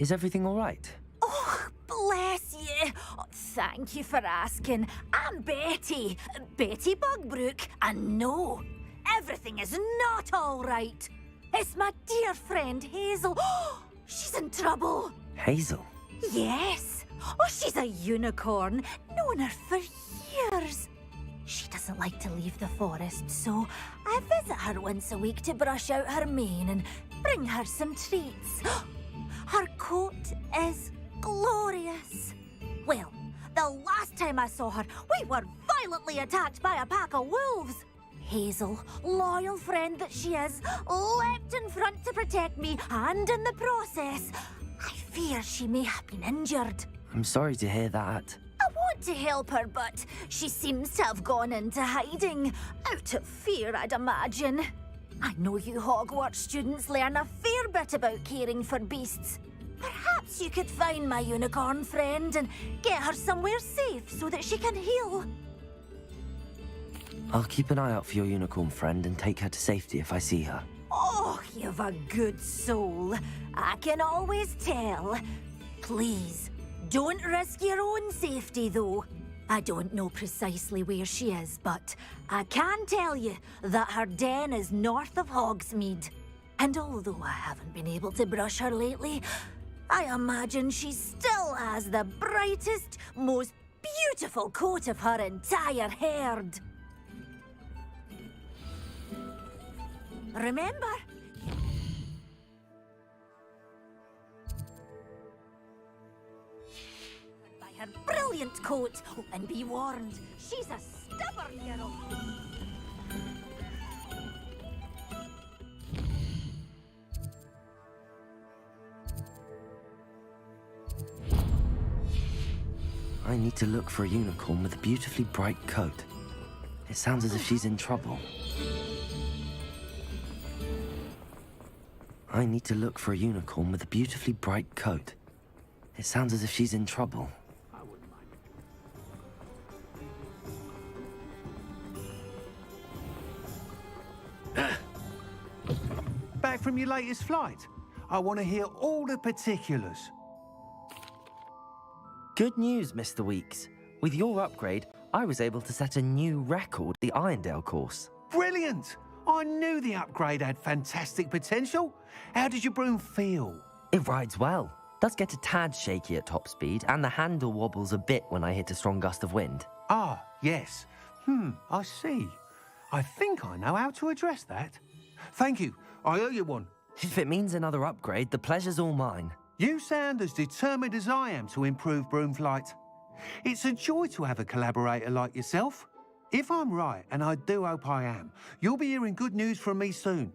Is everything all right? Oh, bless you. Oh, thank you for asking. I'm Betty. Betty Bugbrook. And no, everything is not all right. It's my dear friend Hazel. Oh, she's in trouble. Hazel? Yes. Oh, she's a unicorn. Known her for years. She doesn't like to leave the forest, so I visit her once a week to brush out her mane and bring her some treats. Her coat is glorious. Well, the last time I saw her, we were violently attacked by a pack of wolves. Hazel, loyal friend that she is, leapt in front to protect me, and in the process, I fear she may have been injured. I'm sorry to hear that. I want to help her, but she seems to have gone into hiding. Out of fear, I'd imagine. I know you Hogwarts students learn a fair bit about caring for beasts. Perhaps you could find my unicorn friend and get her somewhere safe so that she can heal. I'll keep an eye out for your unicorn friend and take her to safety if I see her. Oh, you've a good soul. I can always tell. Please, don't risk your own safety, though. I don't know precisely where she is, but I can tell you that her den is north of Hogsmeade. And although I haven't been able to brush her lately, I imagine she still has the brightest, most beautiful coat of her entire herd. Remember? By her brilliant coat. Oh, and be warned, she's a stubborn girl. I need to look for a unicorn with a beautifully bright coat. It sounds as if she's in trouble. I need to look for a unicorn with a beautifully bright coat. It sounds as if she's in trouble. Back from your latest flight? I want to hear all the particulars. Good news, Mr. Weeks. With your upgrade, I was able to set a new record, the Irondale course. Brilliant! I knew the upgrade had fantastic potential. How did your broom feel? It rides well. Does get a tad shaky at top speed, and the handle wobbles a bit when I hit a strong gust of wind. Ah, yes. I see. I think I know how to address that. Thank you. I owe you one. If it means another upgrade, the pleasure's all mine. You sound as determined as I am to improve broom flight. It's a joy to have a collaborator like yourself. If I'm right, and I do hope I am, you'll be hearing good news from me soon.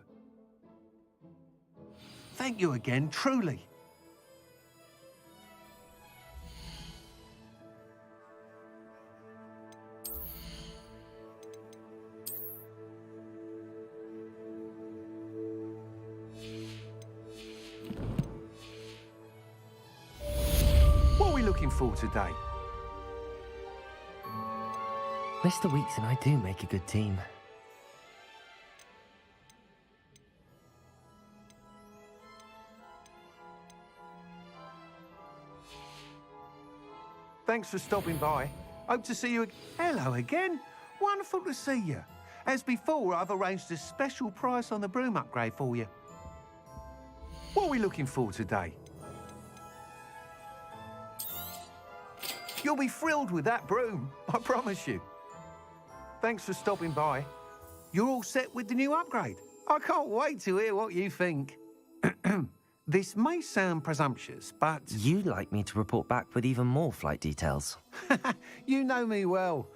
Thank you again, truly. What are we looking for today? Mr. Weeks and I do make a good team. Thanks for stopping by. Hope to see you again. Hello again. Wonderful to see you. As before, I've arranged a special price on the broom upgrade for you. What are we looking for today? You'll be thrilled with that broom, I promise you. Thanks for stopping by. You're all set with the new upgrade. I can't wait to hear what you think. This may sound presumptuous, but... You'd like me to report back with even more flight details. You know me well.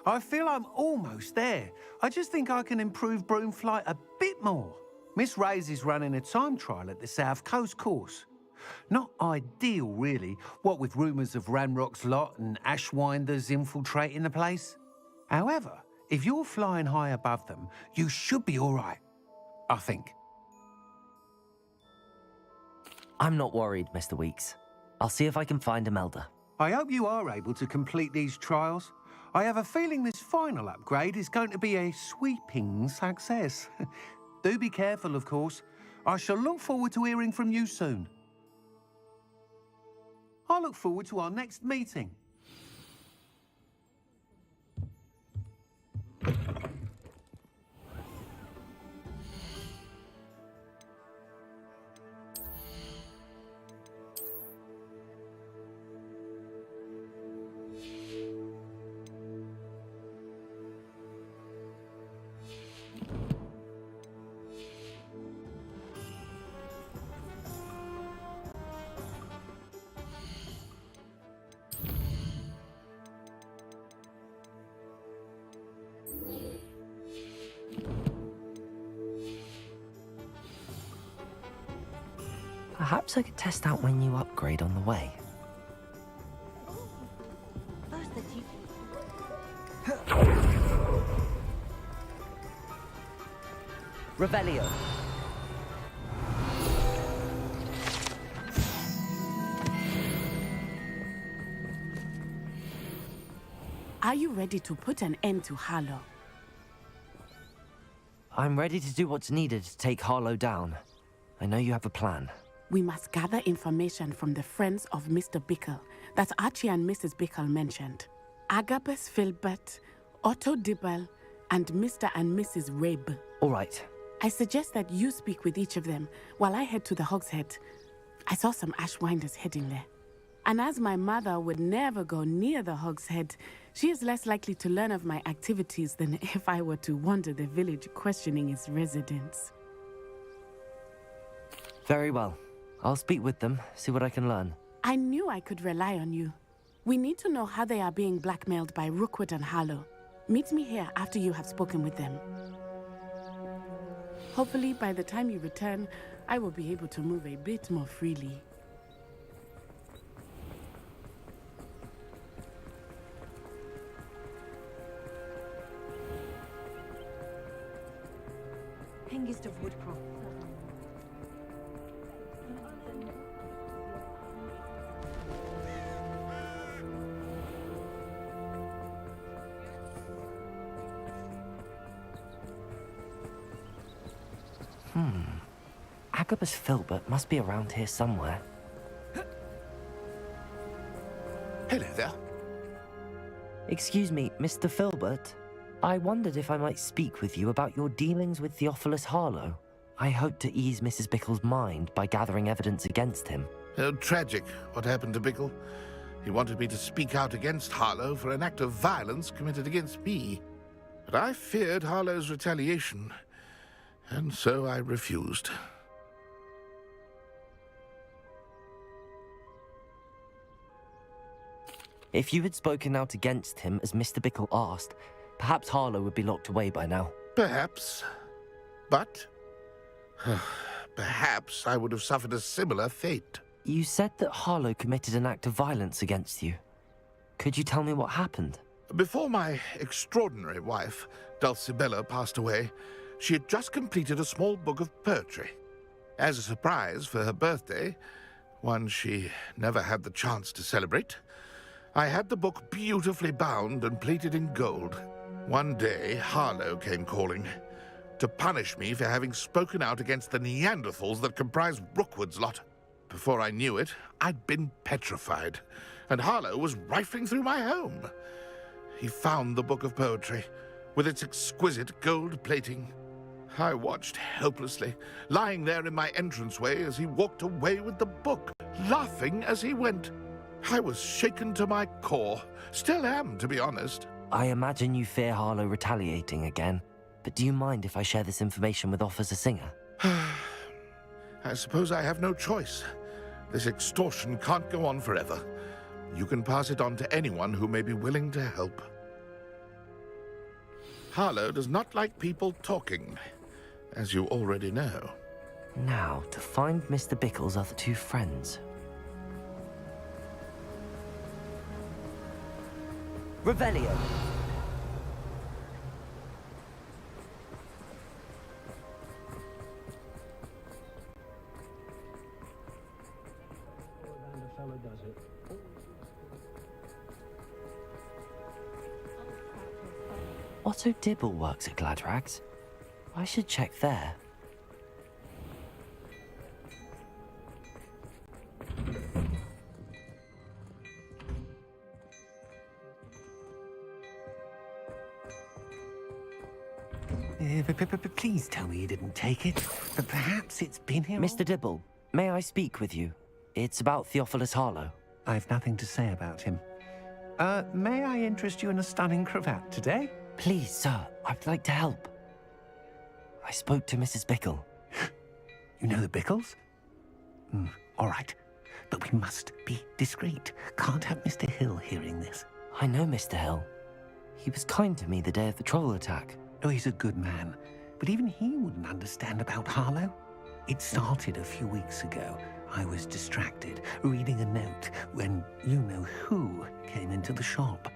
I feel I'm almost there. I just think I can improve broom flight a bit more. Miss Ray's is running a time trial at the South Coast course. Not ideal, really, what with rumours of Ranrock's lot and Ashwinders infiltrating the place. However, if you're flying high above them, you should be all right, I think. I'm not worried, Mr. Weeks. I'll see if I can find Imelda. I hope you are able to complete these trials. I have a feeling this final upgrade is going to be a sweeping success. Do be careful, of course. I shall look forward to hearing from you soon. I look forward to our next meeting. Perhaps I could test out my new upgrade on the way. First the Revelio. Are you ready to put an end to Harlow? I'm ready to do what's needed to take Harlow down. I know you have a plan. We must gather information from the friends of Mr. Bickle that Archie and Mrs. Bickle mentioned. Agabus Filbert, Otto Dibble, and Mr. and Mrs. Rabe. All right. I suggest that you speak with each of them while I head to the Hogshead. I saw some Ashwinders heading there. And as my mother would never go near the Hogshead, she is less likely to learn of my activities than if I were to wander the village questioning its residents. Very well. I'll speak with them, see what I can learn. I knew I could rely on you. We need to know how they are being blackmailed by Rookwood and Harlow. Meet me here after you have spoken with them. Hopefully, by the time you return, I will be able to move a bit more freely. Hengist of Woodcroft. Agabus Filbert must be around here somewhere. Hello there. Excuse me, Mr. Filbert. I wondered if I might speak with you about your dealings with Theophilus Harlow. I hope to ease Mrs. Bickle's mind by gathering evidence against him. Oh, tragic what happened to Bickle. He wanted me to speak out against Harlow for an act of violence committed against me. But I feared Harlow's retaliation, and so I refused. If you had spoken out against him as Mr. Bickle asked, perhaps Harlow would be locked away by now. Perhaps. But perhaps I would have suffered a similar fate. You said that Harlow committed an act of violence against you. Could you tell me what happened? Before my extraordinary wife, Dulcibella, passed away, she had just completed a small book of poetry. As a surprise for her birthday, one she never had the chance to celebrate, I had the book beautifully bound and plated in gold. One day, Harlow came calling to punish me for having spoken out against the Neanderthals that comprise Rookwood's lot. Before I knew it, I'd been petrified, and Harlow was rifling through my home. He found the book of poetry, with its exquisite gold plating. I watched helplessly, lying there in my entranceway as he walked away with the book, laughing as he went. I was shaken to my core. Still am, to be honest. I imagine you fear Harlow retaliating again, but do you mind if I share this information with Officer Singer? I suppose I have no choice. This extortion can't go on forever. You can pass it on to anyone who may be willing to help. Harlow does not like people talking, as you already know. Now, to find Mr. Bickle's other two friends. Revelio. Otto Dibble works at Gladrags. I should check there. Please tell me you didn't take it. But perhaps it's been here. Mr. Dibble, may I speak with you? It's about Theophilus Harlow. I've nothing to say about him. May I interest you in a stunning cravat today? Please, sir, I'd like to help. I spoke to Mrs. Bickle. You know the Bickles? All right. But we must be discreet. Can't have Mr. Hill hearing this. I know Mr. Hill. He was kind to me the day of the troll attack. Oh, he's a good man. But even he wouldn't understand about Harlow. It started a few weeks ago. I was distracted, reading a note, when you-know-who came into the shop.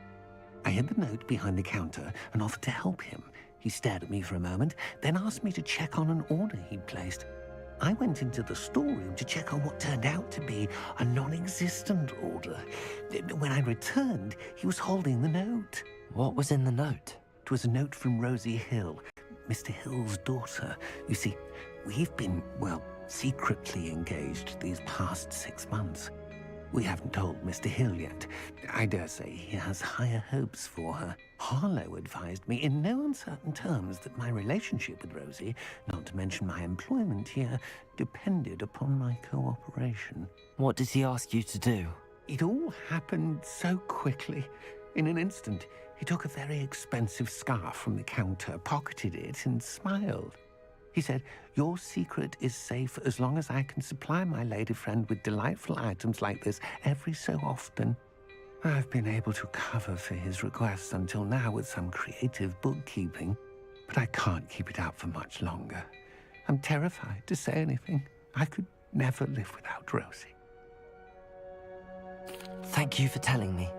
I hid the note behind the counter and offered to help him. He stared at me for a moment, then asked me to check on an order he'd placed. I went into the storeroom to check on what turned out to be a non-existent order. When I returned, he was holding the note. What was in the note? It was a note from Rosie Hill, Mr. Hill's daughter. You see, we've been, well, secretly engaged these past 6 months. We haven't told Mr. Hill yet. I dare say he has higher hopes for her. Harlow advised me in no uncertain terms that my relationship with Rosie, not to mention my employment here, depended upon my cooperation. What did he ask you to do? It all happened so quickly. In an instant, he took a very expensive scarf from the counter, pocketed it, and smiled. He said, "Your secret is safe as long as I can supply my lady friend with delightful items like this every so often." I've been able to cover for his requests until now with some creative bookkeeping, but I can't keep it up for much longer. I'm terrified to say anything. I could never live without Rosie. Thank you for telling me.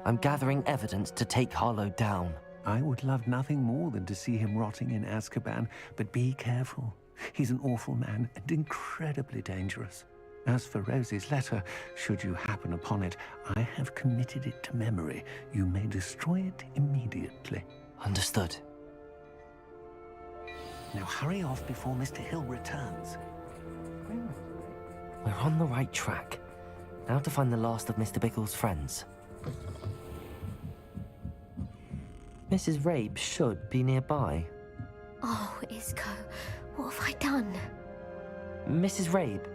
I'm gathering evidence to take Harlow down. I would love nothing more than to see him rotting in Azkaban, but be careful. He's an awful man and incredibly dangerous. As for Rosie's letter, should you happen upon it, I have committed it to memory. You may destroy it immediately. Understood. Now hurry off before Mr. Hill returns. We're on the right track. Now to find the last of Mr. Bickle's friends. Mrs. Rabe should be nearby. Oh, Isco, what have I done? Mrs. Rabe,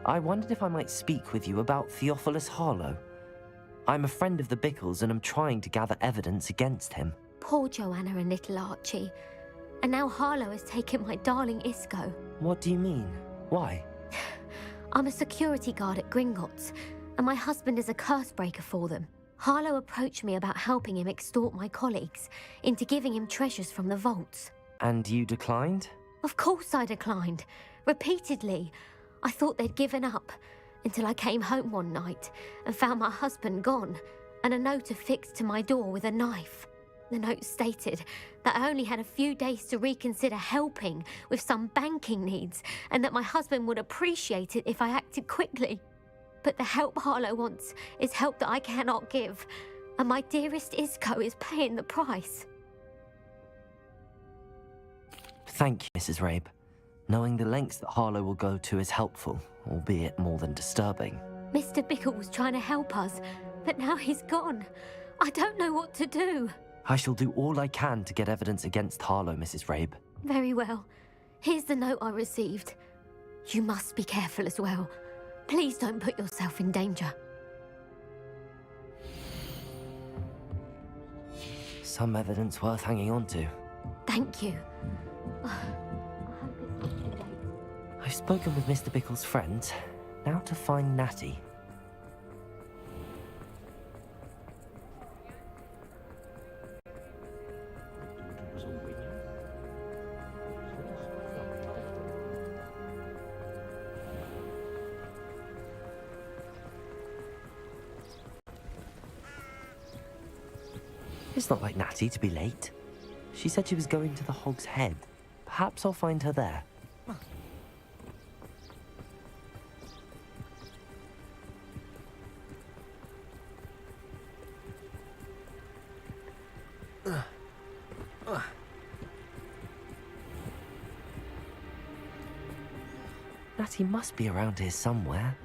I wondered if I might speak with you about Theophilus Harlow. I'm a friend of the Bickles and am trying to gather evidence against him. Poor Joanna and little Archie. And now Harlow has taken my darling Isco. What do you mean? Why? I'm a security guard at Gringotts, and my husband is a curse breaker for them. Harlow approached me about helping him extort my colleagues into giving him treasures from the vaults. And you declined? Of course I declined. Repeatedly. I thought they'd given up, until I came home one night and found my husband gone, and a note affixed to my door with a knife. The note stated that I only had a few days to reconsider helping with some banking needs, and that my husband would appreciate it if I acted quickly. But the help Harlow wants is help that I cannot give, and my dearest Isco is paying the price. Thank you, Mrs. Rabe. Knowing the lengths that Harlow will go to is helpful, albeit more than disturbing. Mr. Bickle was trying to help us, but now he's gone. I don't know what to do. I shall do all I can to get evidence against Harlow, Mrs. Rabe. Very well. Here's the note I received. You must be careful as well. Please don't put yourself in danger. Some evidence worth hanging on to. Thank you. I've spoken with Mr. Bickle's friends. Now to find Natty. It's not like Natty to be late. She said she was going to the Hog's Head. Perhaps I'll find her there. Natty must be around here somewhere.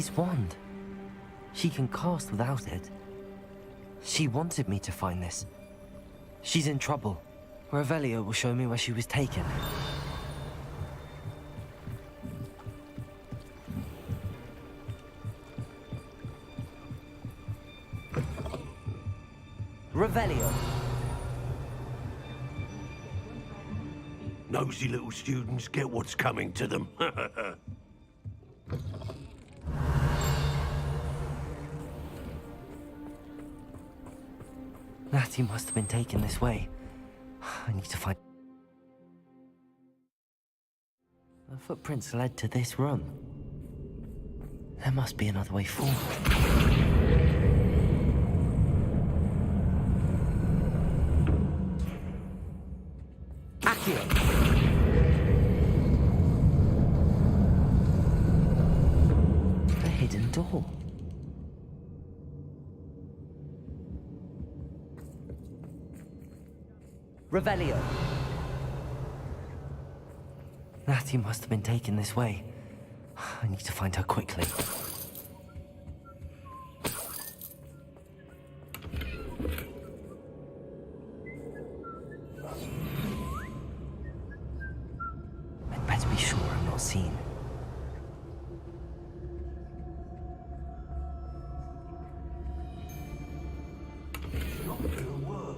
lady's wand. She can cast without it. She wanted me to find this. She's in trouble. Revelio will show me where she was taken. Revelio. Nosy little students get what's coming to them. Natty must have been taken this way. I need to find... The footprints led to this room. There must be another way forward. Accio! A hidden door. Revelio. Natty must have been taken this way. I need to find her quickly. I'd better be sure I'm not seen. It's not gonna work.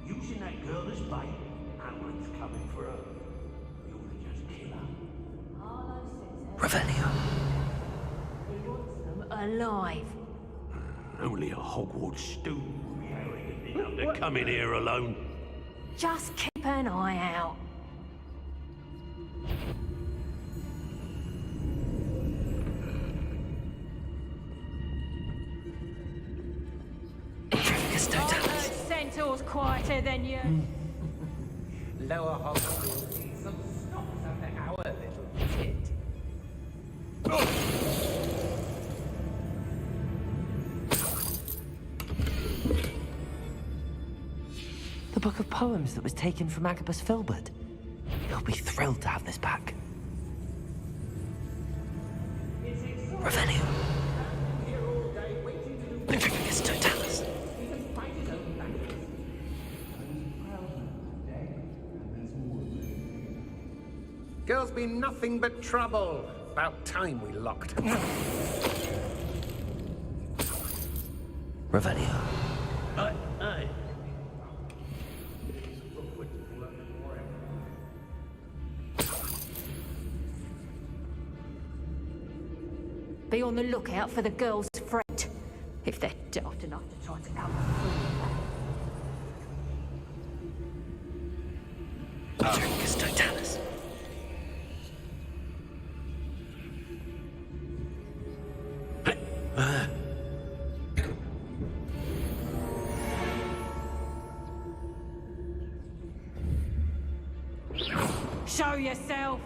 Using that girl as bait. Hamlet's coming for her. You ought to just kill her. Revelio. He wants them alive. Only a Hogwarts student will be arrogant enough to come in here alone. Just keep an eye out. Centaur's quieter than you. Lower Hogwarts needs some stops under our little kid. The book of poems that was taken from Agabus Filbert. He'll be thrilled to have this back. Revelio. Petrificus Totalis. Girls be nothing but trouble. About time we locked them. Revelio. Aye. Be on the lookout for the girl's friend, if they're daft enough to try to come through. Petrificus Totalis. Show yourself!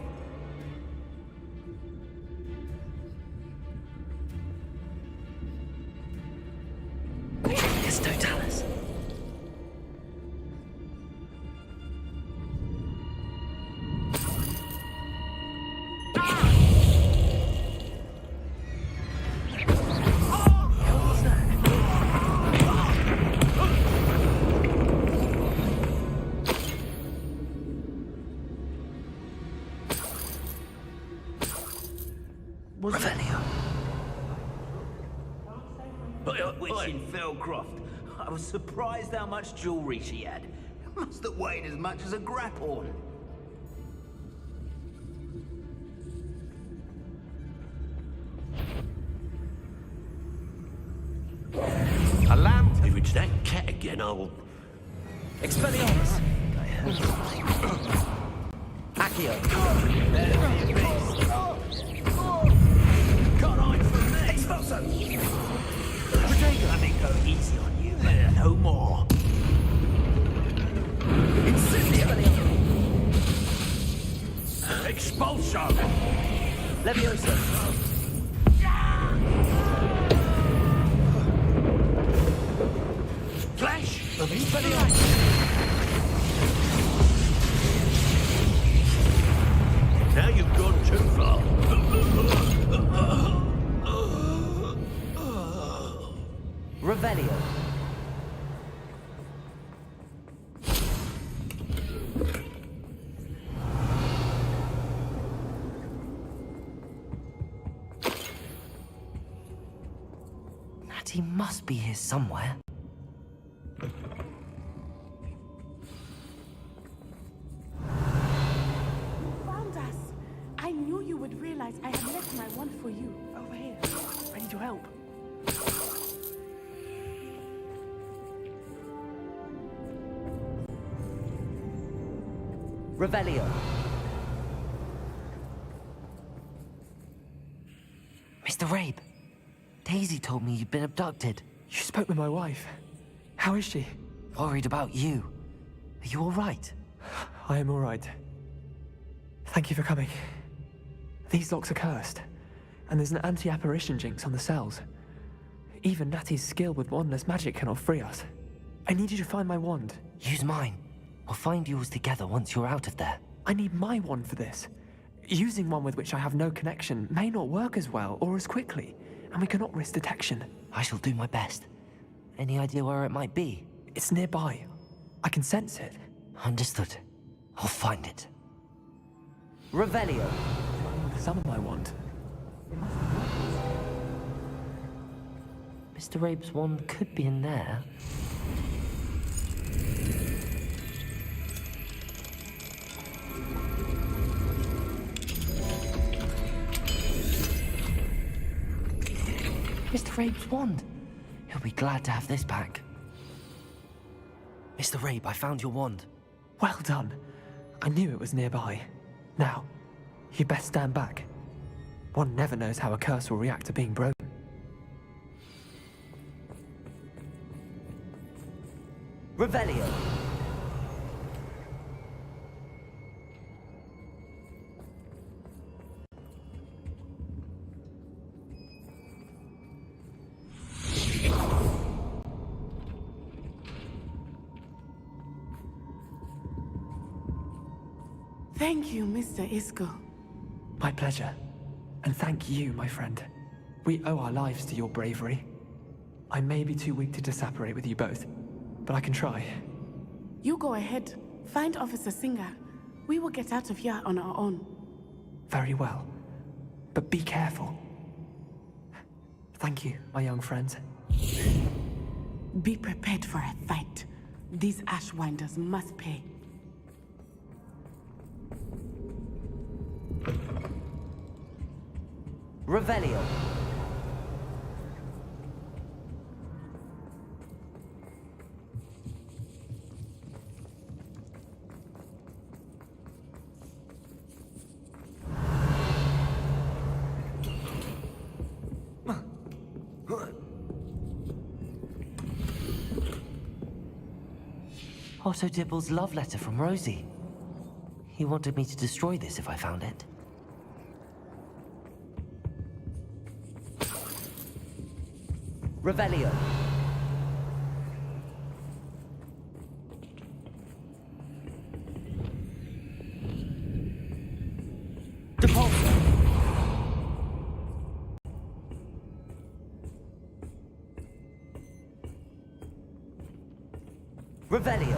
Petrificus Totalis. Revelio. Witch in Felcroft. I was surprised how much jewelry she had. Must have weighed as much as a grapphorn. A lamp? If it's that cat again, I'll... Expelliarmus. Accio. Can't hide from me. Expulso! Let me go easy on you, man. No more. Expulso! Leviosa. Flash of Now you've gone too far. He must be here somewhere. Found us! I knew you would realize I had left my wand for you. Over here, ready to help. Revelio. Mr. Rabe, Daisy told me you'd been abducted. You spoke with my wife. How is she? Worried about you. Are you all right? I am all right. Thank you for coming. These locks are cursed, and there's an anti-apparition jinx on the cells. Even Natty's skill with wandless magic cannot free us. I need you to find my wand. Use mine. We'll find yours together once you're out of there. I need my wand for this. Using one with which I have no connection may not work as well or as quickly, and we cannot risk detection. I shall do my best. Any idea where it might be? It's nearby. I can sense it. Understood. I'll find it. Revelio. Summon my wand. Mr. Rabe's wand could be in there. Mr. Rabe's wand. He'll be glad to have this back. Mr. Rabe, I found your wand. Well done. I knew it was nearby. Now, you best stand back. One never knows how a curse will react to being broken. Revelio. Thank you, Mr. Isco. My pleasure. And thank you, my friend. We owe our lives to your bravery. I may be too weak to disapparate with you both, but I can try. You go ahead. Find Officer Singer. We will get out of here on our own. Very well. But be careful. Thank you, my young friends. Be prepared for a fight. These Ashwinders must pay. Revelio. Otto Dibble's love letter from Rosie. He wanted me to destroy this if I found it. Revelio. Depulso. Revelio.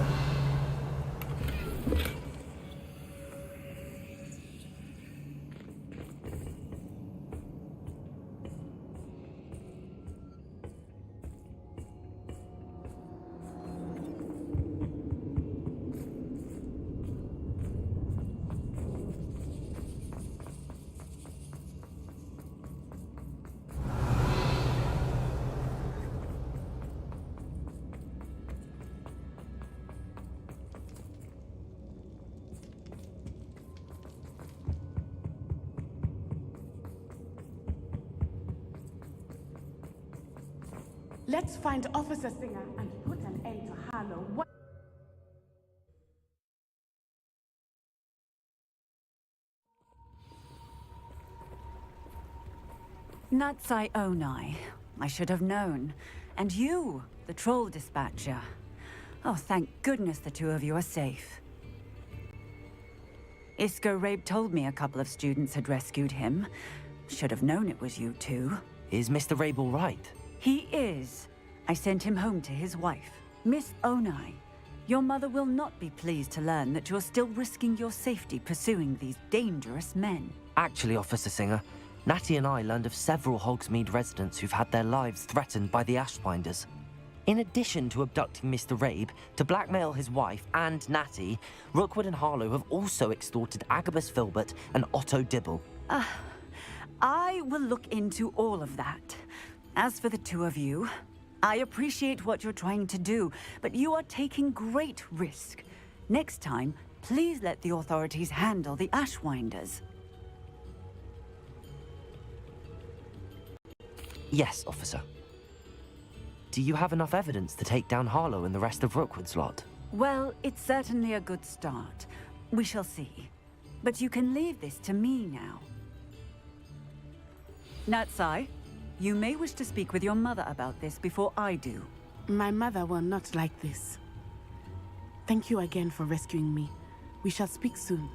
Let's find Officer Singer and put an end to Harlow. Natsai Onai. I should have known. And you, the troll dispatcher. Oh, thank goodness the two of you are safe. Isco Rabe told me a couple of students had rescued him. Should have known it was you two. Is Mr. Rabe all right? He is. I sent him home to his wife, Miss Onai. Your mother will not be pleased to learn that you're still risking your safety pursuing these dangerous men. Actually, Officer Singer, Natty and I learned of several Hogsmeade residents who've had their lives threatened by the Ashwinders. In addition to abducting Mr. Rabe to blackmail his wife and Natty, Rookwood and Harlow have also extorted Agabus Filbert and Otto Dibble. I will look into all of that. As for the two of you, I appreciate what you're trying to do, but you are taking great risk. Next time, please let the authorities handle the Ashwinders. Yes, officer. Do you have enough evidence to take down Harlow and the rest of Rookwood's lot? Well, it's certainly a good start. We shall see. But you can leave this to me now. Natsai, you may wish to speak with your mother about this before I do. My mother will not like this. Thank you again for rescuing me. We shall speak soon.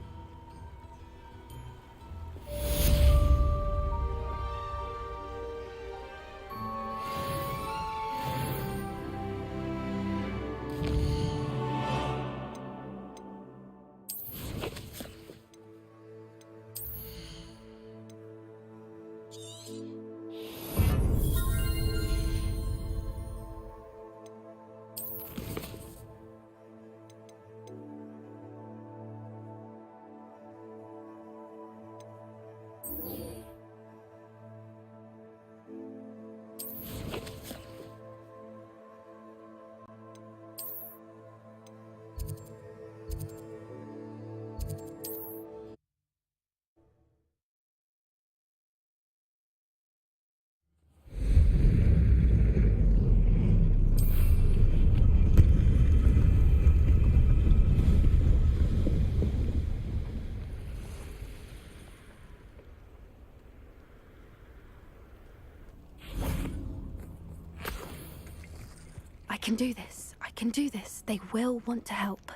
I can do this. I can do this. They will want to help.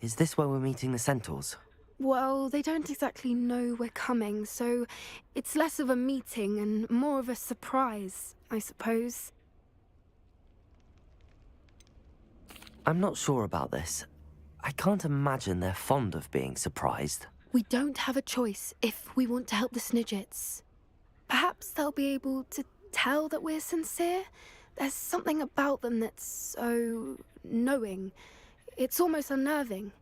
Is this where we're meeting the Centaurs? Well, they don't exactly know we're coming, so it's less of a meeting and more of a surprise, I suppose. I'm not sure about this. I can't imagine they're fond of being surprised. We don't have a choice if we want to help the Snidgets. Perhaps they'll be able to tell that we're sincere. There's something about them that's so knowing. It's almost unnerving.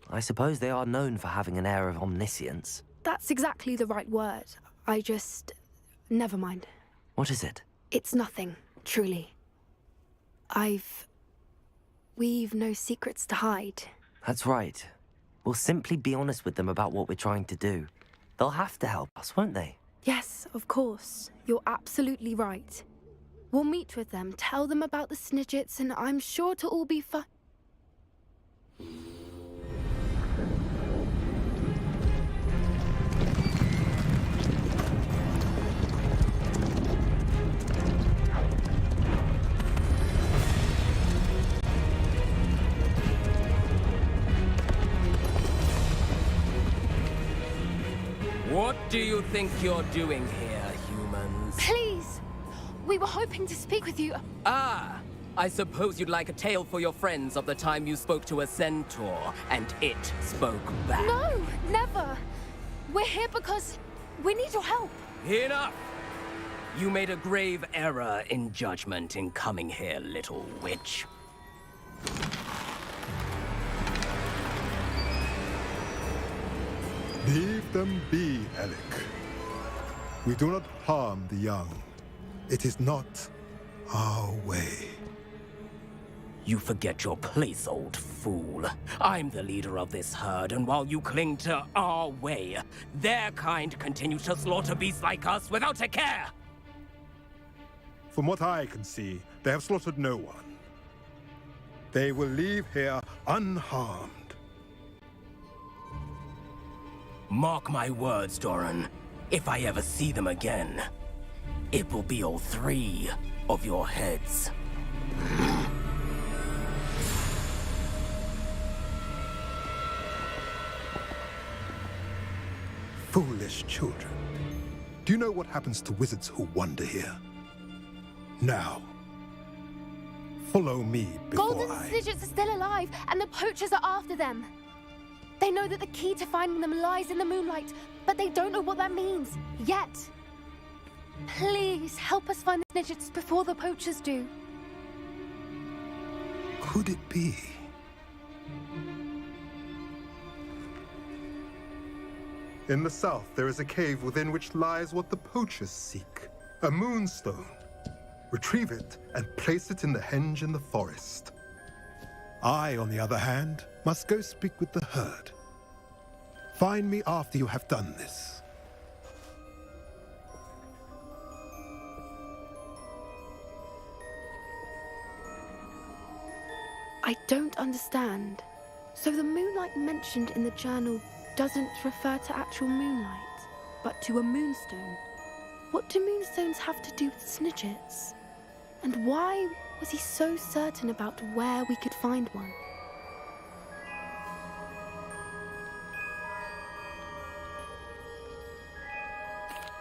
I suppose they are known for having an air of omniscience. That's exactly the right word. Never mind. What is it? It's nothing, truly. We've no secrets to hide. That's right. We'll simply be honest with them about what we're trying to do. They'll have to help us, won't they? Yes, of course. You're absolutely right. We'll meet with them, tell them about the Snidgets, and I'm sure it'll all be fine. What do you think you're doing here, humans? Please! We were hoping to speak with you. Ah! I suppose you'd like a tale for your friends of the time you spoke to a centaur, and it spoke back. No, never! We're here because we need your help. Enough! You made a grave error in judgment in coming here, little witch. Leave them be, Alec. We do not harm the young. It is not our way. You forget your place, old fool. I'm the leader of this herd, and while you cling to our way, their kind continue to slaughter beasts like us without a care! From what I can see, they have slaughtered no one. They will leave here unharmed. Mark my words, Doran. If I ever see them again, it will be all 3 of your heads. Foolish children. Do you know what happens to wizards who wander here? Now, Follow me before Golden Snidgets are still alive, and the poachers are after them. They know that the key to finding them lies in the moonlight, but they don't know what that means, yet. Please, help us find the Snidgets before the poachers do. Could it be? In the south, there is a cave within which lies what the poachers seek. A moonstone. Retrieve it and place it in the henge in the forest. I, on the other hand, must go speak with the herd. Find me after you have done this. I don't understand. So the moonlight mentioned in the journal doesn't refer to actual moonlight, but to a moonstone. What do moonstones have to do with Snidgets? And why was he so certain about where we could find one?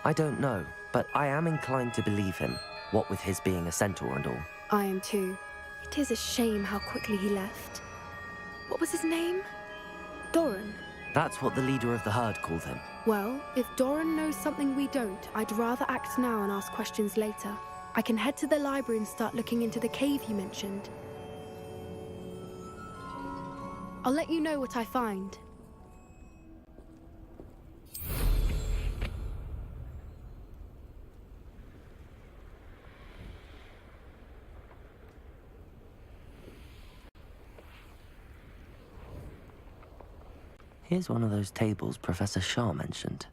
I don't know, but I am inclined to believe him, what with his being a centaur and all. I am too. It is a shame how quickly he left. What was his name? Doran. That's what the leader of the herd called him. Well, if Doran knows something we don't, I'd rather act now and ask questions later. I can head to the library and start looking into the cave you mentioned. I'll let you know what I find. Here's one of those tables Professor Shah mentioned.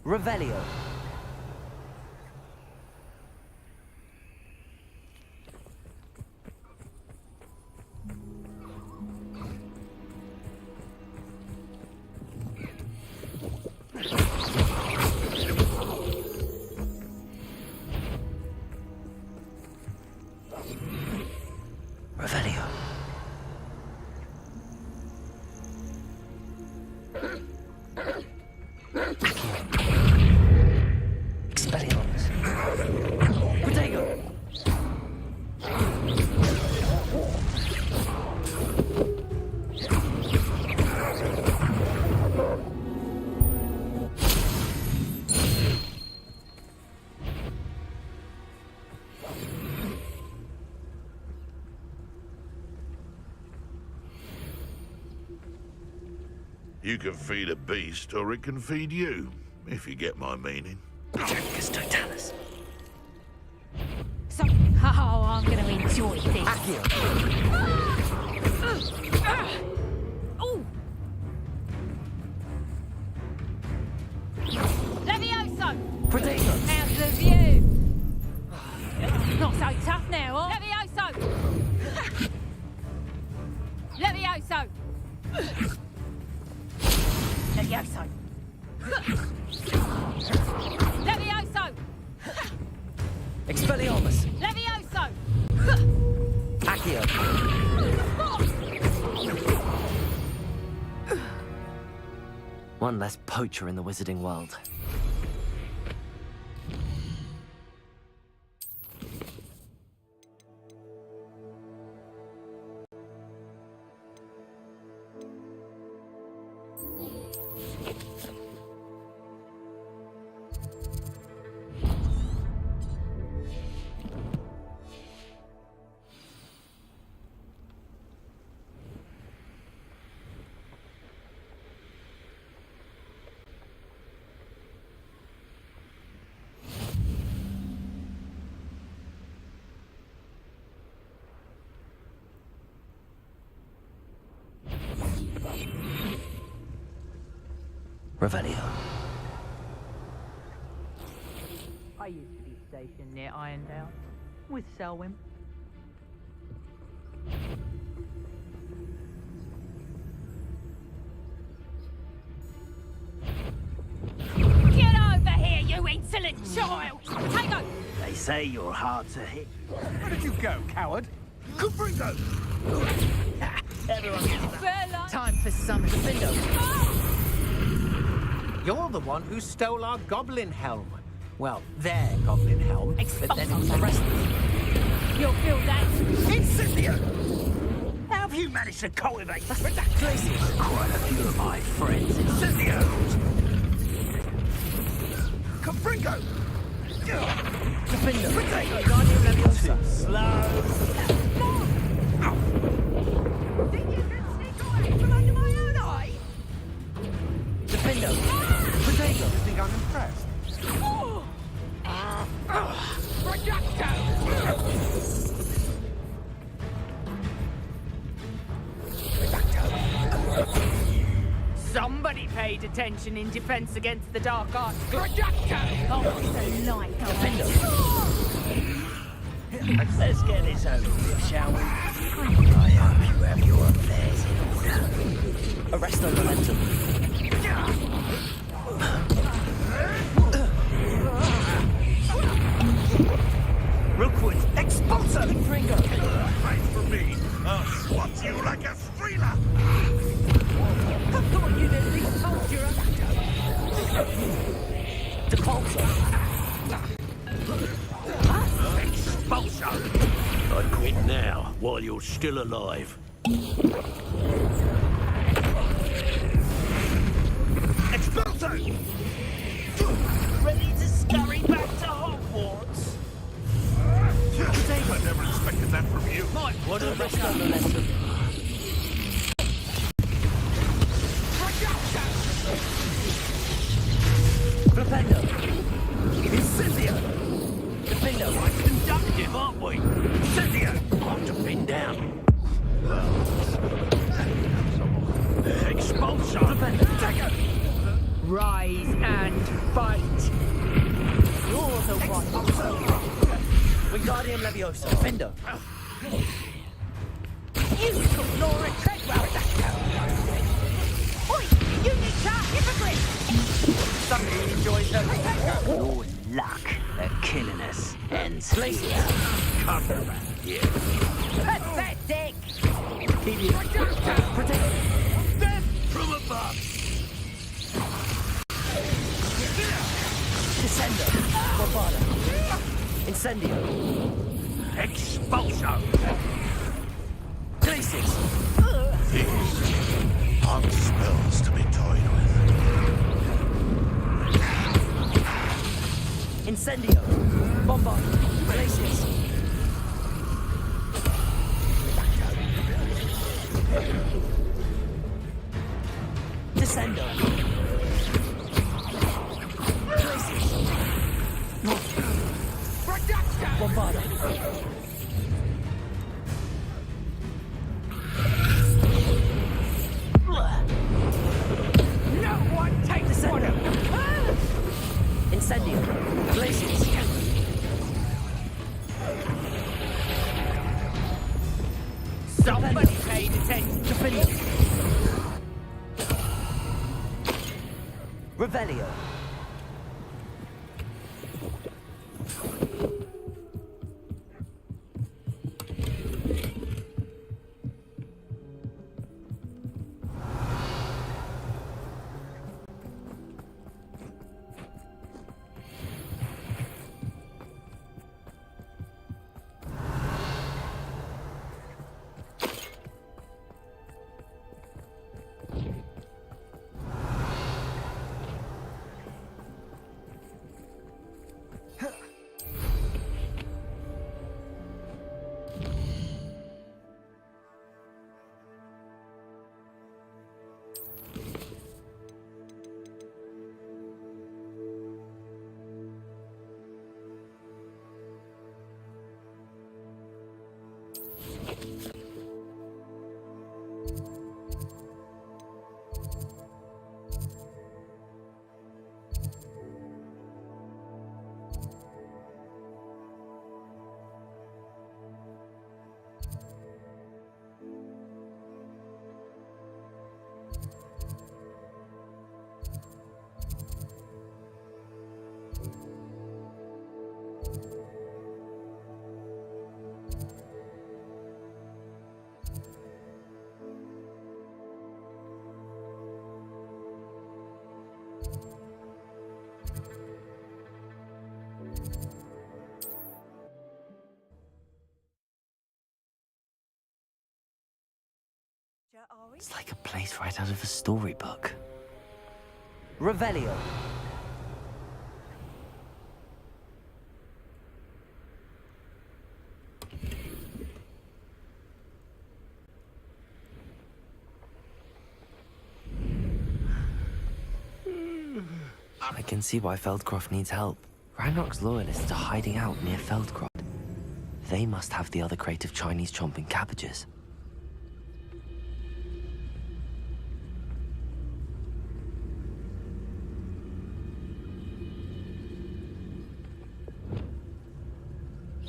Revelio. Revelio. You can feed a beast, or it can feed you, if you get my meaning. Britannicus totalis. So, oh, I'm going to enjoy this. Oh! Levioso! Protego! How's the view? Not so tough now, huh? Levioso! Levioso! Levioso! Levioso! Expelliarmus! Levioso! Accio! One less poacher in the wizarding world. Revelio. I used to be stationed near Irondale with Selwyn. Get over here, you insolent child! Take off! They say you're hard to hit. Where did you go, coward? Confringo! Everyone gets that. Bella! Time for some window. You're the one who stole our goblin helm. Well, their goblin helm, but then it was the rest of them. You'll feel that. Incendio! How have you managed to cultivate places? Quite a few of my friends. Incendio! Confringo! Defender! Too slow! Think you can sneak away from under my own eye? Defender! Potato, you think I'm impressed? Somebody paid attention in defense against the dark arts. Oh, it's a light. Let's get this over with, shall we? I hope you have your affairs in order. Arrest the momentum. Rookwood, expulso! Ringo! Wait for me. I'll swat you like a streeler. I thought you'd at least told your Depulso! Expulso! I'd quit now, while you're still alive. Expulso! Ready to scurry back to Hogwarts? I never expected that from you. Might want to Arrest the momentum. Flipendo! Incendio! Defender! Quite conductive, aren't we? Incendio! Hard to pin down. Expulso! Take it! rise and fight. You're the one. Wingardium Leviosa. Defender! You took Laura Treadwell. Oi, you need to hypocrite. Somebody enjoys her. Your luck at killing us ends Places. Come around here. Pathetic. Protect. Death from above. Descender. Bombada. Incendio. Expulso. Glacius. These aren't spells to be toyed with. Incendio. Bombard. Glacius. Descendo. Glacius. Bombarda. No one takes Descendo. Incendio. Glacius. Somebody paid attention. Defender. Revelio. It's like a place right out of a storybook. Revelio. I can see why Feldcroft needs help. Ranrock's loyalists are hiding out near Feldcroft. They must have the other crate of Chinese chomping cabbages.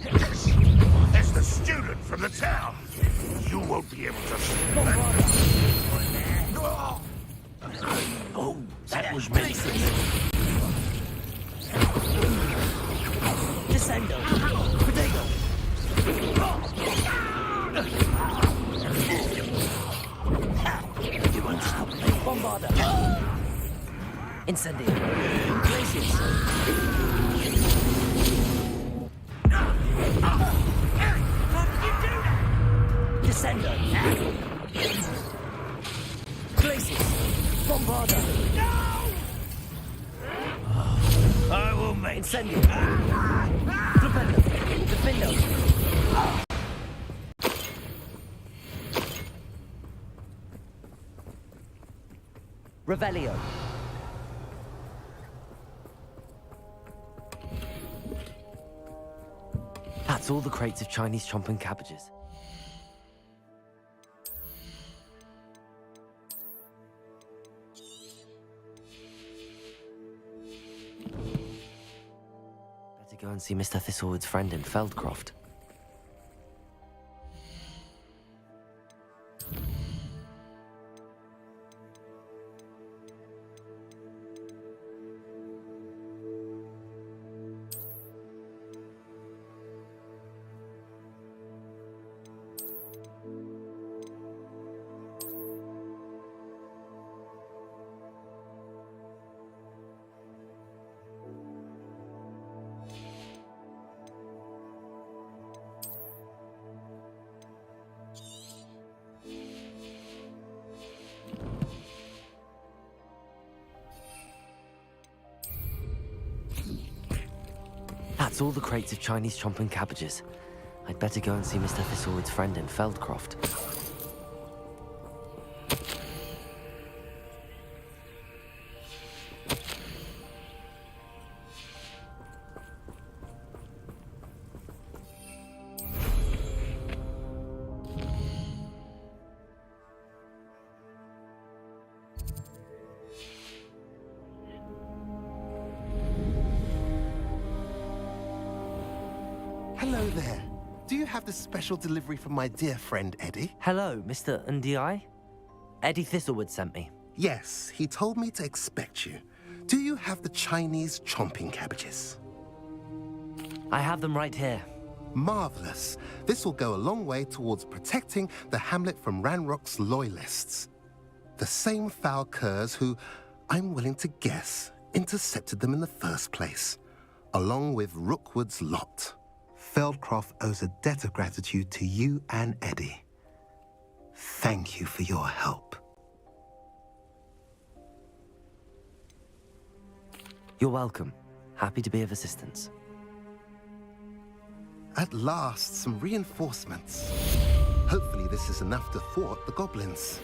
It's the student from the town. You won't be able to... Oh, that was me. Descendo. Potato. You won't stop me. Bombarda. Incendio. Glacius. Descendo. Glacius. Bombarda. No! I will make... Incendio. Flipendo. Defendo. Revelio. That's all the crates of Chinese chomping cabbages. Better go and see Mr. Thistlewood's friend in Feldcroft. That's all the crates of Chinese chomping cabbages. I'd better go and see Mr. Thistlewood's friend in Feldcroft. Hello there. Do you have the special delivery from my dear friend Eddie? Hello, Mr. Ndi? Eddie Thistlewood sent me. Yes, he told me to expect you. Do you have the Chinese chomping cabbages? I have them right here. Marvelous. This will go a long way towards protecting the hamlet from Ranrock's loyalists. The same foul curs who, I'm willing to guess, intercepted them in the first place, along with Rookwood's lot. Feldcroft owes a debt of gratitude to you and Eddie. Thank you for your help. You're welcome. Happy to be of assistance. At last, some reinforcements. Hopefully this is enough to thwart the goblins.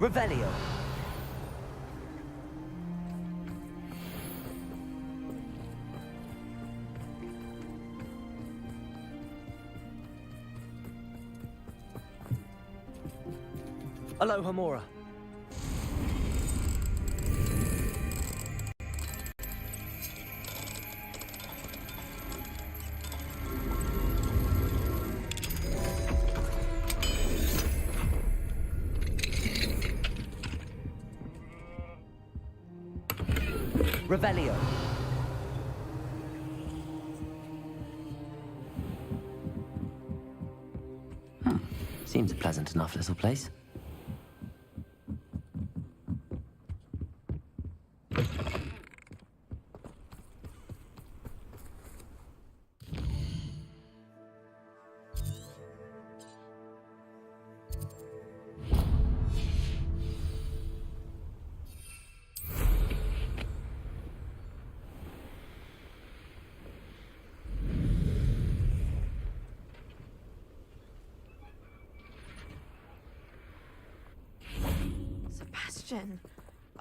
Revelio. Aloha Mora. Revelio. Seems a pleasant enough little place.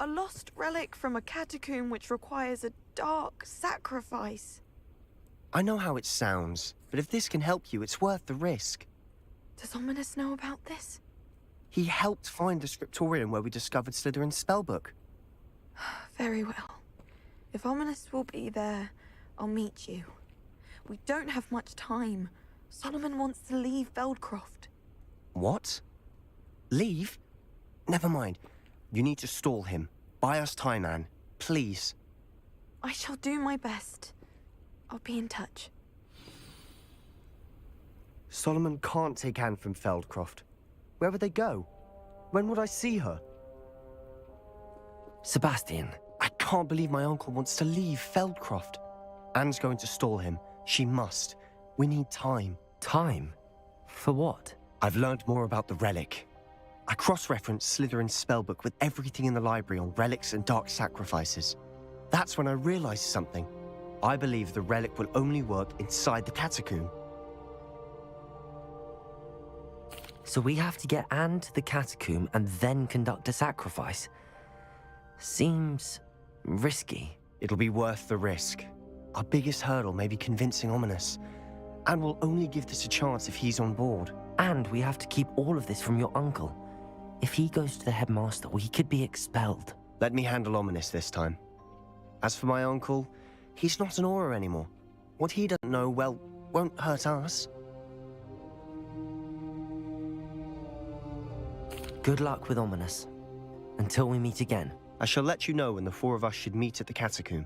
A lost relic from a catacomb which requires a dark sacrifice. I know how it sounds, but if this can help you, it's worth the risk. Does Ominous know about this? He helped find the scriptorium where we discovered Slytherin's spellbook. Very well. If Ominous will be there, I'll meet you. We don't have much time. Solomon wants to leave Feldcroft. What? Leave? Never mind. You need to stall him. Buy us time, Anne. Please. I shall do my best. I'll be in touch. Solomon can't take Anne from Feldcroft. Where would they go? When would I see her? Sebastian. I can't believe my uncle wants to leave Feldcroft. Anne's going to stall him. She must. We need time. Time? For what? I've learned more about the relic. I cross-referenced Slytherin's spellbook with everything in the library on relics and dark sacrifices. That's when I realized something. I believe the relic will only work inside the catacomb. So we have to get Anne to the catacomb and then conduct a sacrifice. Seems risky. It'll be worth the risk. Our biggest hurdle may be convincing Ominous. And we'll only give this a chance if he's on board. And we have to keep all of this from your uncle. If he goes to the headmaster, we could be expelled. Let me handle Ominous this time. As for my uncle, he's not an Auror anymore. What he doesn't know, well, won't hurt us. Good luck with Ominous. Until we meet again. I shall let you know when the four of us should meet at the catacomb.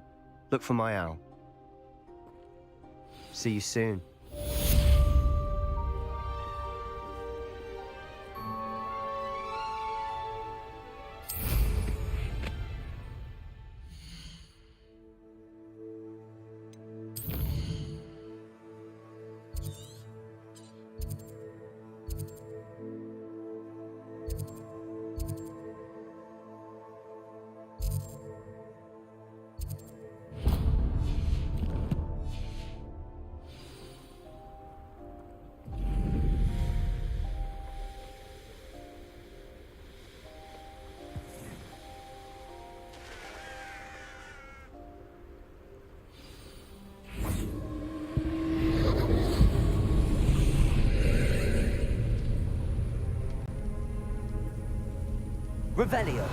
Look for my owl. See you soon. Revelio.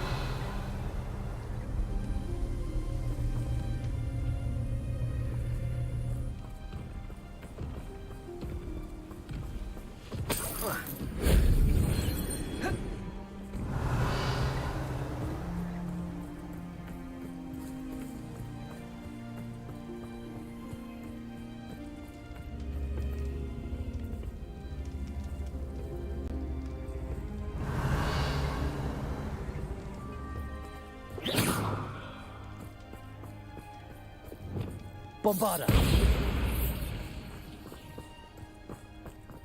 Bombarda.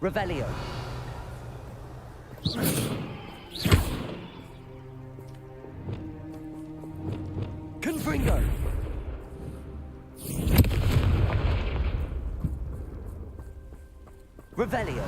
Revelio. Confringo. Revelio.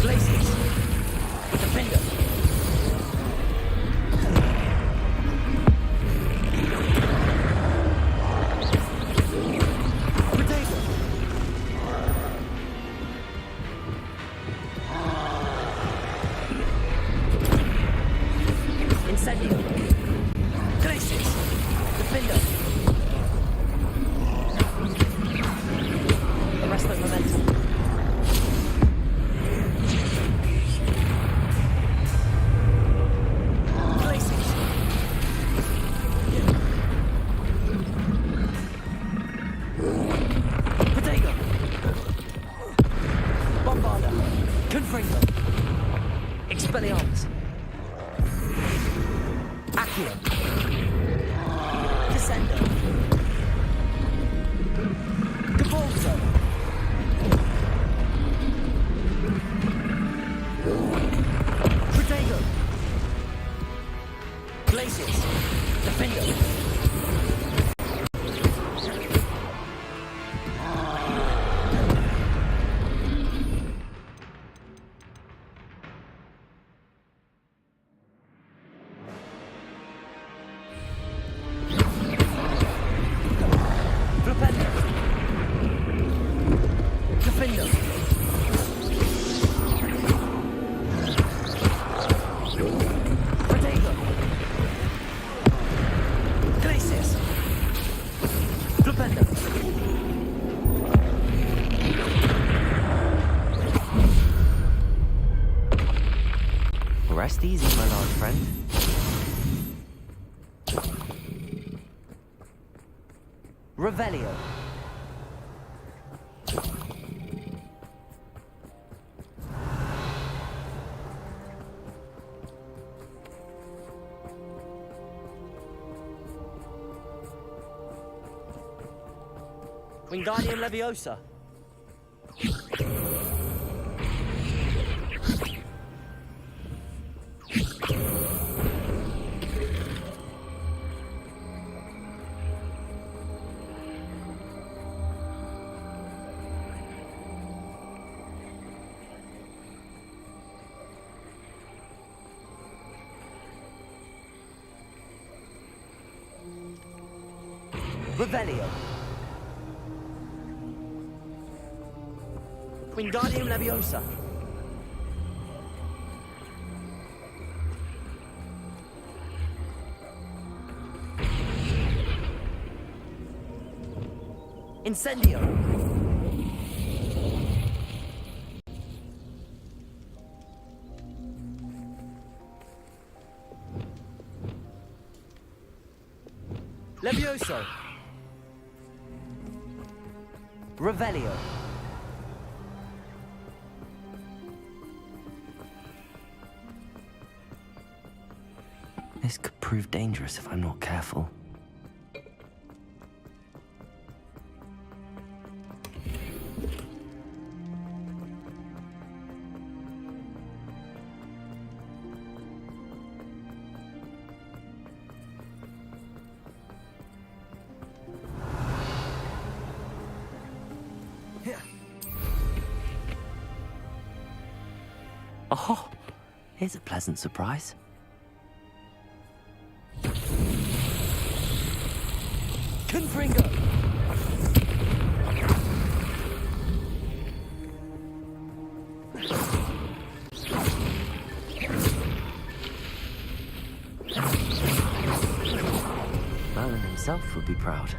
Glaciers. Defender. Incendio. Glaciers. Defender. Arrest the momentum. Glaciers. Potato. Bombarda. Confringo. Expelliarmus. Accio. Descendo. Cavalzo. Protego. Glaciers. Defender. Flipendo. Defender. Protego. Glaciers. Flipendo. Rest easy, my large friend. Revelio. Wingardium Leviosa. Revelio. Wingardium Leviosa. Incendio. Levioso. Revelio. This could prove dangerous if I'm not careful. Oh, here's a pleasant surprise. Confringo. Merlin himself would be proud.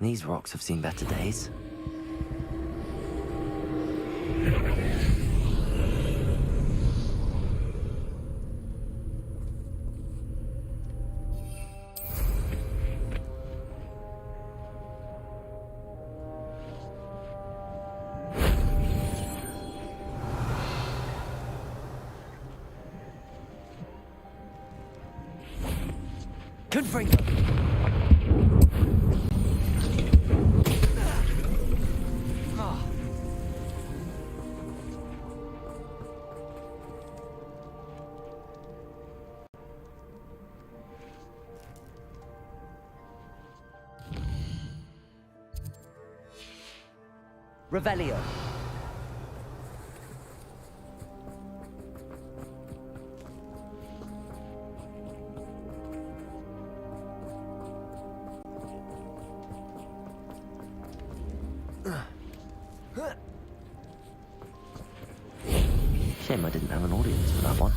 These rocks have seen better days. Confringo! Revelio. Shame I didn't have an audience for that one.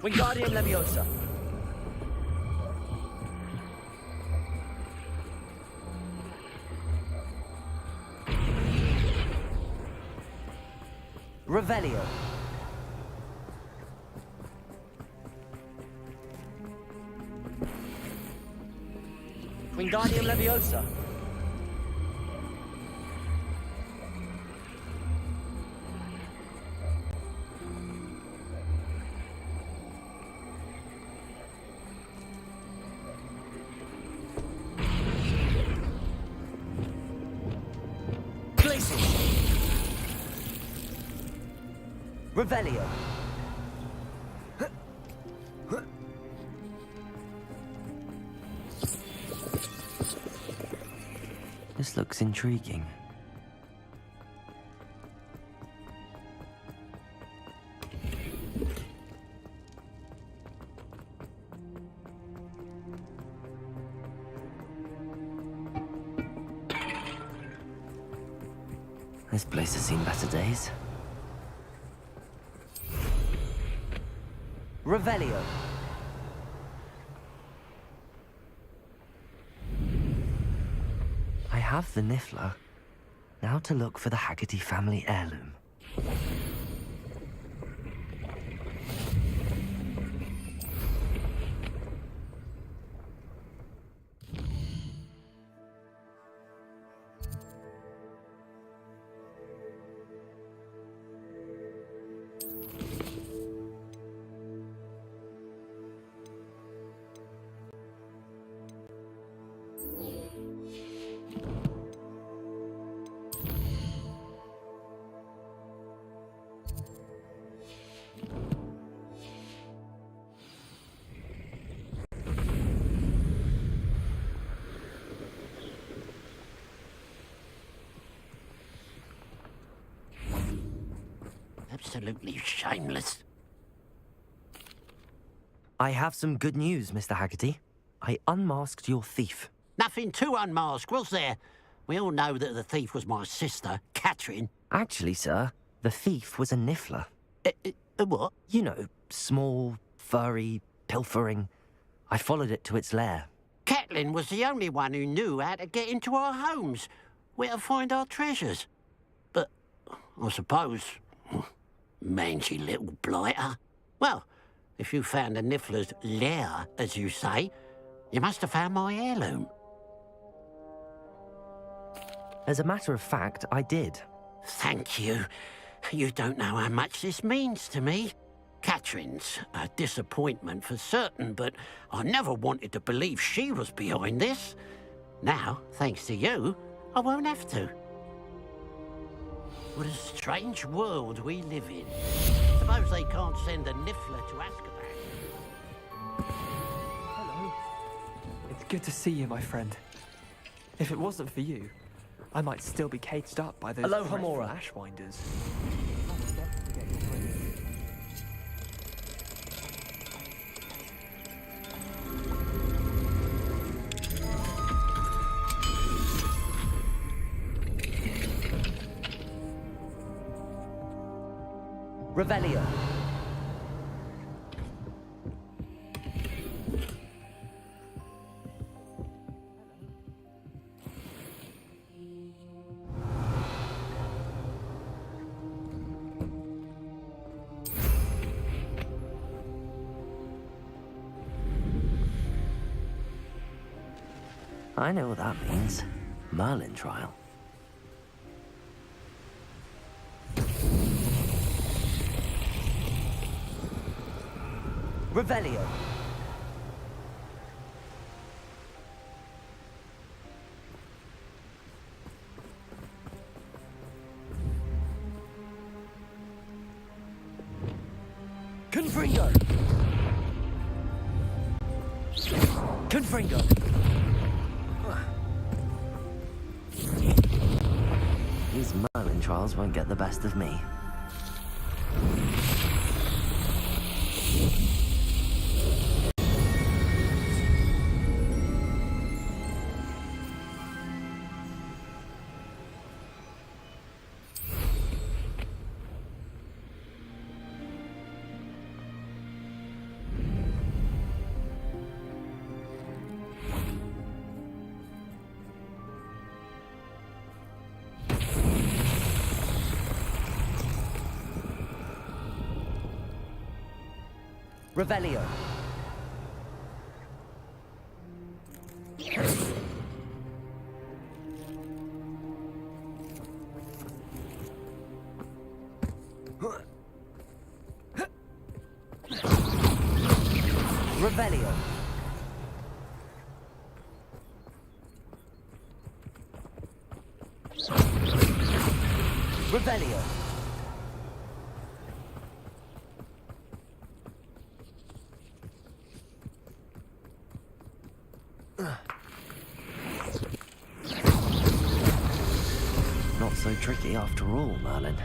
Wingardium Leviosa. Revelio. Wingardium Leviosa. Revelio. This looks intriguing. This place has seen better days. Revelio. I have the Niffler. Now to look for the Haggerty family heirloom. Absolutely shameless. I have some good news, Mr. Haggerty. I unmasked your thief. Nothing to unmask, was there? We all know that the thief was my sister, Catherine. Actually, sir, the thief was a Niffler. A what? You know, small, furry, pilfering. I followed it to its lair. Catelyn was the only one who knew how to get into our homes, where to find our treasures. But I suppose, mangy little blighter. Well, if you found the Niffler's lair, as you say, you must have found my heirloom. As a matter of fact, I did. Thank you. You don't know how much this means to me. Catherine's a disappointment for certain, but I never wanted to believe she was behind this. Now, thanks to you, I won't have to. What a strange world we live in. Suppose they can't send a Niffler to Azkaban. Hello. It's good to see you, my friend. If it wasn't for you, I might still be caged up by those Aloha, Mora. ashwinders. Revelio. I know what that means. Merlin trial. Revelio. Confringo. Confringo. These Merlin trials won't get the best of me. Revelio. Revelio. Revelio. Not so tricky after all, Merlin.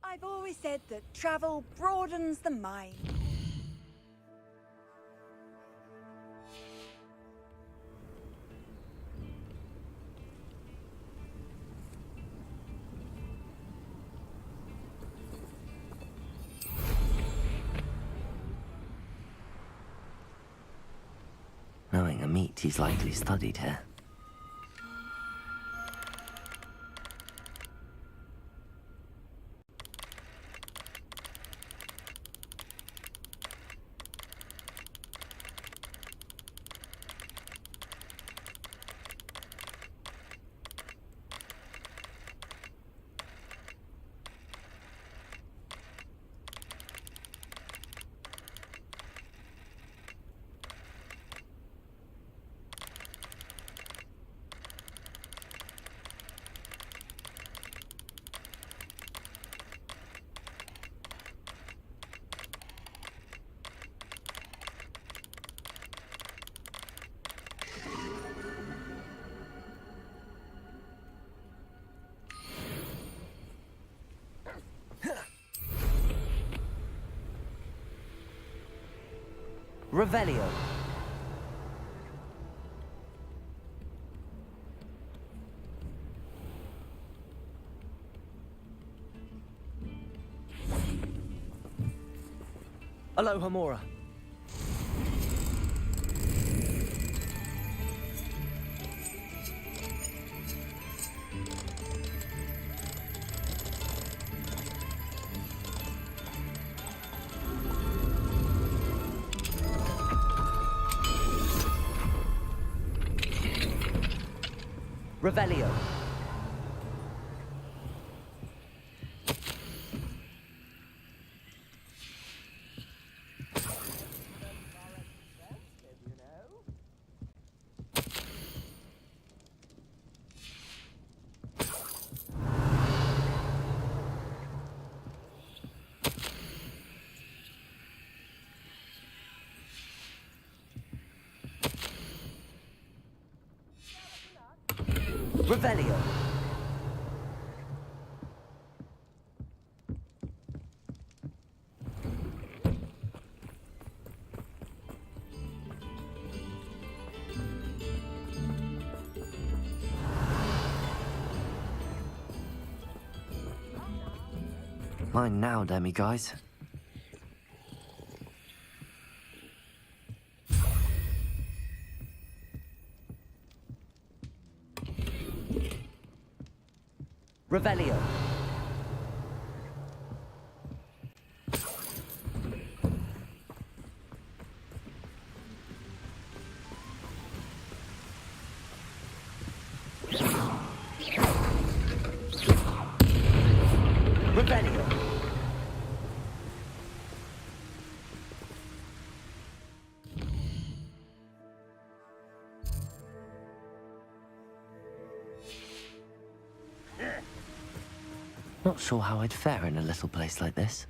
I've always said that travel broadens the mind. Knowing a meat, he's likely studied here. Revelio. Aloha Mora. Revelio. Revelio. Mine now, demiguys. Revelio. Revelio. Not sure how I'd fare in a little place like this.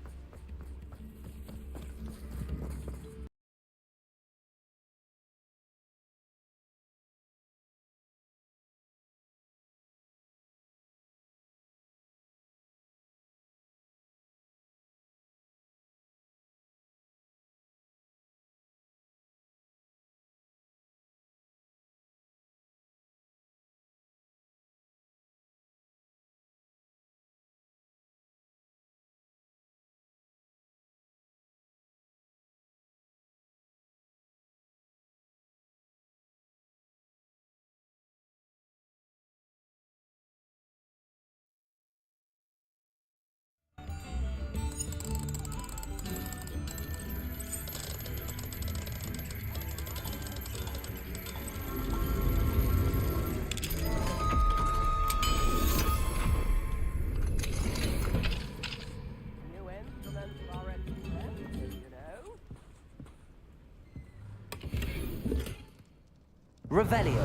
Revelio.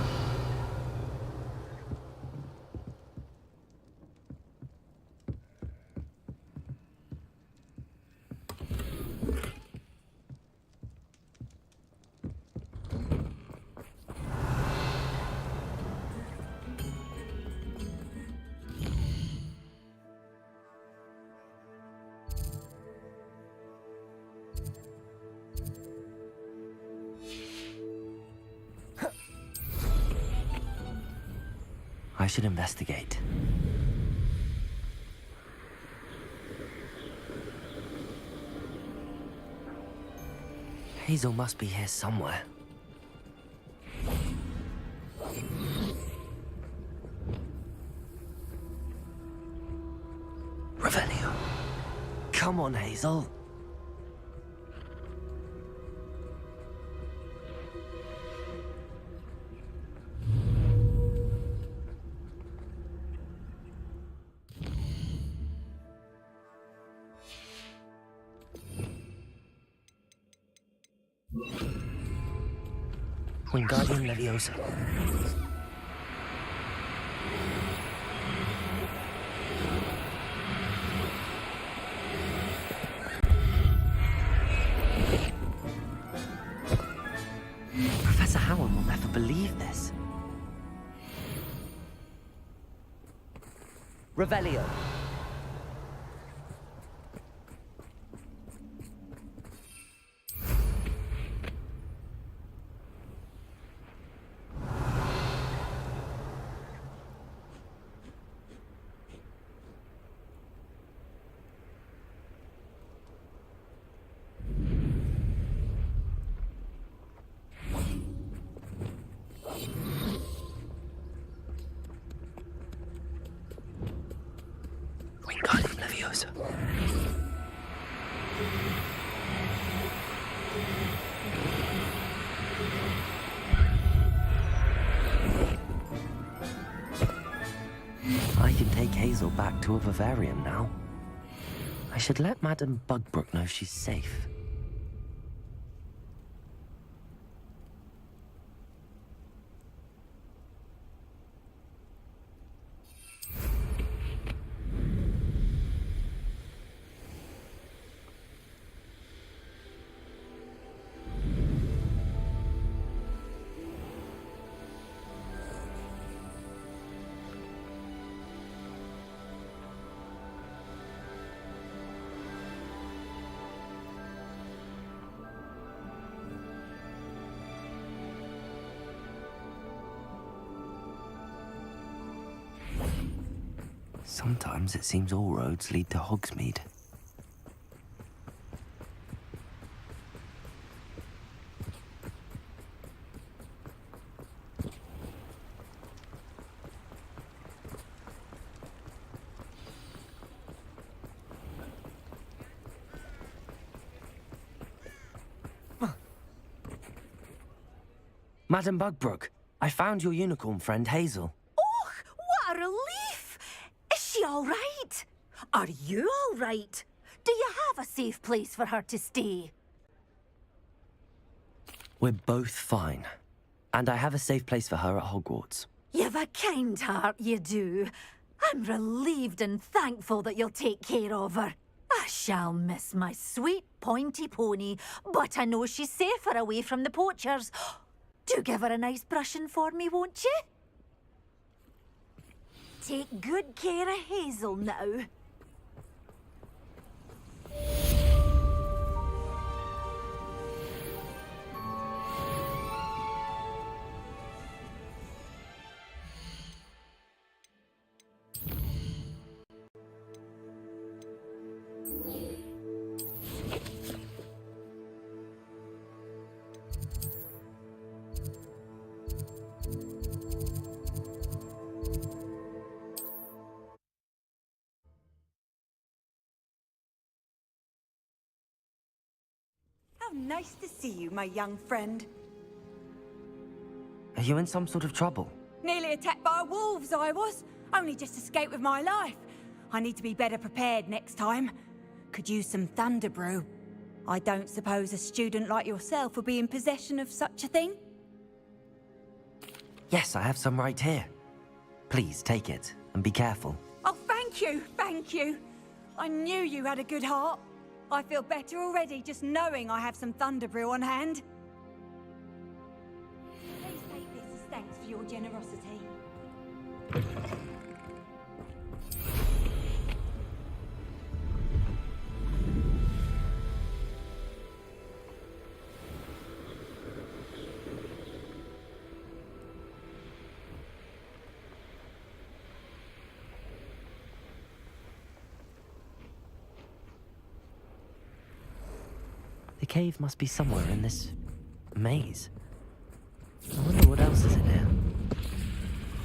I should investigate. Hazel must be here somewhere. Revelio. Come on, Hazel. Wingardium Leviosa. Professor Howard will never believe this. Revelio. Wingardium Leviosa. to a vivarium now. I should let Madame Bugbrook know she's safe. Sometimes it seems all roads lead to Hogsmeade. Madame Bugbrook, I found your unicorn friend Hazel. Oh, what a relief! Is she all right? Are you all right? Do you have a safe place for her to stay? We're both fine. And I have a safe place for her at Hogwarts. You've a kind heart, you do. I'm relieved and thankful that you'll take care of her. I shall miss my sweet pointy pony, but I know she's safer away from the poachers. Do give her a nice brushing for me, won't you? Take good care of Hazel now. How nice to see you, my young friend. Are you in some sort of trouble? Nearly attacked by wolves, I was. Only just escaped with my life. I need to be better prepared next time. Could use some thunder brew. I don't suppose a student like yourself would be in possession of such a thing? Yes, I have some right here. Please take it and be careful. Oh, thank you, thank you. I knew you had a good heart. I feel better already just knowing I have some thunder brew on hand. Please take this as thanks for your generosity. The cave must be somewhere in this maze. I wonder what else is in here.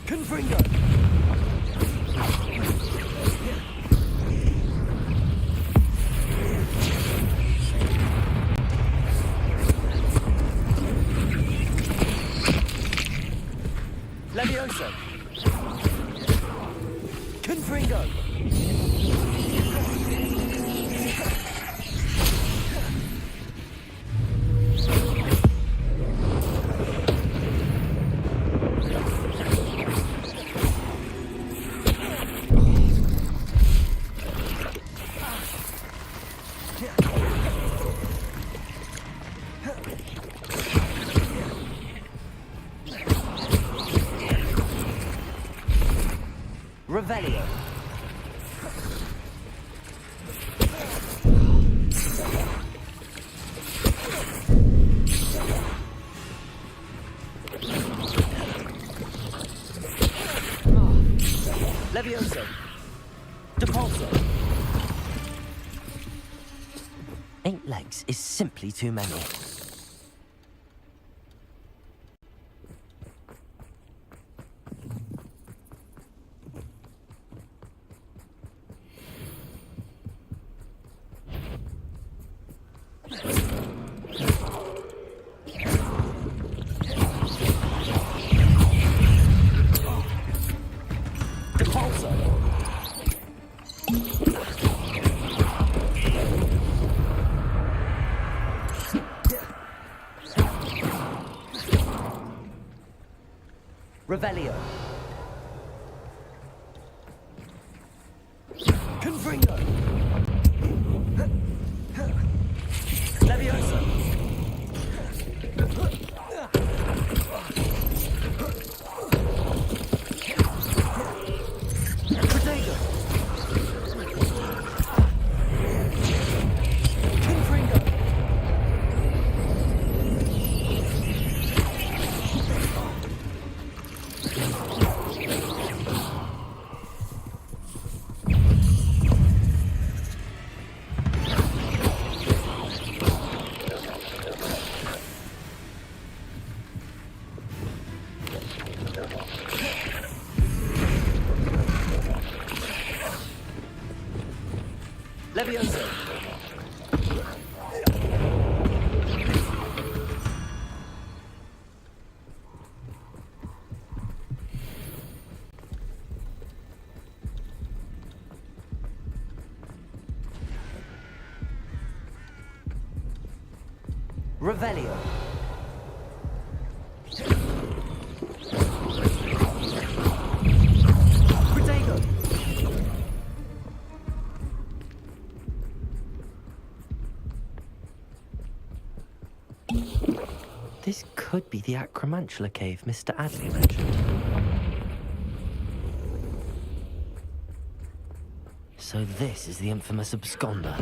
Confringo! Levioso! Confringo! Revelio. Levioso. Depulso. 8 legs is simply too many. Revelio. Confringo. Leviosa. Protego. Confringo. Leviosa. Revelio. Protego. This could be the Acromantula cave Mr. Adley mentioned. So this is the infamous absconder.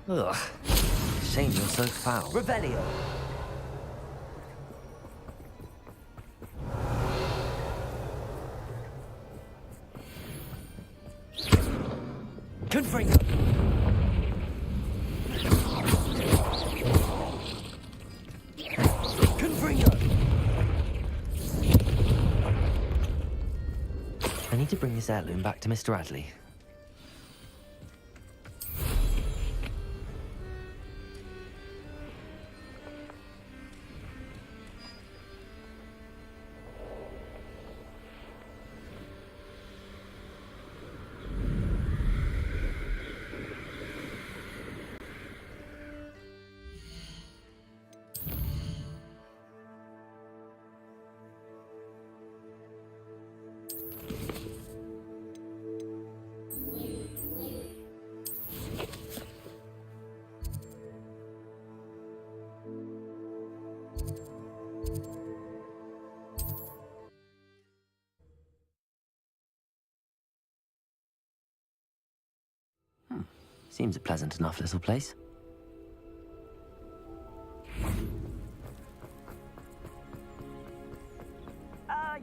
Ugh. Shame you're so foul. Revelio. Confringo! Confringo! I need to bring this heirloom back to Mr. Adley. Seems a pleasant enough little place.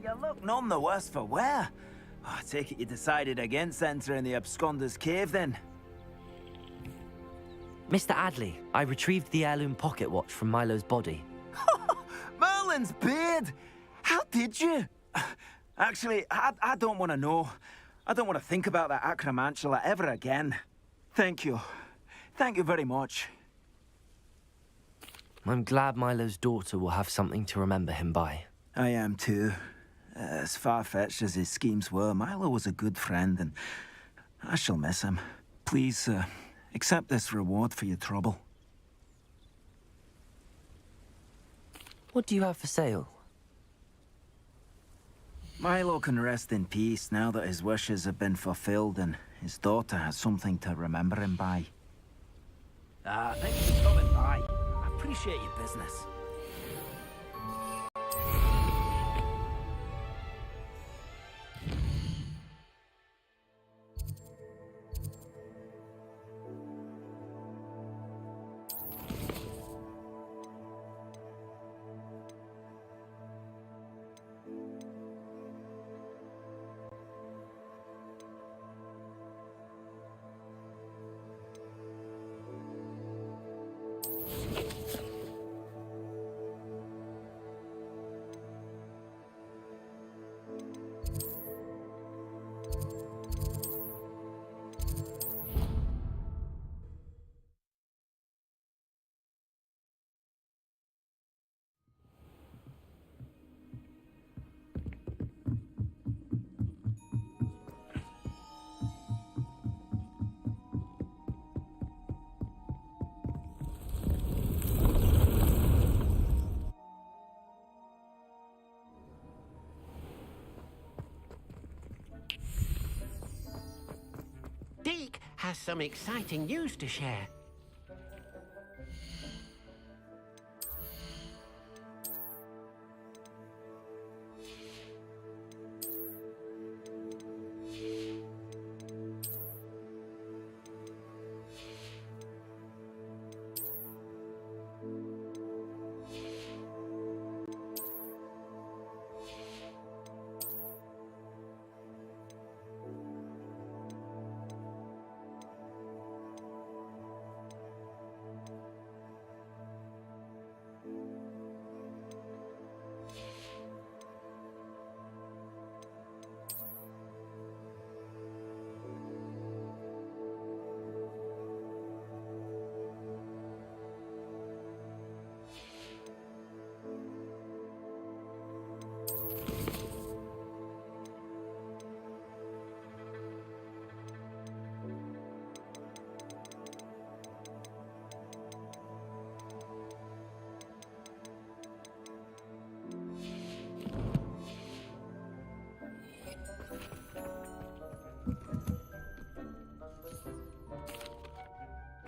You look none the worse for wear. I take it you decided against entering the Absconder's Cave, then? Mr. Adley, I retrieved the heirloom pocket watch from Milo's body. Merlin's beard! How did you? Actually, I don't want to know. I don't want to think about that acromantula ever again. Thank you. Thank you very much. I'm glad Milo's daughter will have something to remember him by. I am too. As far-fetched as his schemes were, Milo was a good friend, and I shall miss him. Please, accept this reward for your trouble. What do you have for sale? Milo can rest in peace now that his wishes have been fulfilled and his daughter has something to remember him by. Thank you for stopping by. I appreciate your business. Deke has some exciting news to share.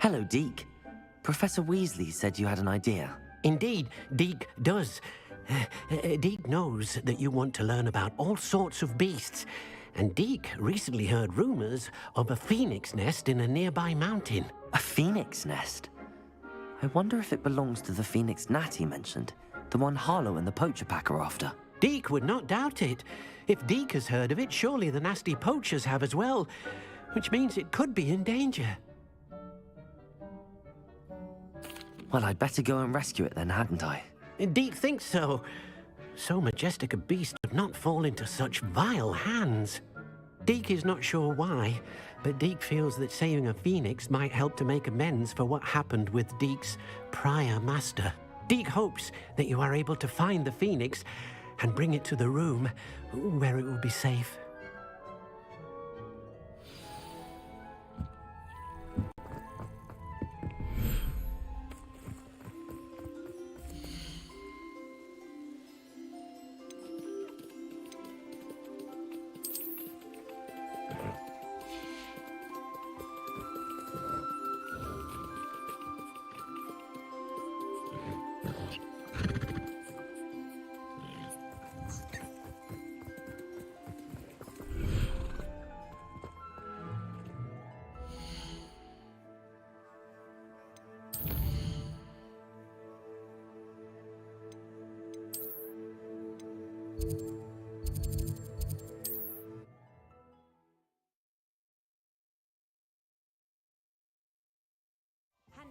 Hello, Deke. Professor Weasley said you had an idea. Indeed, Deke does. Deke knows that you want to learn about all sorts of beasts, and Deke recently heard rumors of a phoenix nest in a nearby mountain. A phoenix nest? I wonder if it belongs to the phoenix gnat he mentioned, the one Harlow and the poacher pack are after. Deke would not doubt it. If Deke has heard of it, surely the nasty poachers have as well. which means it could be in danger. Well, I'd better go and rescue it then, hadn't I? Deek thinks so. So majestic a beast would not fall into such vile hands. Deek is not sure why, but Deek feels that saving a phoenix might help to make amends for what happened with Deek's prior master. Deek hopes that you are able to find the phoenix and bring it to the room where it will be safe.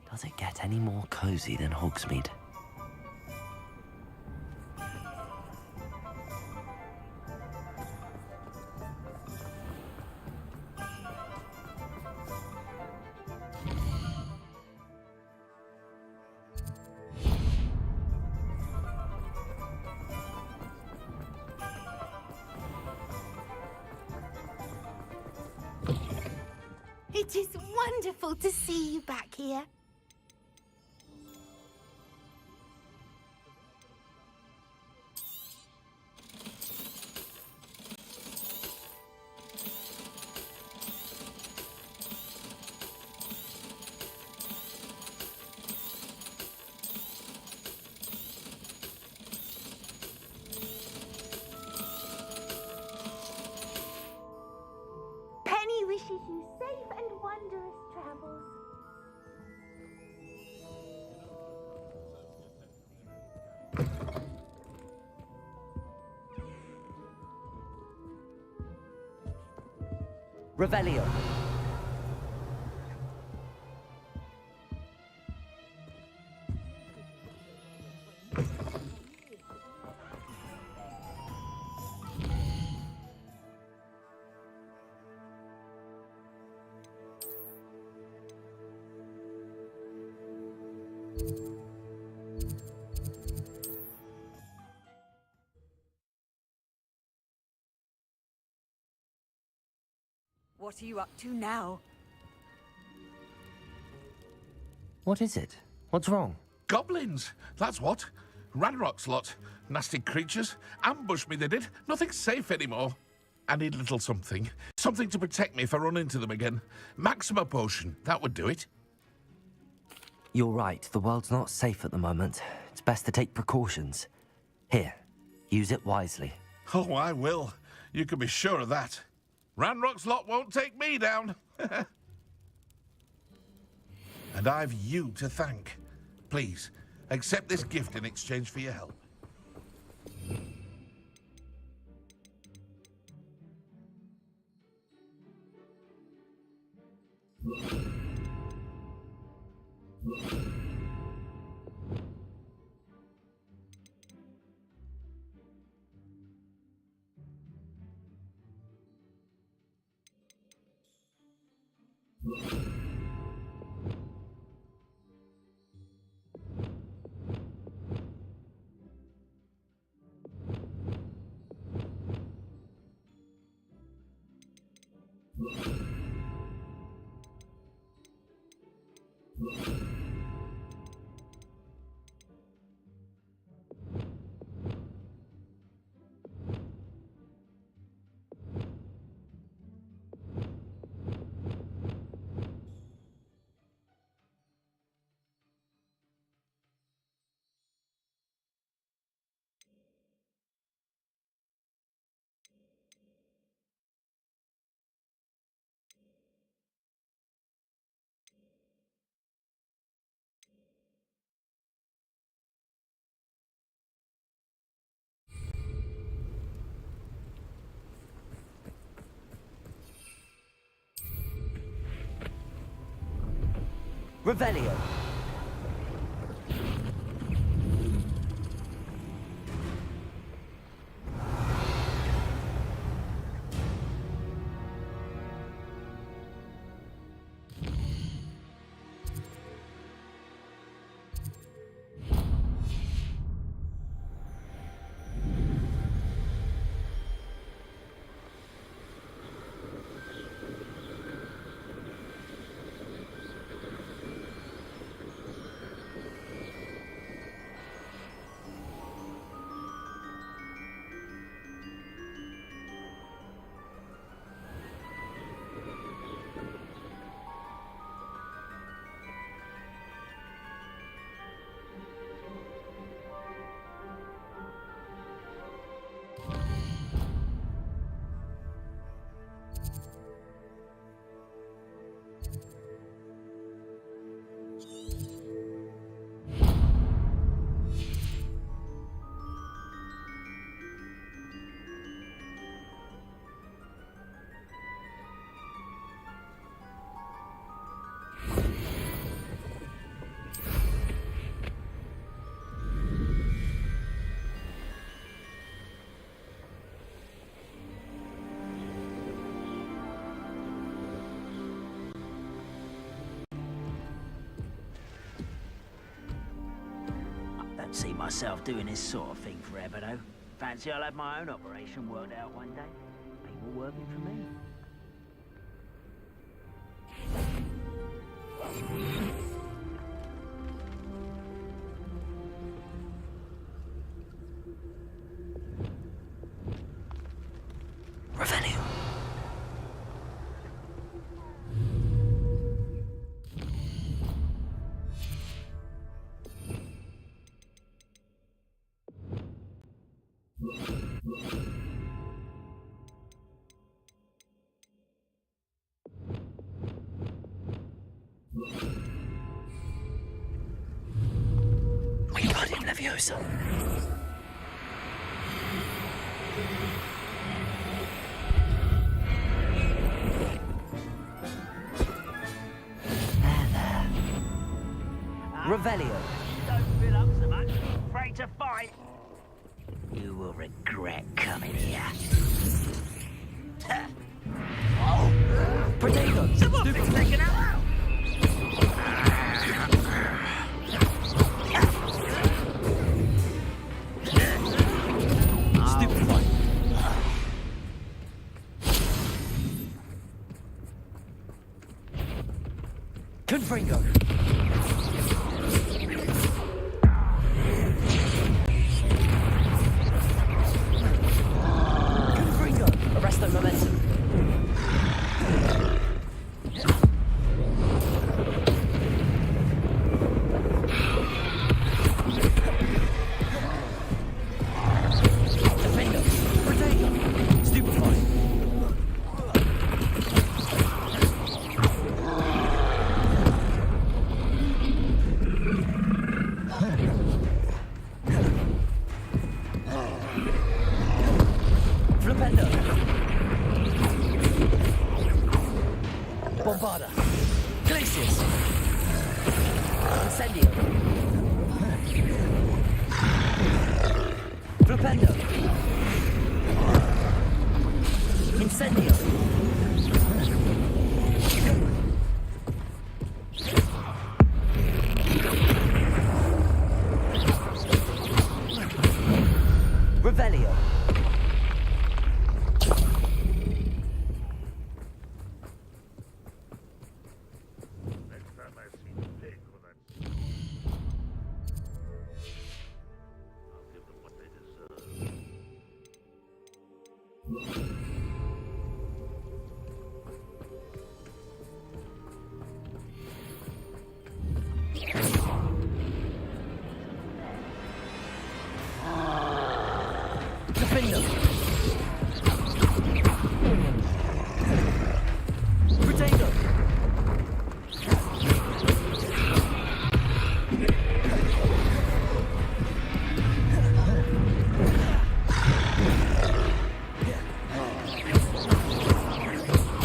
Does it get any more cozy than Hogsmeade? It is wonderful to see you back here. Penny wishes you safe and wondrous travels. Revelio. What are you up to now? What is it? What's wrong? Goblins, that's what. Ranrock's lot. Nasty creatures. Ambushed me, they did. Nothing's safe anymore. I need a little something. Something to protect me if I run into them again. Maxima potion, that would do it. You're right, the world's not safe at the moment. It's best to take precautions. Here, use it wisely. Oh, I will. You can be sure of that. Ranrock's lot won't take me down. And I've you to thank. Please, accept this gift in exchange for your help. Revelio. Don't see myself doing this sort of thing forever, though. Fancy I'll have my own operation worked out one day. People working for me. Revelio. Wingardium Leviosa. Revelio. Don't fill up so much. Afraid to fight. You will regret coming here. Protego. Someone's taken out. Stupefy. Confringo. Confringo. Arresto momentum. Defendo. Protego. Stupefy. Flipendo. Bombarda. Glacius. Incendio. Flipendo. Incendio. Revelio. Defendo. Protego.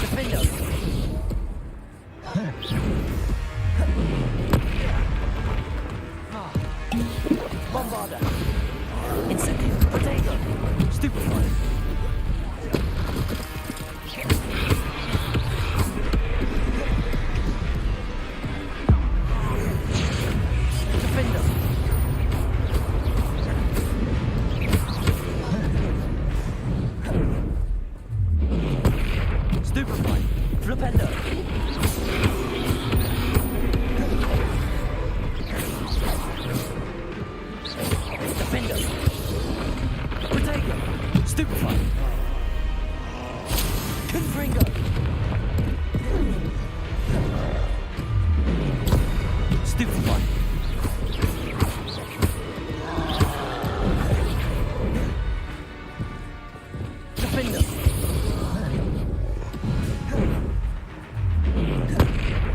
Defendo. Bombarda. Incendio. Potato. Stupefy. Defender. Stupefy. Flipendo. Defender. Potato. Stupefy. Confringo. Stupefy. Defender.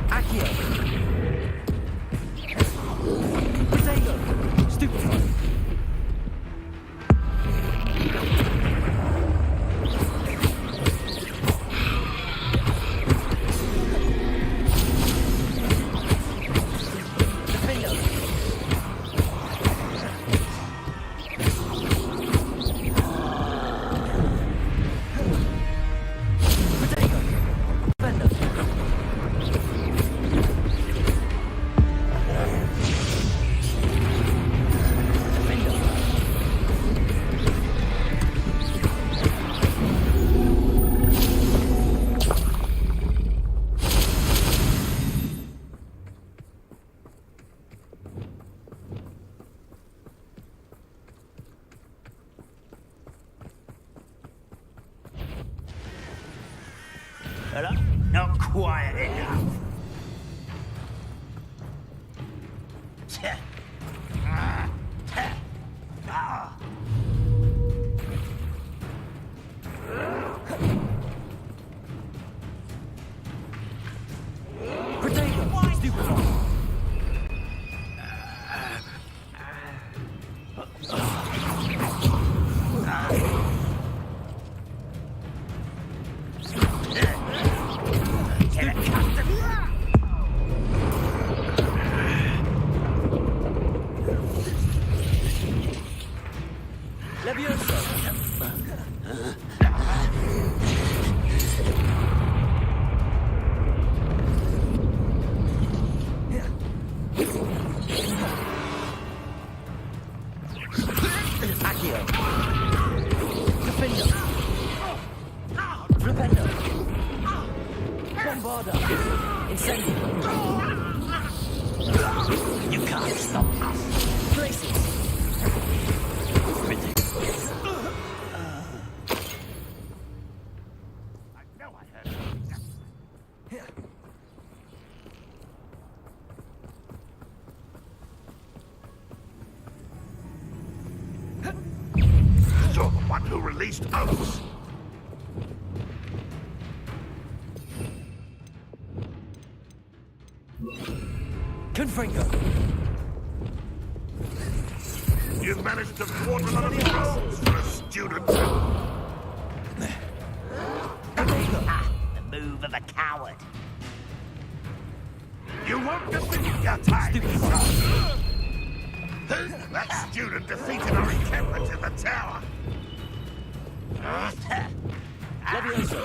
Accio. Potato. Stupefy. Hello? Not quiet enough. You can't stop us. Places. Ridiculous. I know I heard it. You're the one who released Oaths. Confringo. You've managed to thwart a lot of roles for a student. The move of a coward. You won't defeat your time. That student defeated our encampment in the tower. Levioso.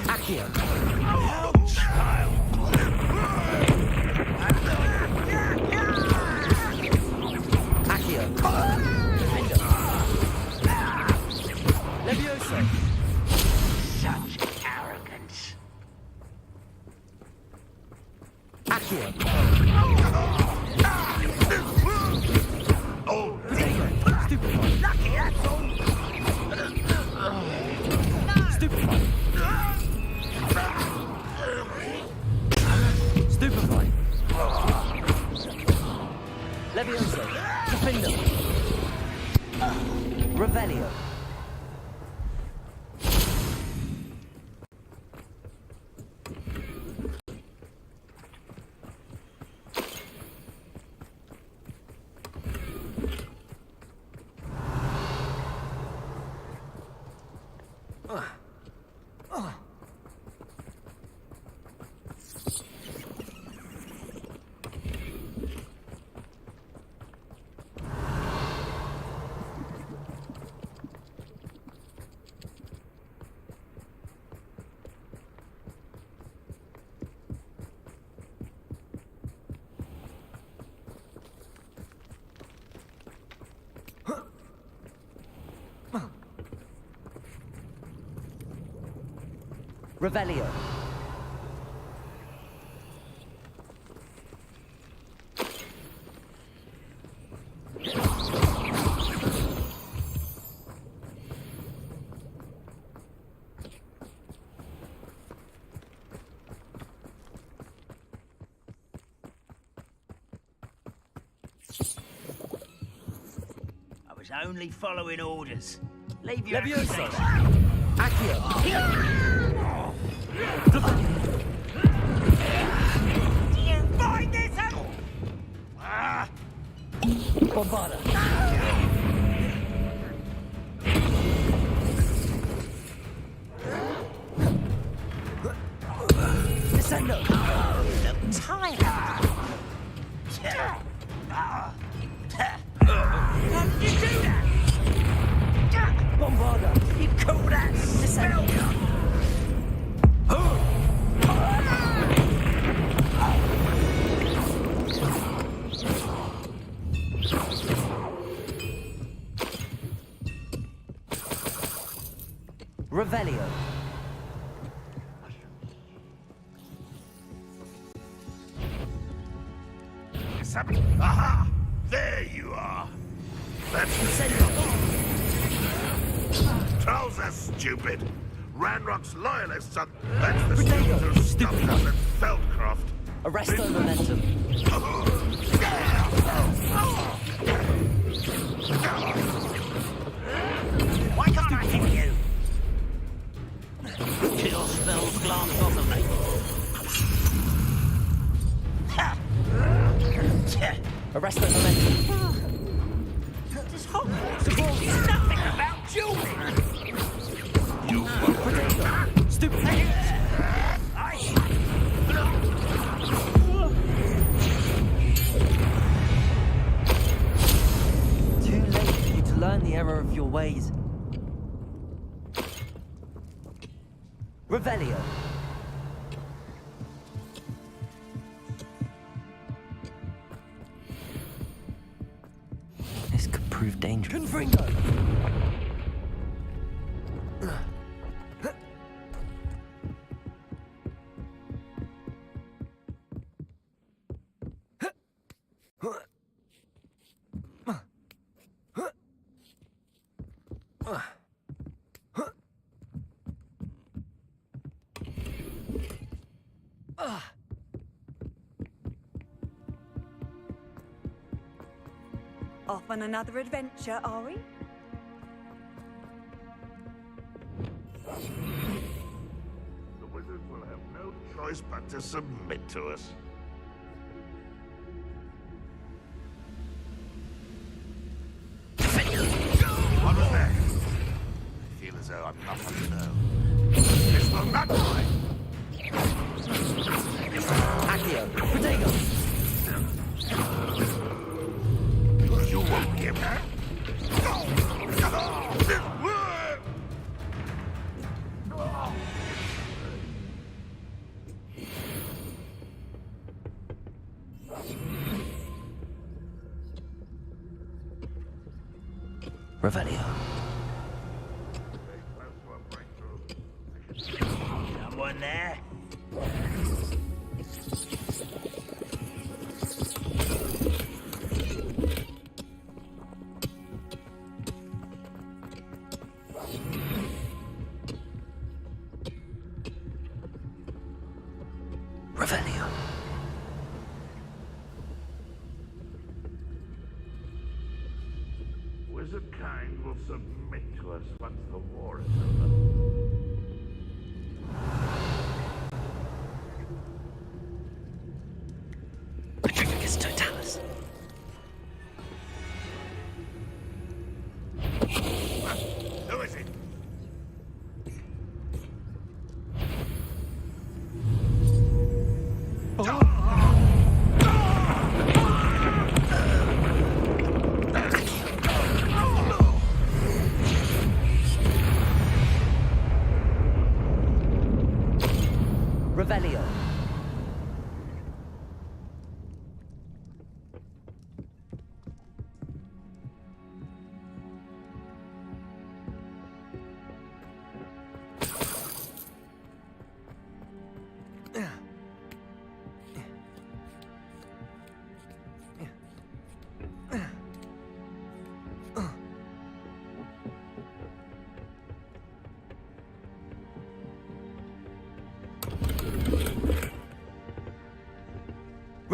Accio. Oh, child. Accio. Levioso. Such arrogance. Accio. Oh, Stupefy. Lucky, that's all. Stupefy. Stupefy. Levioso. Defender. Revelio. Revelio. I was only following orders. Leave your Levioso. accusation. Accio. Do you find this out? Bombarda. Descendo. Tired. How did you do that? Bombarda. You call that spell? Revelio. Aha! There you are. That's trousers, stupid. Ranrock's loyalists are... That's the students who stuffed us at Feldcroft. Arresto momentum. Why can't I hit you? Kill spells glance off of me. Arresto momentum. Does Hogwarts teach nothing about dueling? Stupid. Too late for you to learn the error of your ways. Revelio. This could prove dangerous. Confringo. Off on another adventure, are we? The wizards will have no choice but to submit to us. What was that? I feel as though I'm not alone. This will not die. Accio. Protego. You won't give her. Revelio. Someone there? Revelio. Wizard kind will submit to us once the war is over. Patricus Totalis. Who is it?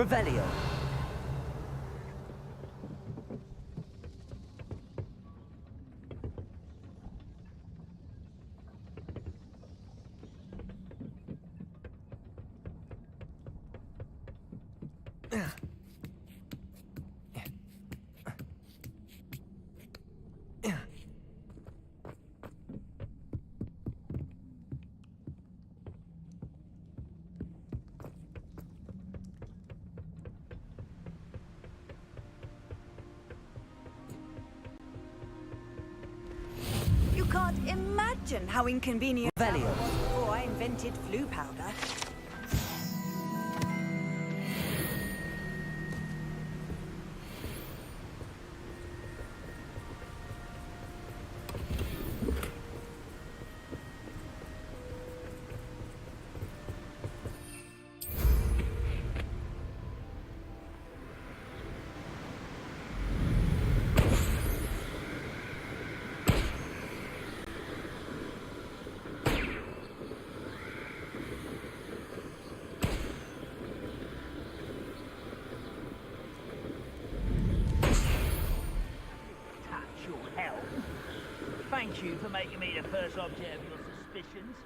Revelio. You can't imagine how inconvenient that Revelio. was before I invented flu powder. Touch your help. Thank you for making me the first object of your suspicions.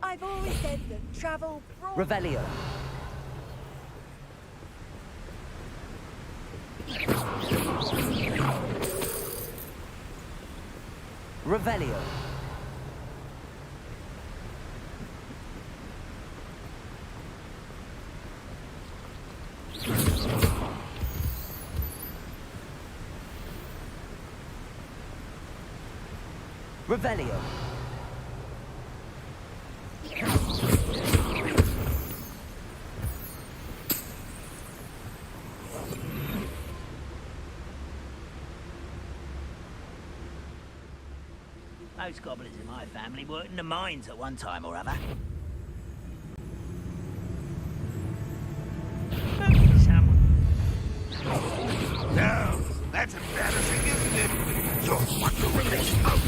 I've always said that travel brought... Revelio. Revelio. Revelio. Those goblins in my family worked in the mines at one time or other. No, that's embarrassing, isn't it? You're what you release. Oh.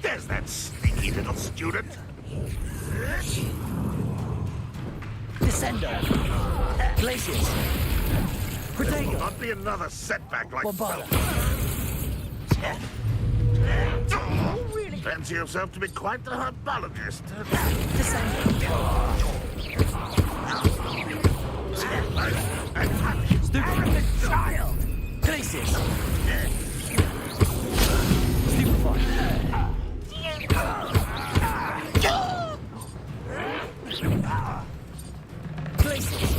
There's that sneaky little student. Descendo. Glaciers. There will not be another setback like Bombarda. Fancy yourself to be quite the herbologist. Stupid child! Glaciers! Stupefy! Glaciers!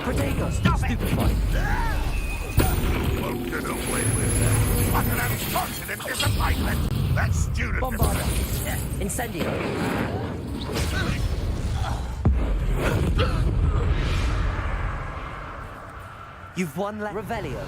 Protego! Stupefy! Won't get away with that. What an unfortunate disappointment! That student... Bombarda! Incendio! You've won Revelio.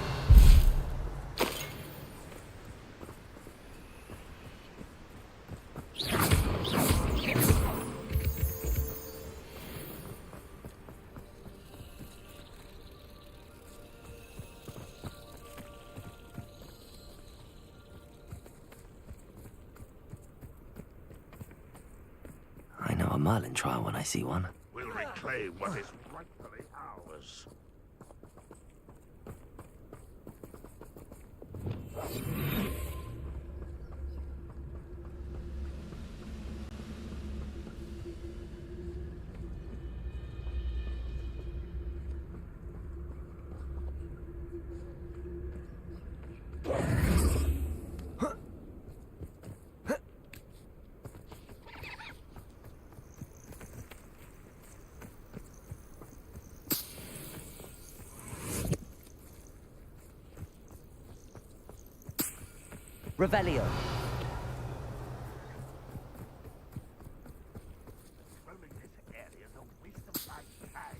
I know a Merlin trial when I see one. We'll reclaim what is rightfully ours. Revelio. Roaming this area is a waste of my time.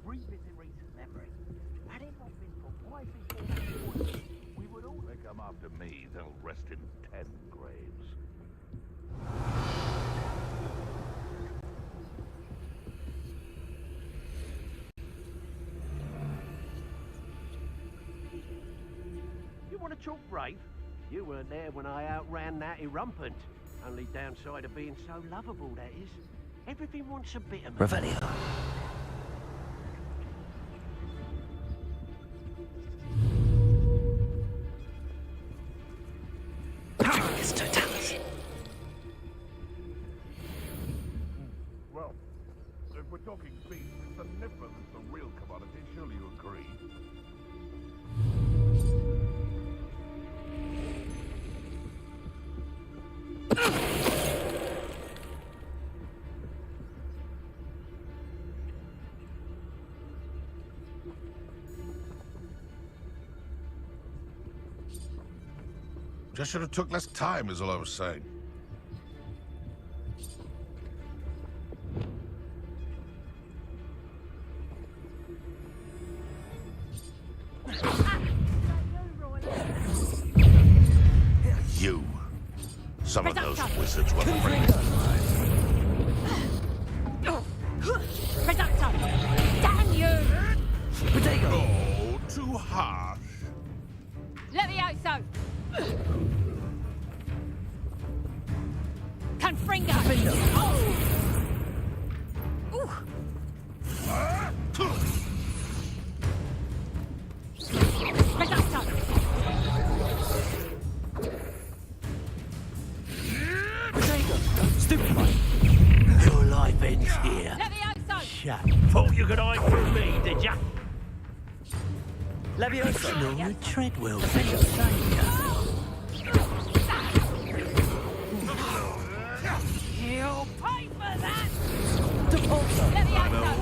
revisit recent memory. Had it not been for why before we would all... They come after me, they'll rest in 10 graves. You want to talk brave? You weren't there when I outran Natty Rumpant. Only downside of being so lovable, that is. Everything wants a bit of me. Revelio. Totalis. Well, if we're talking beef, it's the nipper that's the real commodity. Surely you agree. Just should have took less time, is all I was saying. You. Some of those wizards were afraid to fly. Reducto! Damn you! Oh, too harsh. Levioso! Confringo! Oh! Ooh! Reducto! Stupefy! Your life ends here. Levioso! Shut. Thought you could hide from me, did ya? Levioso! No, Treadwell. You'll pay for that! Depulso! Levioso!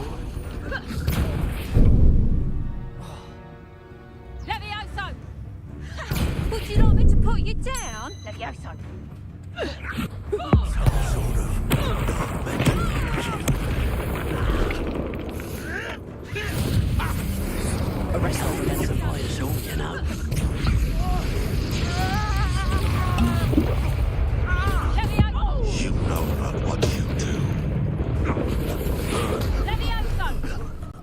Levioso! Would you like me to put you down? Levioso! Sort of. Arrest all the us all, you know. You know not what you do. Levioso!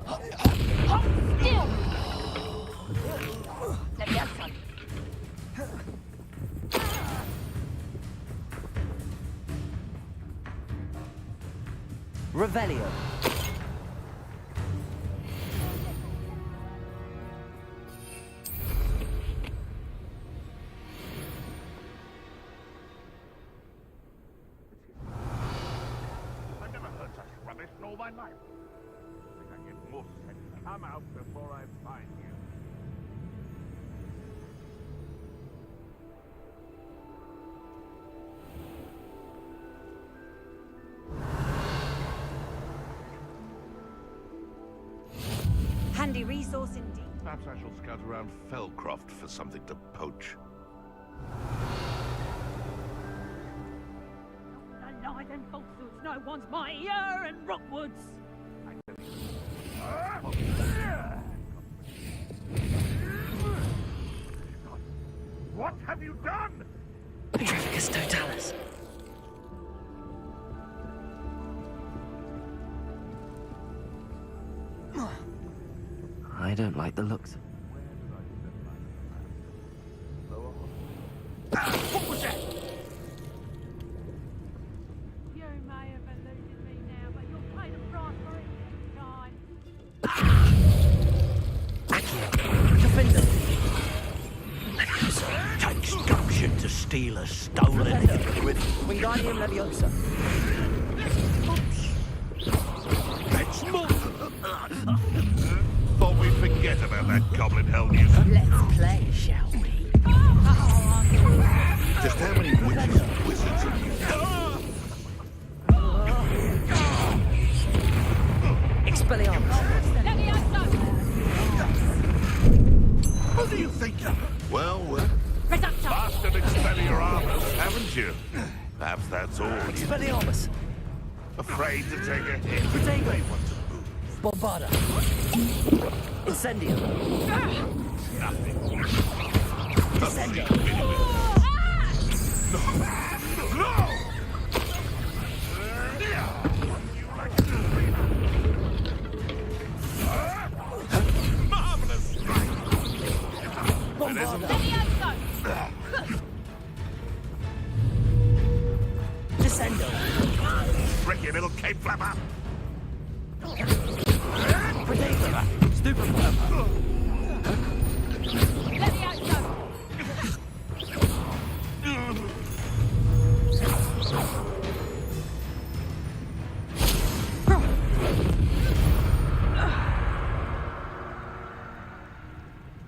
Hold still! Levioso! Revelio. I've never heard such rubbish in all my life. I think I get more sense. Come out before I find you. Handy resource indeed. Perhaps I shall scout around Fellcroft for something to poach. No lie them falsehoods, no one's mightier and Rockwoods! What have you done? Petrificus Totalis. I don't like the looks. What was that? You may have eluded me now, but you'll pay the price for it next time. Accio. Defender. Takes gumption to steal a stolen with Wingardium Leviosa. Let's move! Thought we'd forget about that goblin hell news. Let's play, shall we? Just how many witches and wizards have you done? Expelliarmus. What do you think? Well, Reducto. mastered Expelliarmus, haven't you? Perhaps that's all. Expelliarmus. Afraid to take a hit. Protego. They want to move. Bombarda. Incendio. Descendo. Marvelous strike! Bombarda. Descendo. Tricky little cape flapper! Predator. Stupid flapper.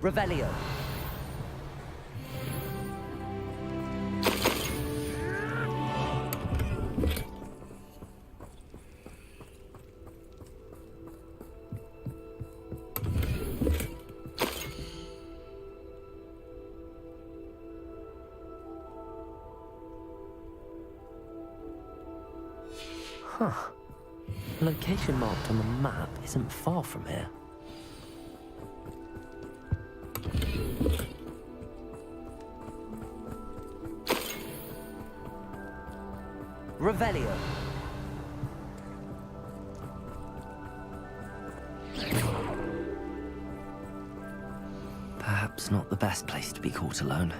Revelio. Huh. The location marked on the map isn't far from here. Revelio. Perhaps not the best place to be caught alone.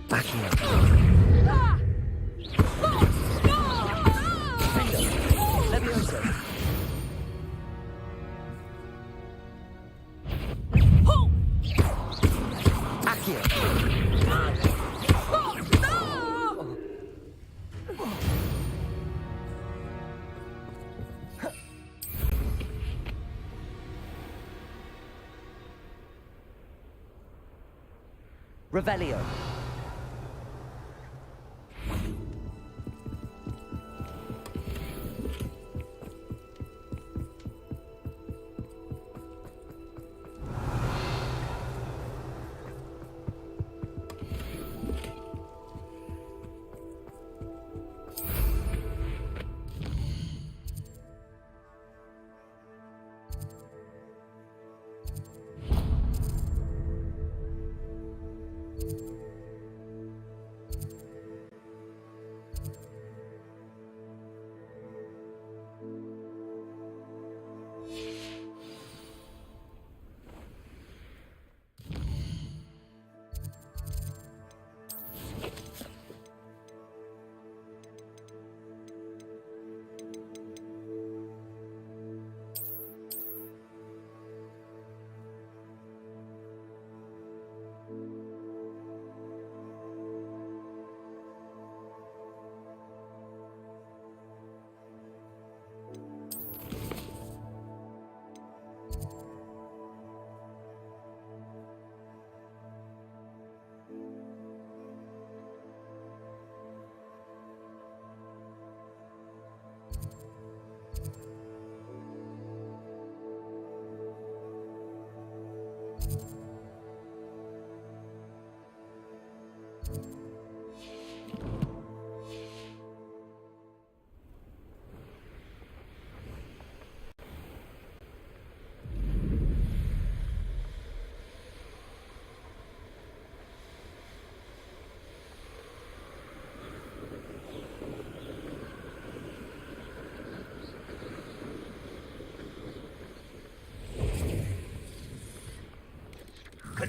Backing up. Levioso. Accio. Revelio.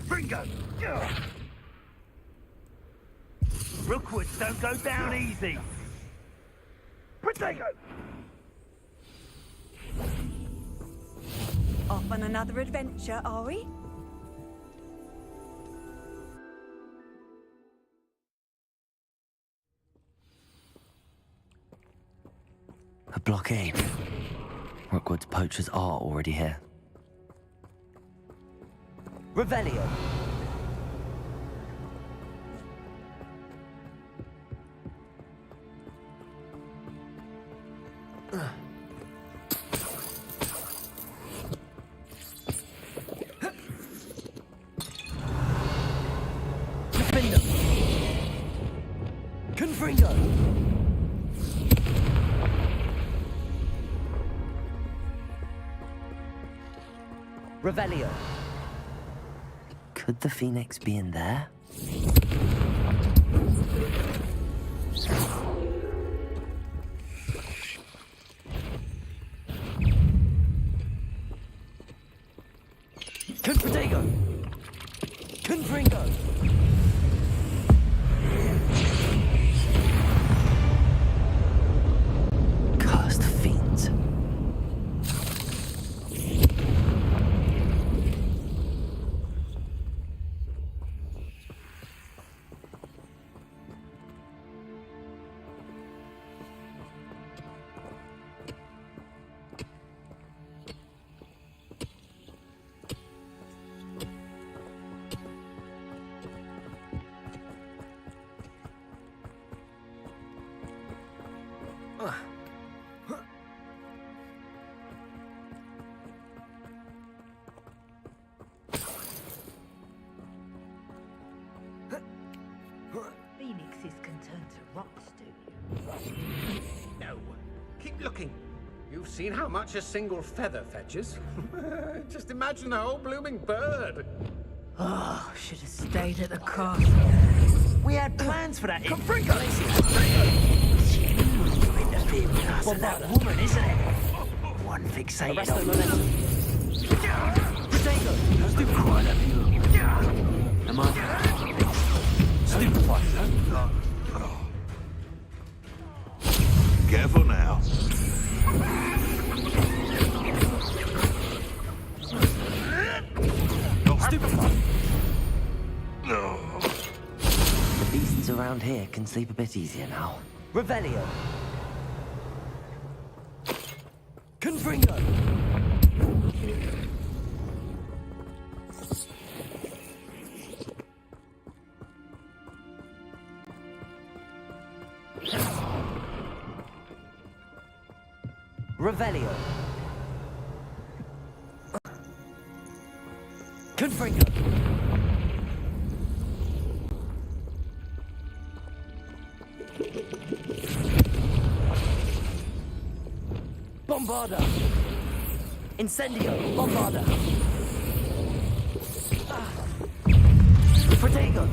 Bingo! Rookwoods don't go down easy. Protego! Off on another adventure, are we? A blockade. Rookwood's poachers are already here. Revelio. Confringo! Revelio. Could the Phoenix be in there? Confringo! Confringo! Cursed fiends. Phoenixes can turn to rocks, do you? No. Keep looking. You've seen how much a single feather fetches. Just imagine a whole blooming bird. Oh, should have stayed at the castle. We had plans for that. Confringo! It's you who interfered with us and that woman, isn't it? One fixated on Potato! Stupid quiet up here. Am I? Stupefied. Careful now. Stupefied. No. The beasts around here can sleep a bit easier now. Revelio. Confringo. Revelio. Confringo. Bombarda. Incendio. Bombarda. Protego.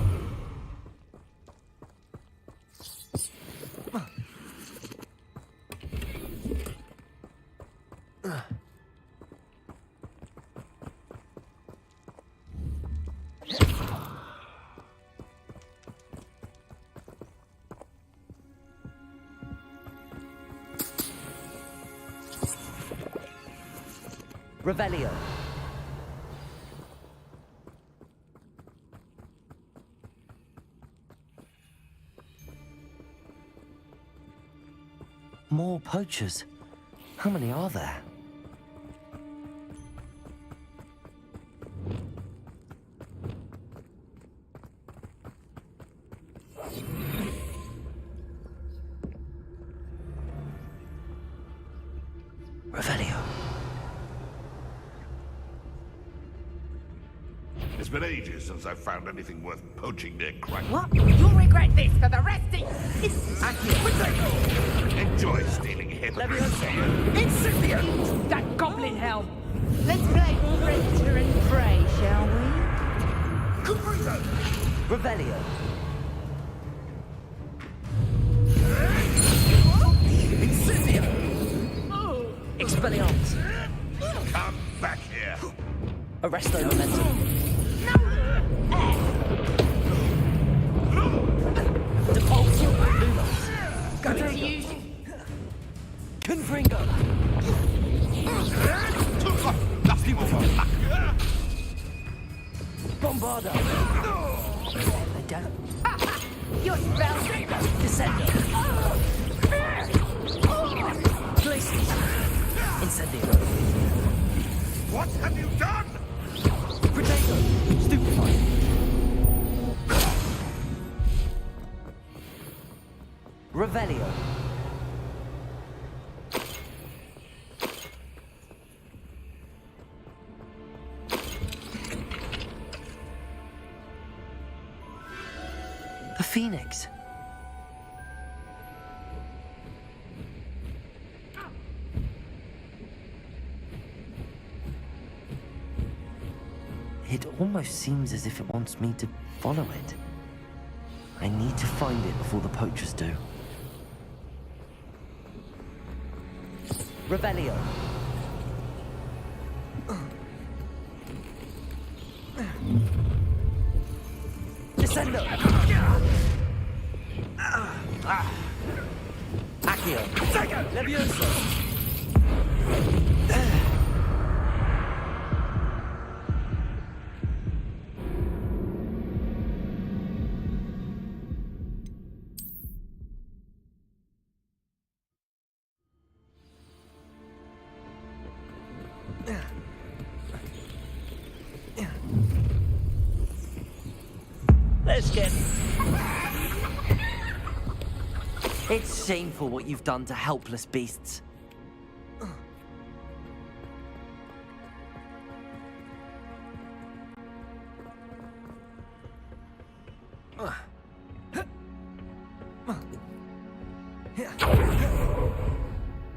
Revelio. More poachers. How many are there? Revelio. It's been ages since I've found anything worth poaching near Crack. What? You'll regret this for the rest of... Enjoy stealing him. Incendio! That goblin helm! Let's play Predator and Prey, shall we? Revelio. Incendio! Expelliarmus. Come back here. Arresto momentum. Depulsio Lumos. Go to use. Confringo. Bombarda. They don't. Your spell. Descendo. Glacius. Incendio. What have you done? Potato. Stupefied. Revelio. The Phoenix. It almost seems as if it wants me to follow it. I need to find it before the poachers do. Revelio. Descendo. Accio. Levioso. Let's get... It's shameful what you've done to helpless beasts.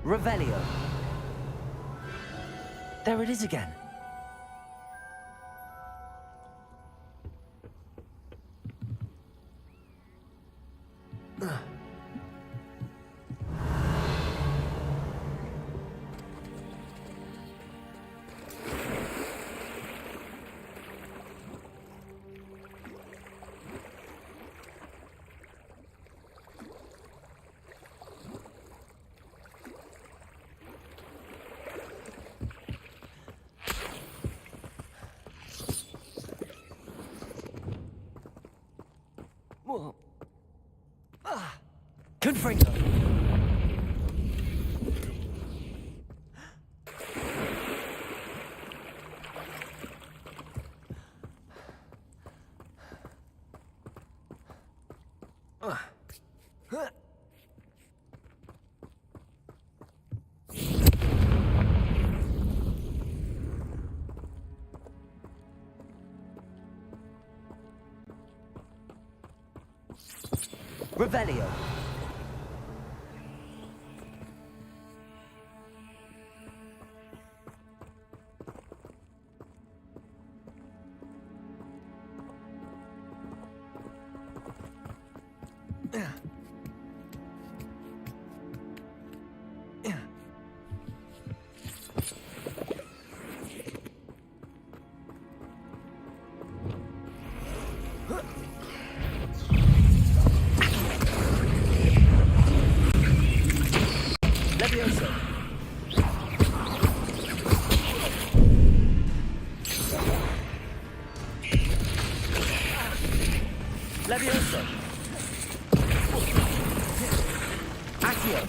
Revelio. There it is again. Confringo. Revelio. Levioso. Accio.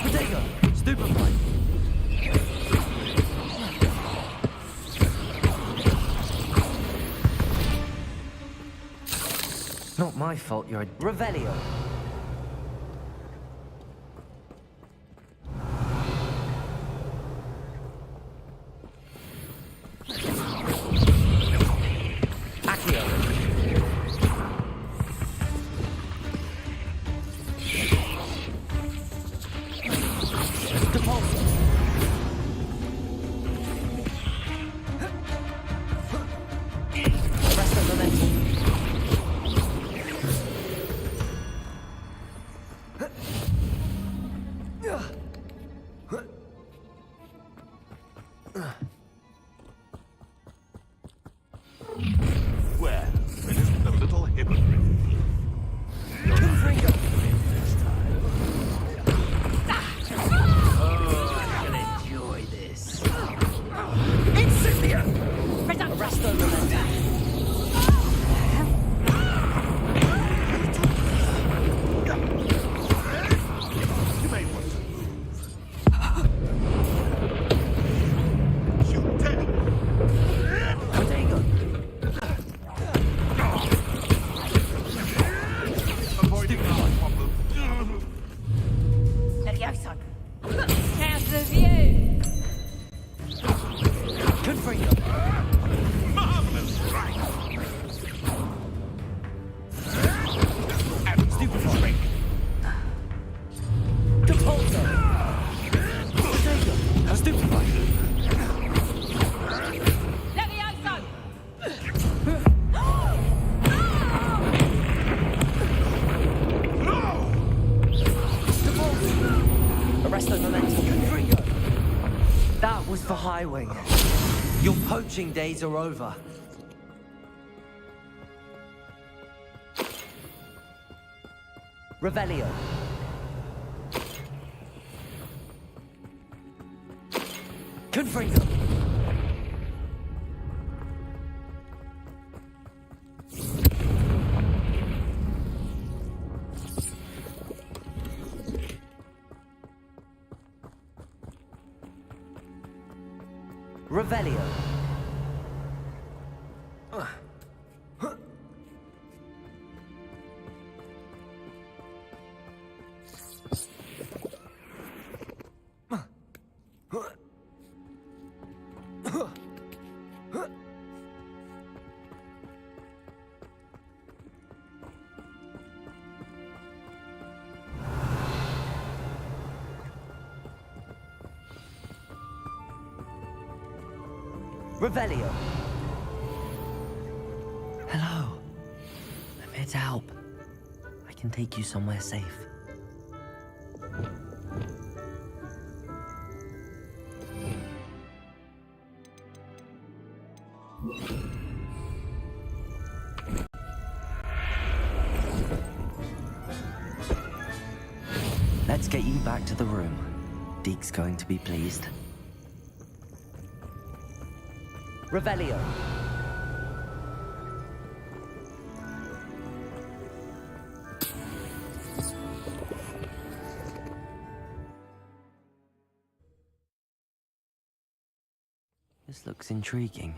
Protego. Stupefy. Not my fault you're a Revelio. was for Highwing. Your poaching days are over. Revelio. Confringo. Revelio. Revelio. Hello. I'm here to help. I can take you somewhere safe. Let's get you back to the room. Deke's going to be pleased. Revelio. This looks intriguing.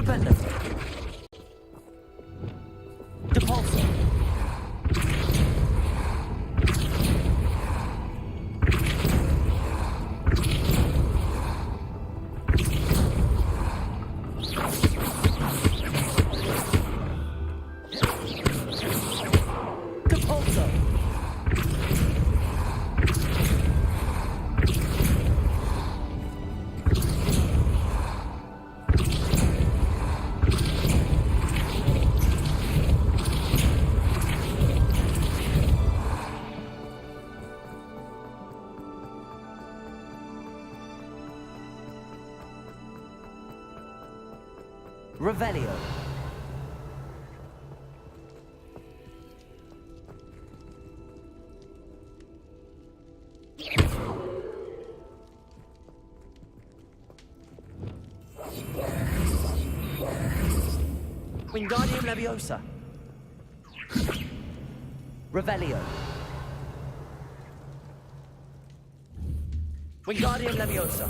Flipendo. Depulso. Depulso. Revelio. Wingardium Leviosa. Revelio. Wingardium Leviosa.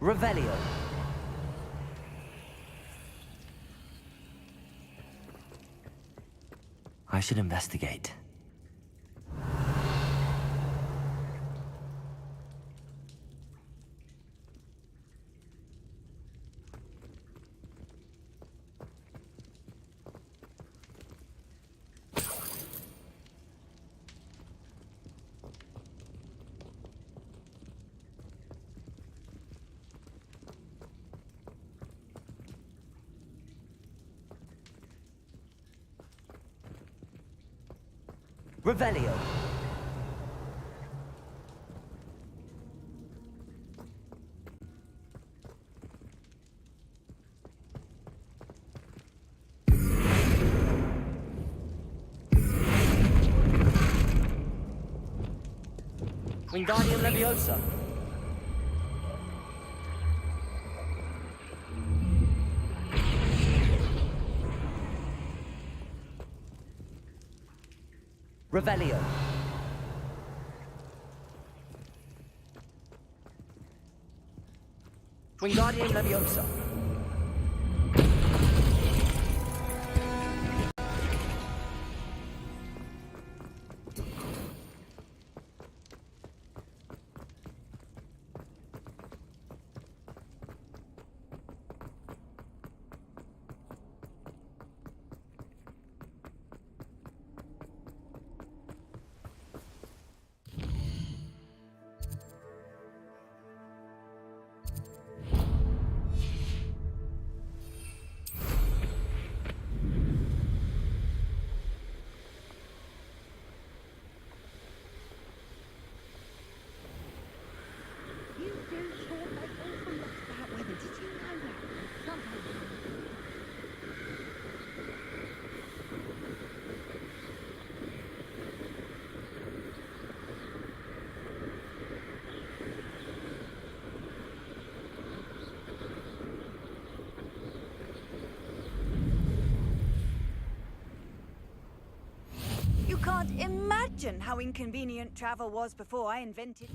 Revelio. I should investigate. Revelio. Wingardium Leviosa. Revelio. Wingardium Leviosa. can't imagine how inconvenient travel was before I invented.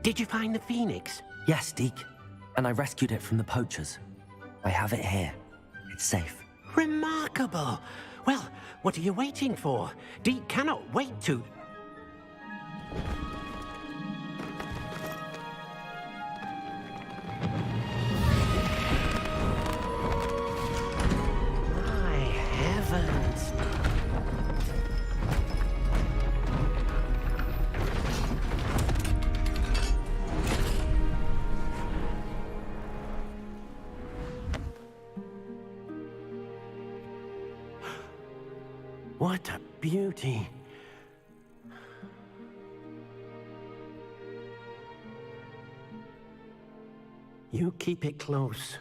Did you find the phoenix? Yes, Deke. And I rescued it from the poachers. I have it here. It's safe. Remarkable! Well, what are you waiting for? Deke cannot wait to... My heavens! What a beauty. You keep it close.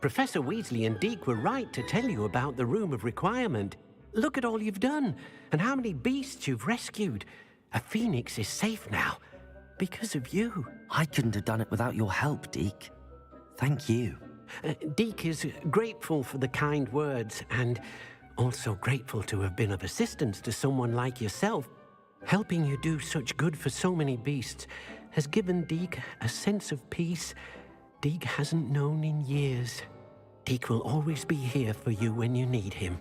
Professor Weasley and Deke were right to tell you about the Room of Requirement. Look at all you've done, and how many beasts you've rescued. A phoenix is safe now, because of you. I couldn't have done it without your help, Deke. Thank you. Deke is grateful for the kind words, and also grateful to have been of assistance to someone like yourself. Helping you do such good for so many beasts has given Deke a sense of peace Deke hasn't known in years. Deke will always be here for you when you need him.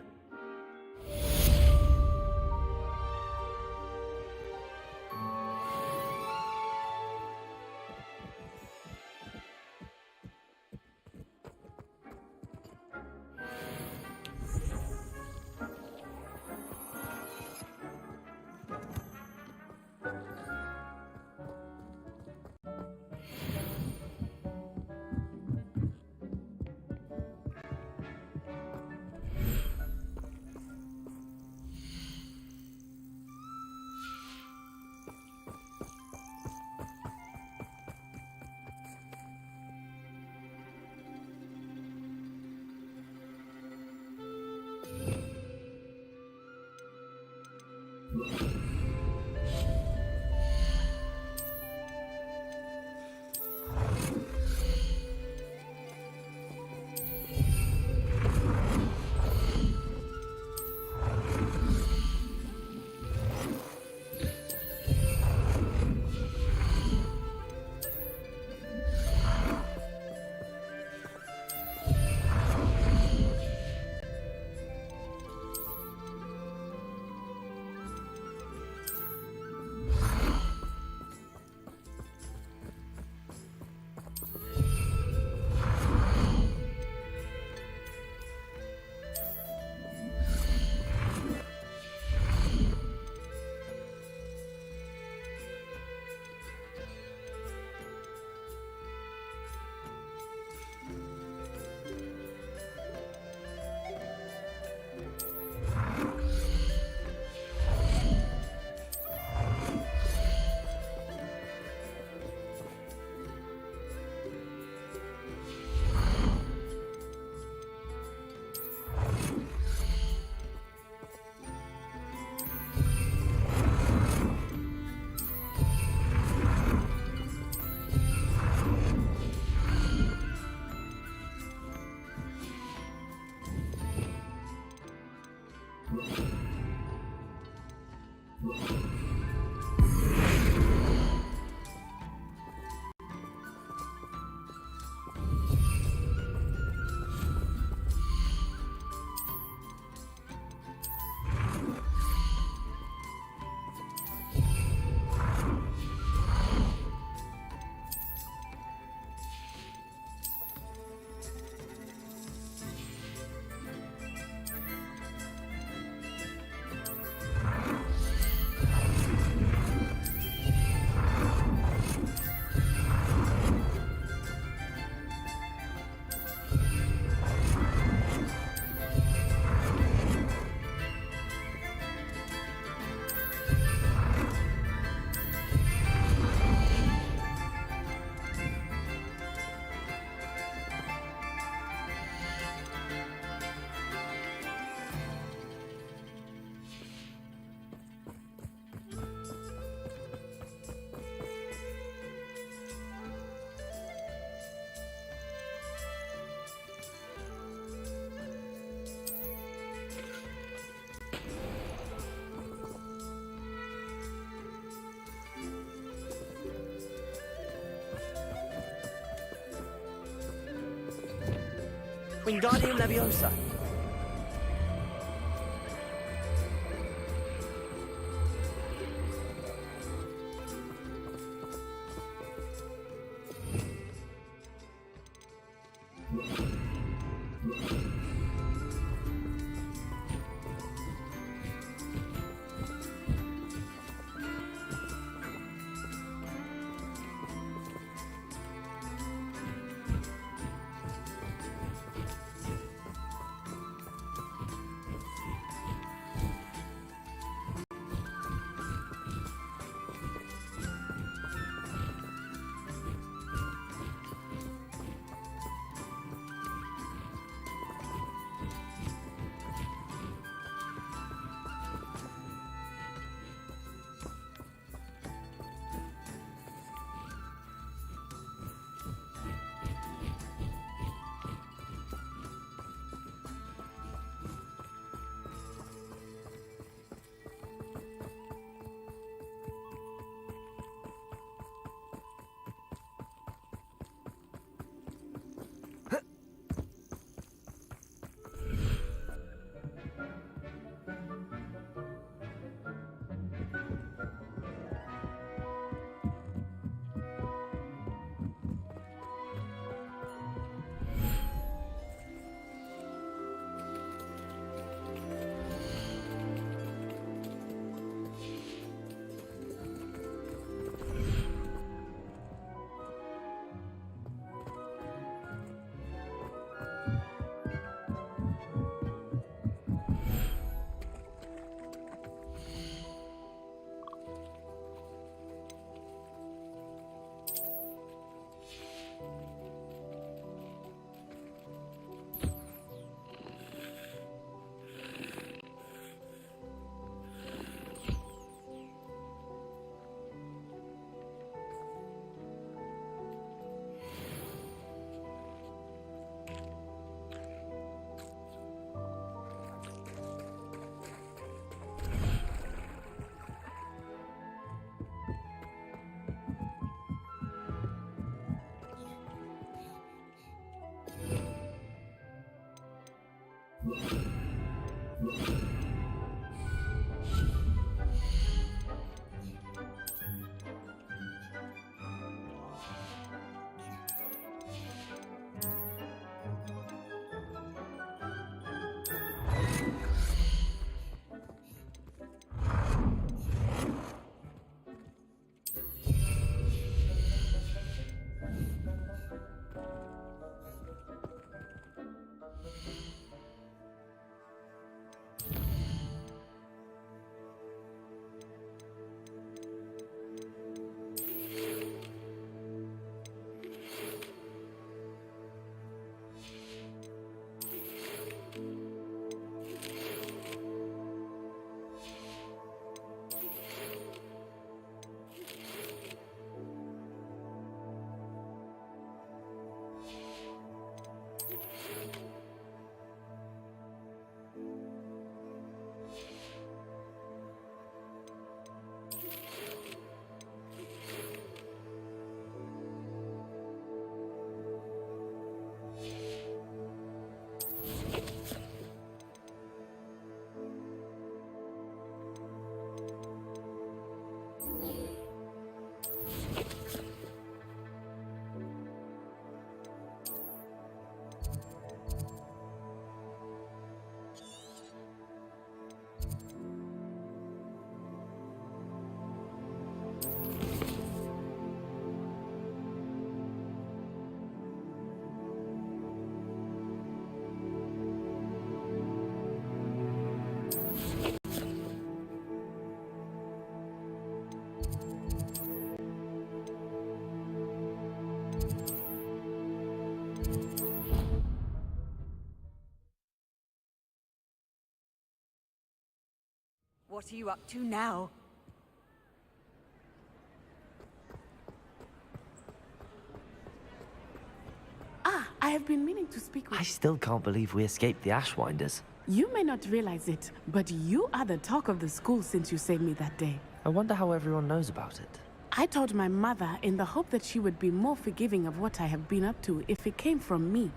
Wingardium Leviosa. What are you up to now? Ah, I have been meaning to speak with I still can't believe we escaped the Ashwinders. you. May not realize it, but you are the talk of the school since you saved me that day. I wonder how everyone knows about it. I told my mother in the hope that she would be more forgiving of what I have been up to if it came from me.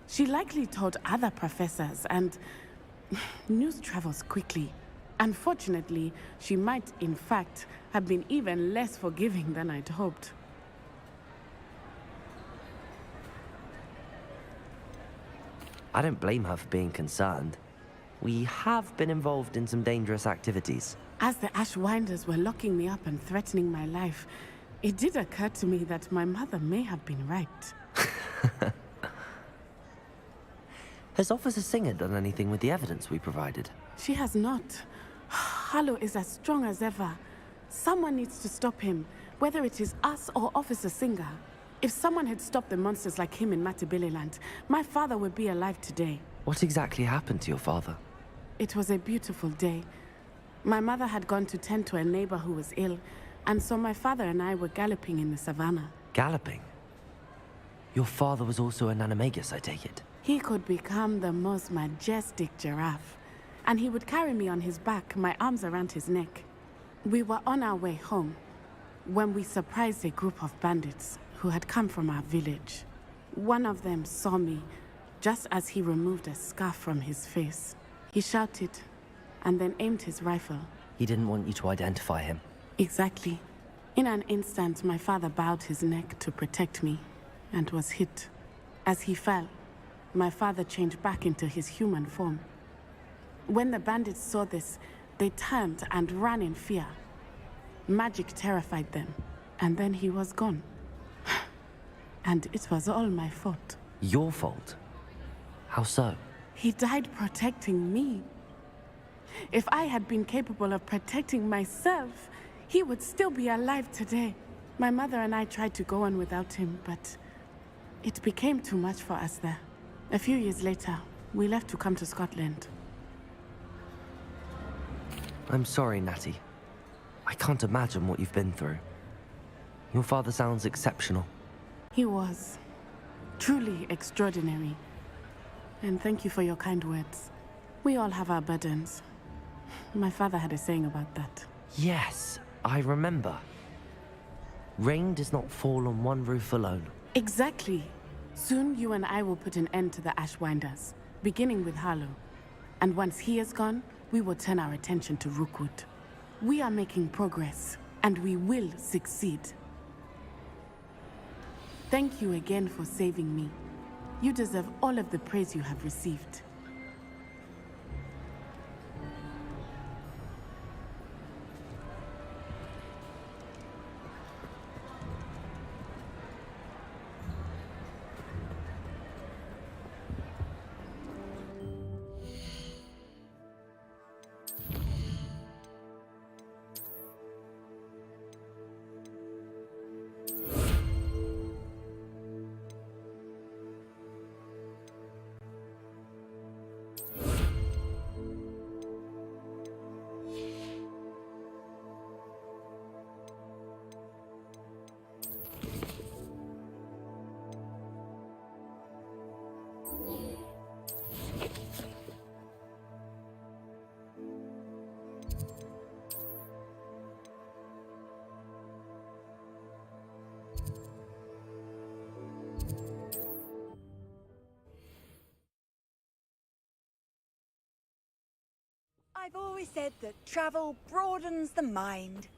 She likely told other professors, and news travels quickly. Unfortunately, she might, in fact, have been even less forgiving than I'd hoped. I don't blame her for being concerned. We have been involved in some dangerous activities. As the Ashwinders were locking me up and threatening my life, it did occur to me that my mother may have been right. Has Officer Singer done anything with the evidence we provided? She has not. Harlow is as strong as ever. Someone needs to stop him, whether it is us or Officer Singer. If someone had stopped the monsters like him in Matabeleland, my father would be alive today. What exactly happened to your father? It was a beautiful day. My mother had gone to tend to a neighbor who was ill, and so my father and I were galloping in the savannah. Galloping? Your father was also an animagus, I take it? He could become the most majestic giraffe, and he would carry me on his back, my arms around his neck. We were on our way home when we surprised a group of bandits who had come from our village. One of them saw me just as he removed a scarf from his face. He shouted and then aimed his rifle. He didn't want you to identify him. Exactly. In an instant, my father bowed his neck to protect me and was hit. As he fell, my father changed back into his human form. When the bandits saw this, they turned and ran in fear. Magic terrified them, and then he was gone. And it was all my fault. Your fault? How so? He died protecting me. If I had been capable of protecting myself, he would still be alive today. My mother and I tried to go on without him, but it became too much for us there. A few years later, we left to come to Scotland. I'm sorry, Natty. I can't imagine what you've been through. Your father sounds exceptional. He was truly extraordinary. And thank you for your kind words. We all have our burdens. My father had a saying about that. Yes, I remember. Rain does not fall on one roof alone. Exactly. Soon you and I will put an end to the Ashwinders, beginning with Harlow. And once he is gone, we will turn our attention to Rookwood. We are making progress, and we will succeed. Thank you again for saving me. You deserve all of the praise you have received. I've always said that travel broadens the mind.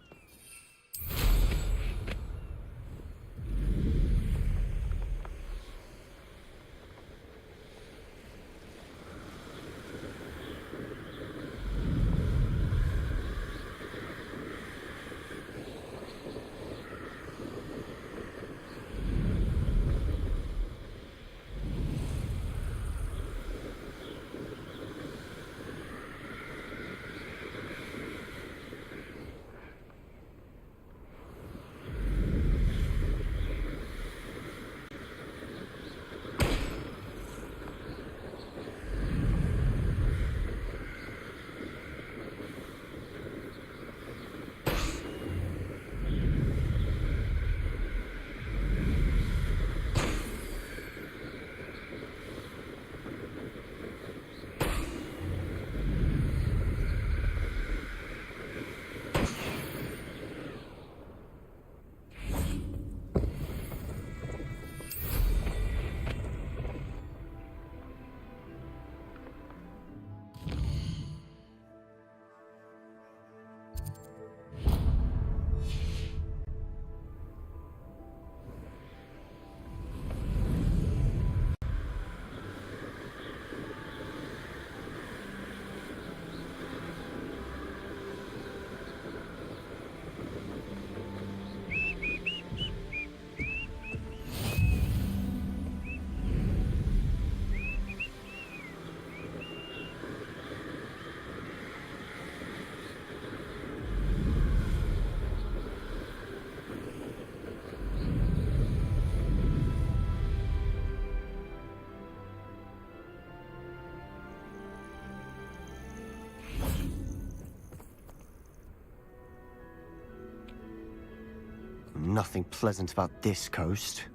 nothing pleasant about this coast.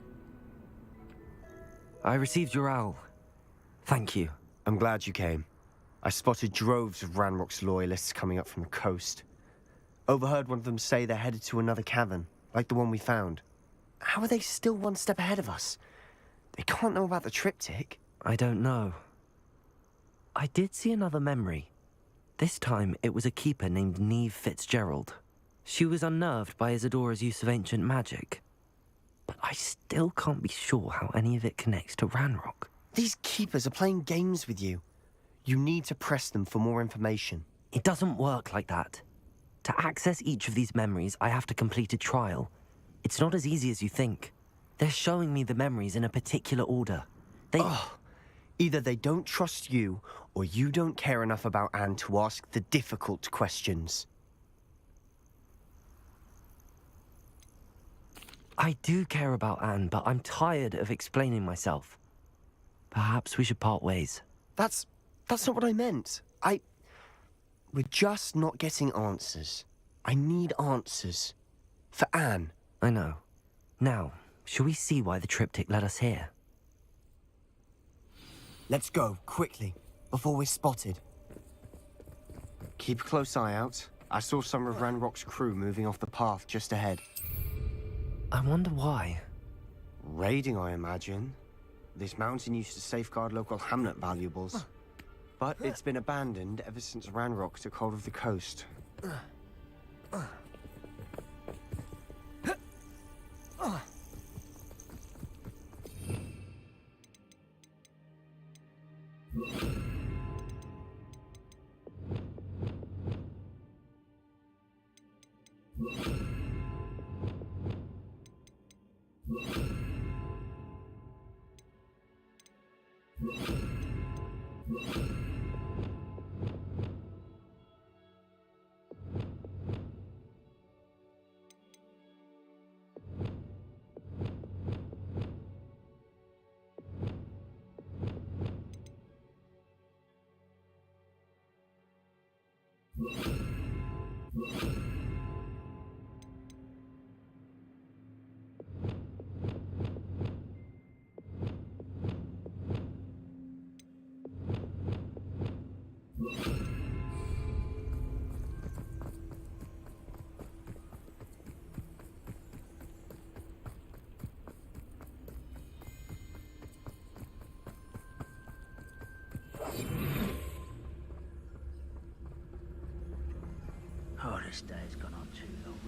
I received your owl. Thank you. I'm glad you came. I spotted droves of Ranrock's loyalists coming up from the coast. Overheard one of them say they're headed to another cavern, like the one we found. How are they still one step ahead of us? They can't know about the triptych. I don't know. I did see another memory. This time, it was a keeper named Neve Fitzgerald. She was unnerved by Isadora's use of ancient magic. But I still can't be sure how any of it connects to Ranrock. These keepers are playing games with you. You need to press them for more information. It doesn't work like that. To access each of these memories, I have to complete a trial. It's not as easy as you think. They're showing me the memories in a particular order. Either they don't trust you, or you don't care enough about Anne to ask the difficult questions. I do care about Anne, but I'm tired of explaining myself. Perhaps we should part ways. That's not what I meant. We're just not getting answers. I need answers. For Anne. I know. Now, shall we see why the triptych led us here? Let's go, quickly, before we're spotted. Keep a close eye out. I saw some of Ranrock's crew moving off the path just ahead. I wonder why. Raiding, I imagine. This mountain used to safeguard local hamlet valuables. But it's been abandoned ever since Ranrock took hold of the coast. Oh, this day's gone on too long.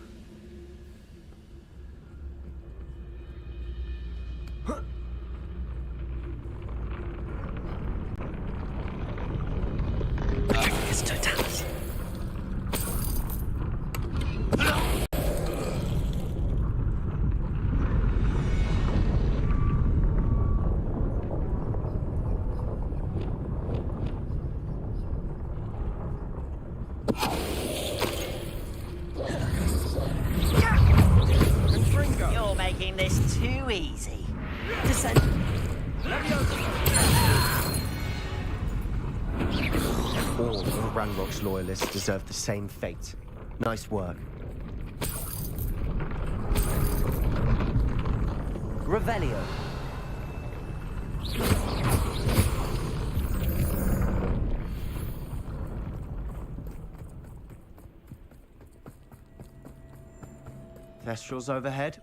It's totality. You're making this too easy. Descend. All of Ranrock's loyalists deserve the same fate. Nice work. Revelio. Thestrals overhead.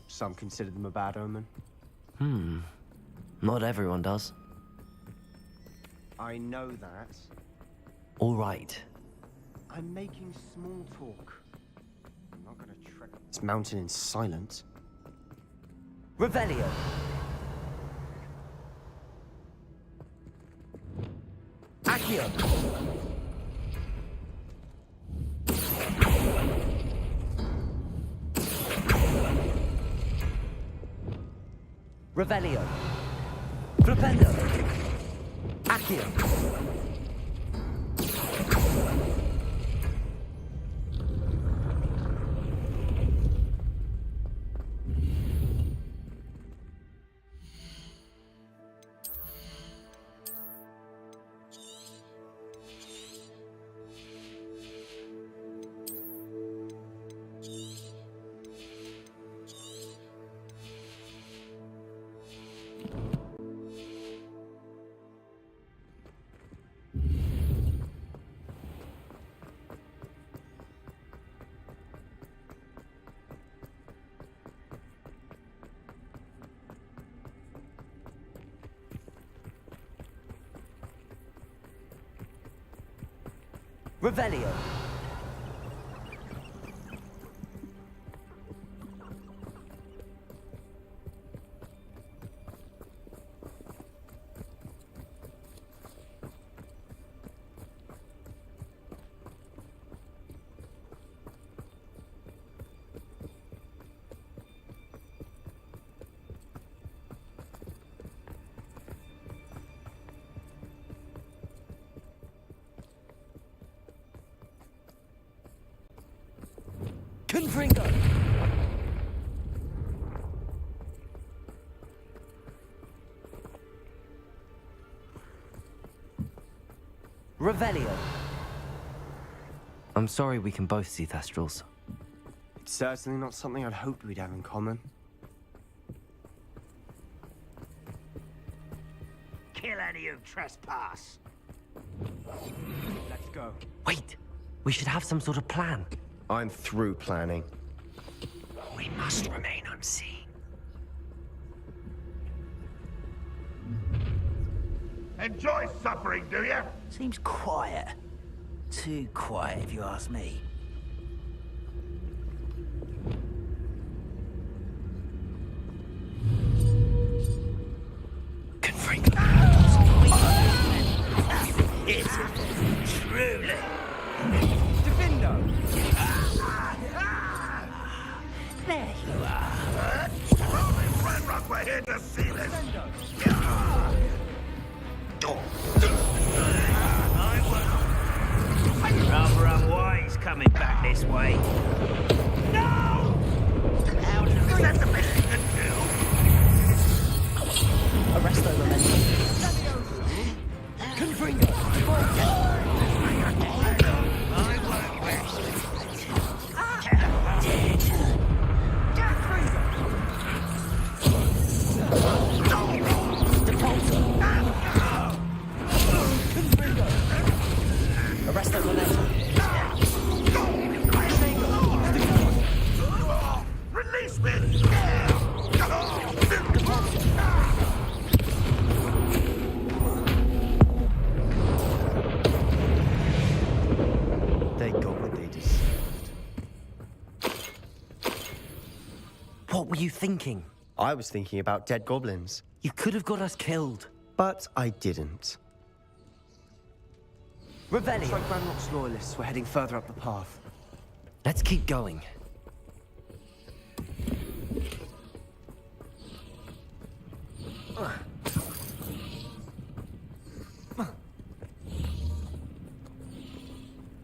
Some consider them a bad omen. Not everyone does. I know that. All right. I'm making small talk. I'm not gonna trek up this mountain in silence. Revelio. Accio. Revelio. Flipendo. Accio. Revelio. Confringo! Revelio. I'm sorry we can both see Thestrals. It's certainly not something I'd hoped we'd have in common. Kill any who trespass. Let's go. Wait, we should have some sort of plan. I'm through planning. We must remain unseen. Enjoy suffering, do you? Seems quiet. Too quiet, if you ask me. Truly. Defendo. There you are. Ranrock, we're here to see this. Rather unwise coming back this way. No! Out of the best you can do. Arrest the momentum. Confringo. Arrest the momentum. Release me! They got what they deserved. What were you thinking? I was thinking about dead goblins. You could have got us killed. But I didn't. Revelio. Looks like Ranrock's loyalists were heading further up the path. Let's keep going.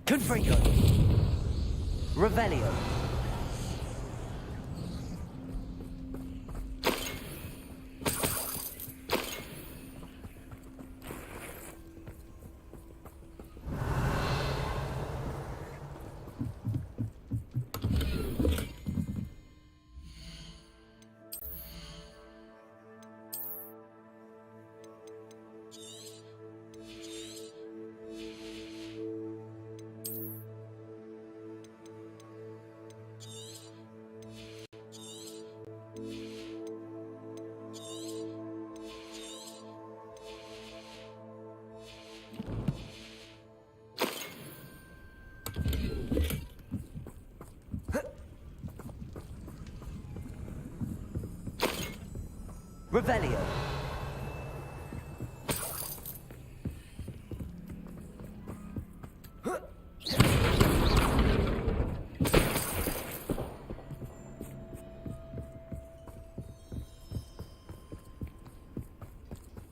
Confringo. Revelio. Revelio.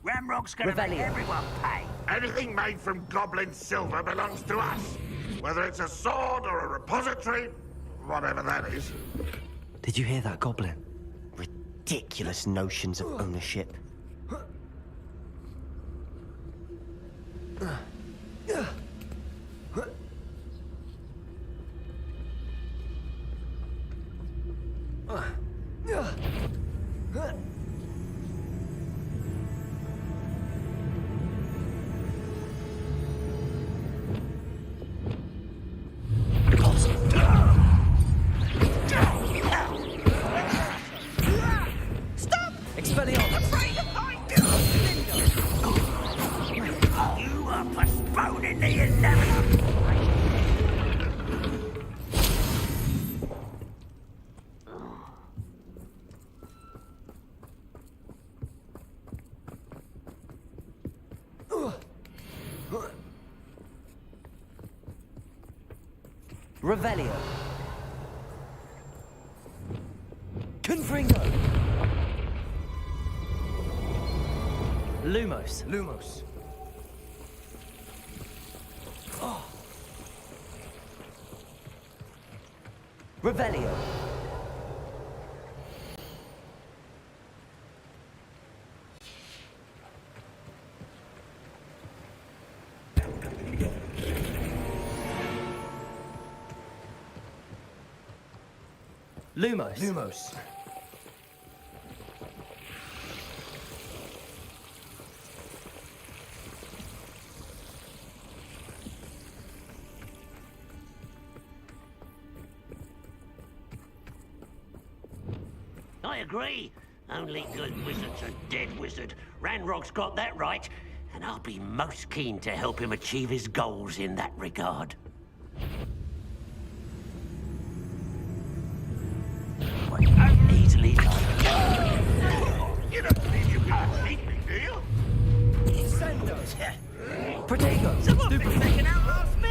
Ranrock's gonna make everyone pay. Anything made from goblin silver belongs to us. Whether it's a sword or a repository, whatever that is. Did you hear that, Goblin? Ridiculous notions of ownership. You are postponing the inevitable. Revelio. Confringo. Lumos. Lumos. Oh. Revelio. Lumos. Lumos. I agree. Only good wizard's a dead wizard. Ranrock's got that right, and I'll be most keen to help him achieve his goals in that regard. Easily done. You don't believe you can beat me, do you? Send us. Protego. Some of it they can outlast me!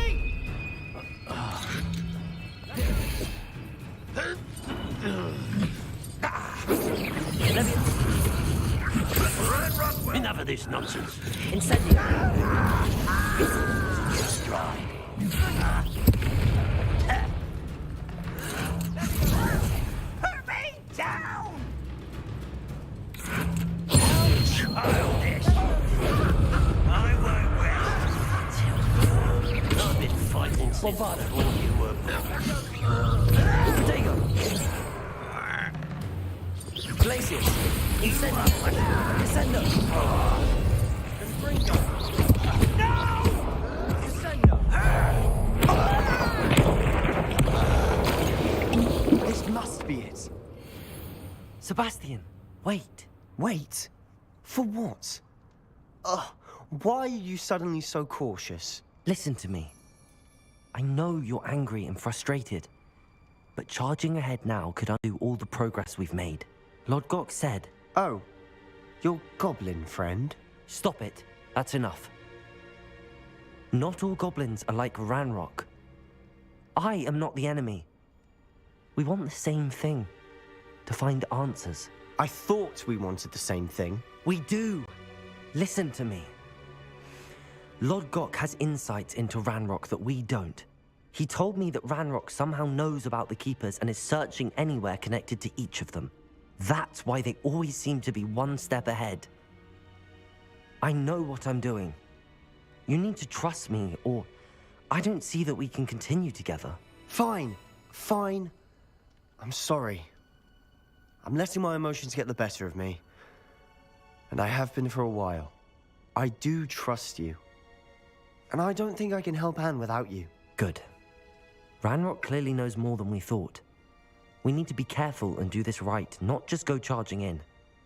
Enough of this nonsense. Incendio. Stride. Put me down! Childish. I won't rest. I've been fighting since before you were born. Protego. Glacius. Incendio. Incendio. Confringo. No! Incendio. This must be it. Sebastian, wait. Wait? For what? Why are you suddenly so cautious? Listen to me. I know you're angry and frustrated, but charging ahead now could undo all the progress we've made. Lord Gok said... Oh, your goblin friend? Stop it. That's enough. Not all goblins are like Ranrock. I am not the enemy. We want the same thing. To find answers. I thought we wanted the same thing. We do. Listen to me. Lord Gok has insights into Ranrock that we don't. He told me that Ranrock somehow knows about the Keepers and is searching anywhere connected to each of them. That's why they always seem to be one step ahead. I know what I'm doing. You need to trust me, or I don't see that we can continue together. Fine. Fine. I'm sorry. I'm letting my emotions get the better of me. And I have been for a while. I do trust you. And I don't think I can help Anne without you. Good. Ranrock clearly knows more than we thought. We need to be careful and do this right, not just go charging in.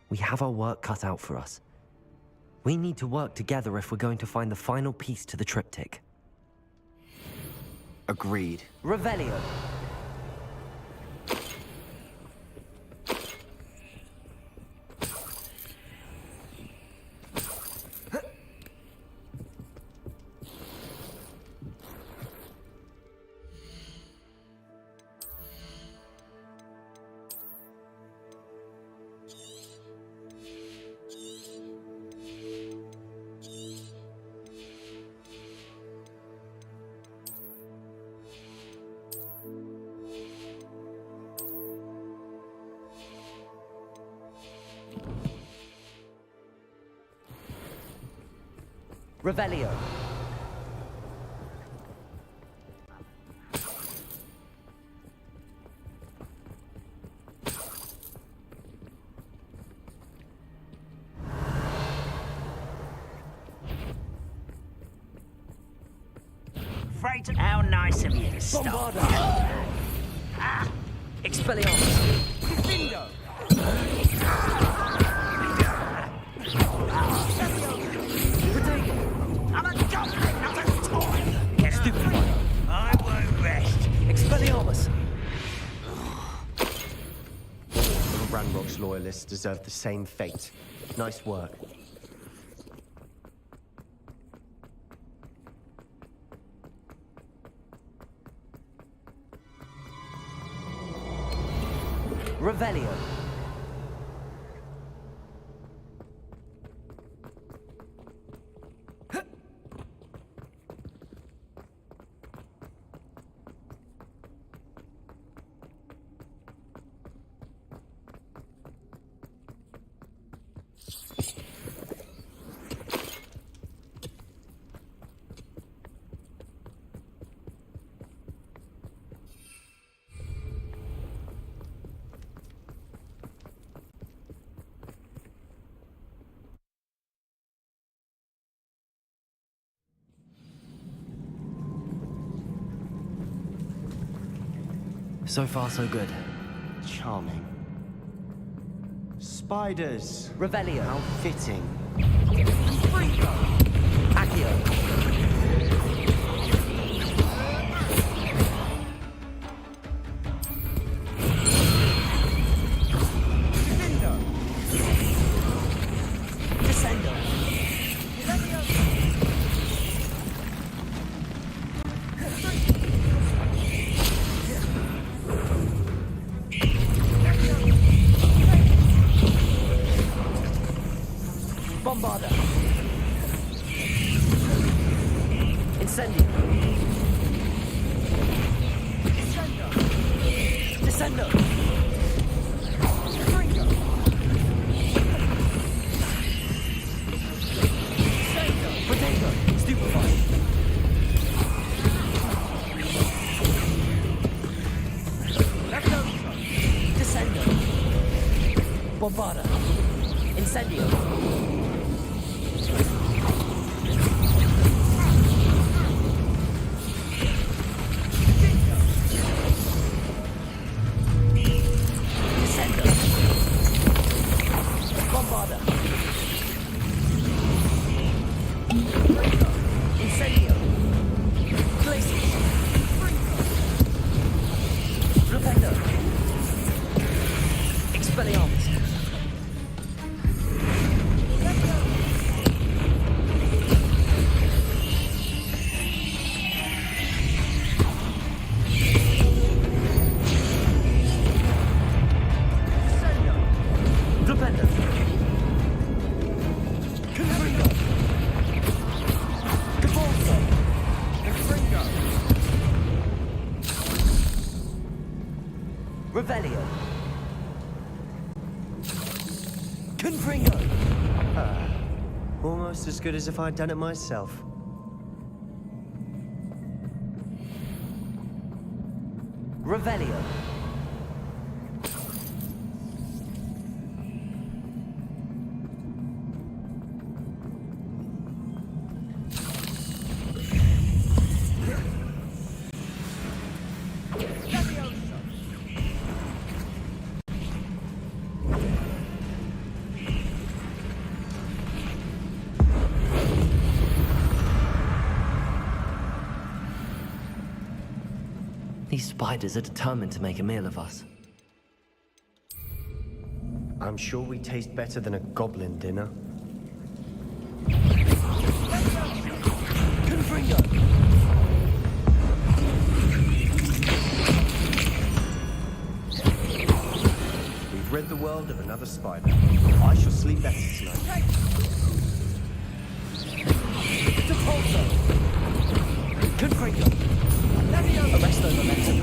We have our work cut out for us. We need to work together if we're going to find the final piece to the triptych. Agreed. Revelio. Revelio. Freight, how nice of you to stop. Ah! Expelliarmus. Defendo. I'm a goblin, not a toy. Get stupid one. I won't rest. Expelliarmus. The Ranrock's loyalists deserve the same fate. Nice work. Revelio. So far, so good. Charming. Spiders. Revelio. How fitting. Accio. Bombarda. Incendio. Descendo. Potato. Stupefy. Descendo. Bombarda. Incendio. Revelio. Confringo. Almost as good as if I'd done it myself. Revelio. These spiders are determined to make a meal of us. I'm sure we taste better than a goblin dinner. Confringo! We've rid the world of another spider. I shall sleep better tonight. Depulso! Confringo! Arresto momentum.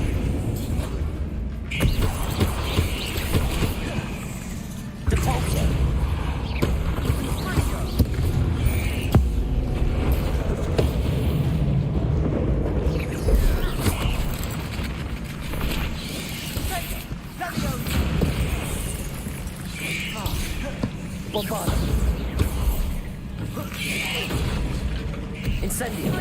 Depulso! Bombarda. Incendio.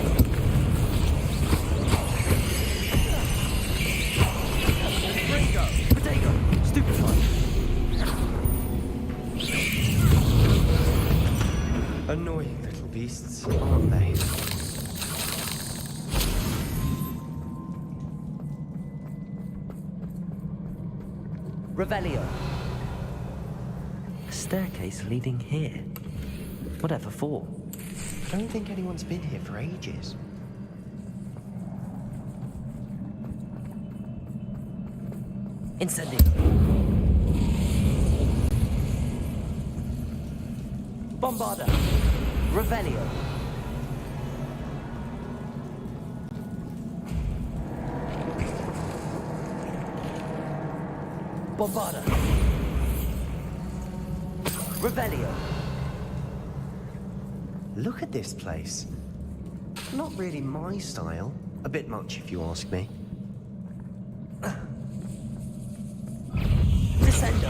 Potato. Stupefy. Annoying little beasts, aren't they? Revelio. A staircase leading here. Whatever for? I don't think anyone's been here for ages. Incendio. Bombarda. Revelio. Bombarda. Revelio. Look at this place. Not really my style. A bit much, if you ask me. Descendo.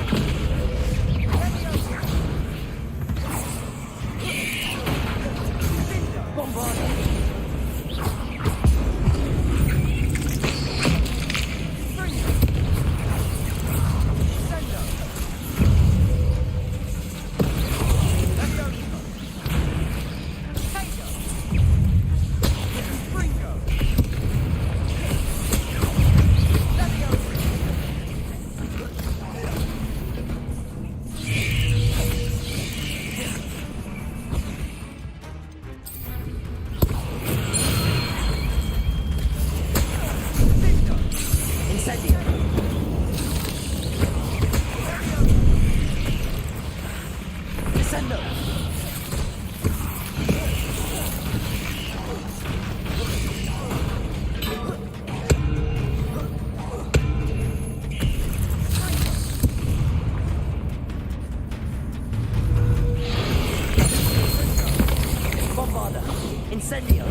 Bombarda. Incendio.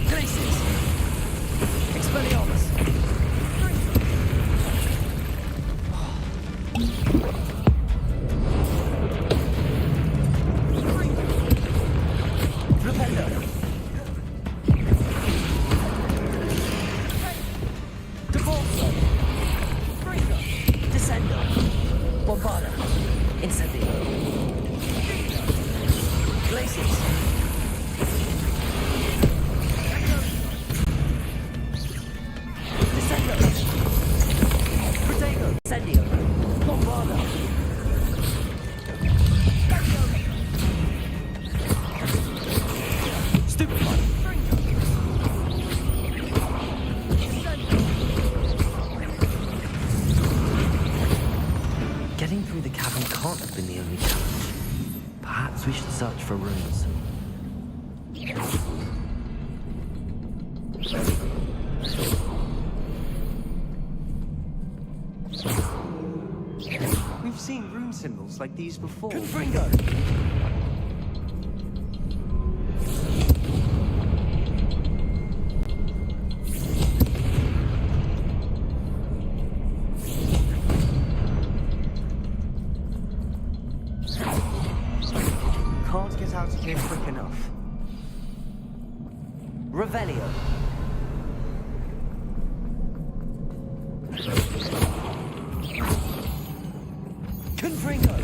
Glacis. Expelliarmus. Rependo. Devolso. Descendo. Bombarda. Incendio. Glacis. Getting through the cavern can't have been the only challenge. Perhaps we should search for runes. We've seen rune symbols like these before. Confringo! Can't get out of here quick enough. Revelio. Confringo.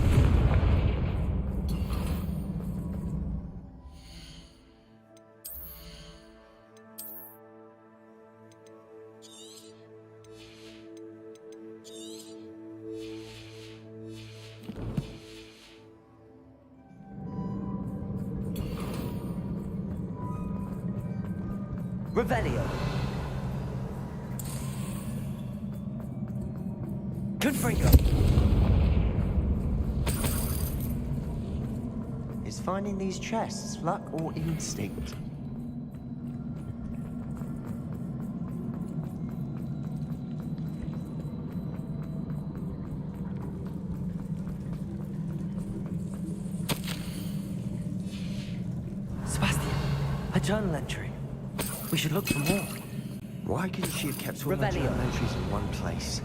Revelio. Confringo. Is finding these chests luck or instinct? Sebastian, a journal entry. We should look for more. Why couldn't she have kept all the journal entries in one place?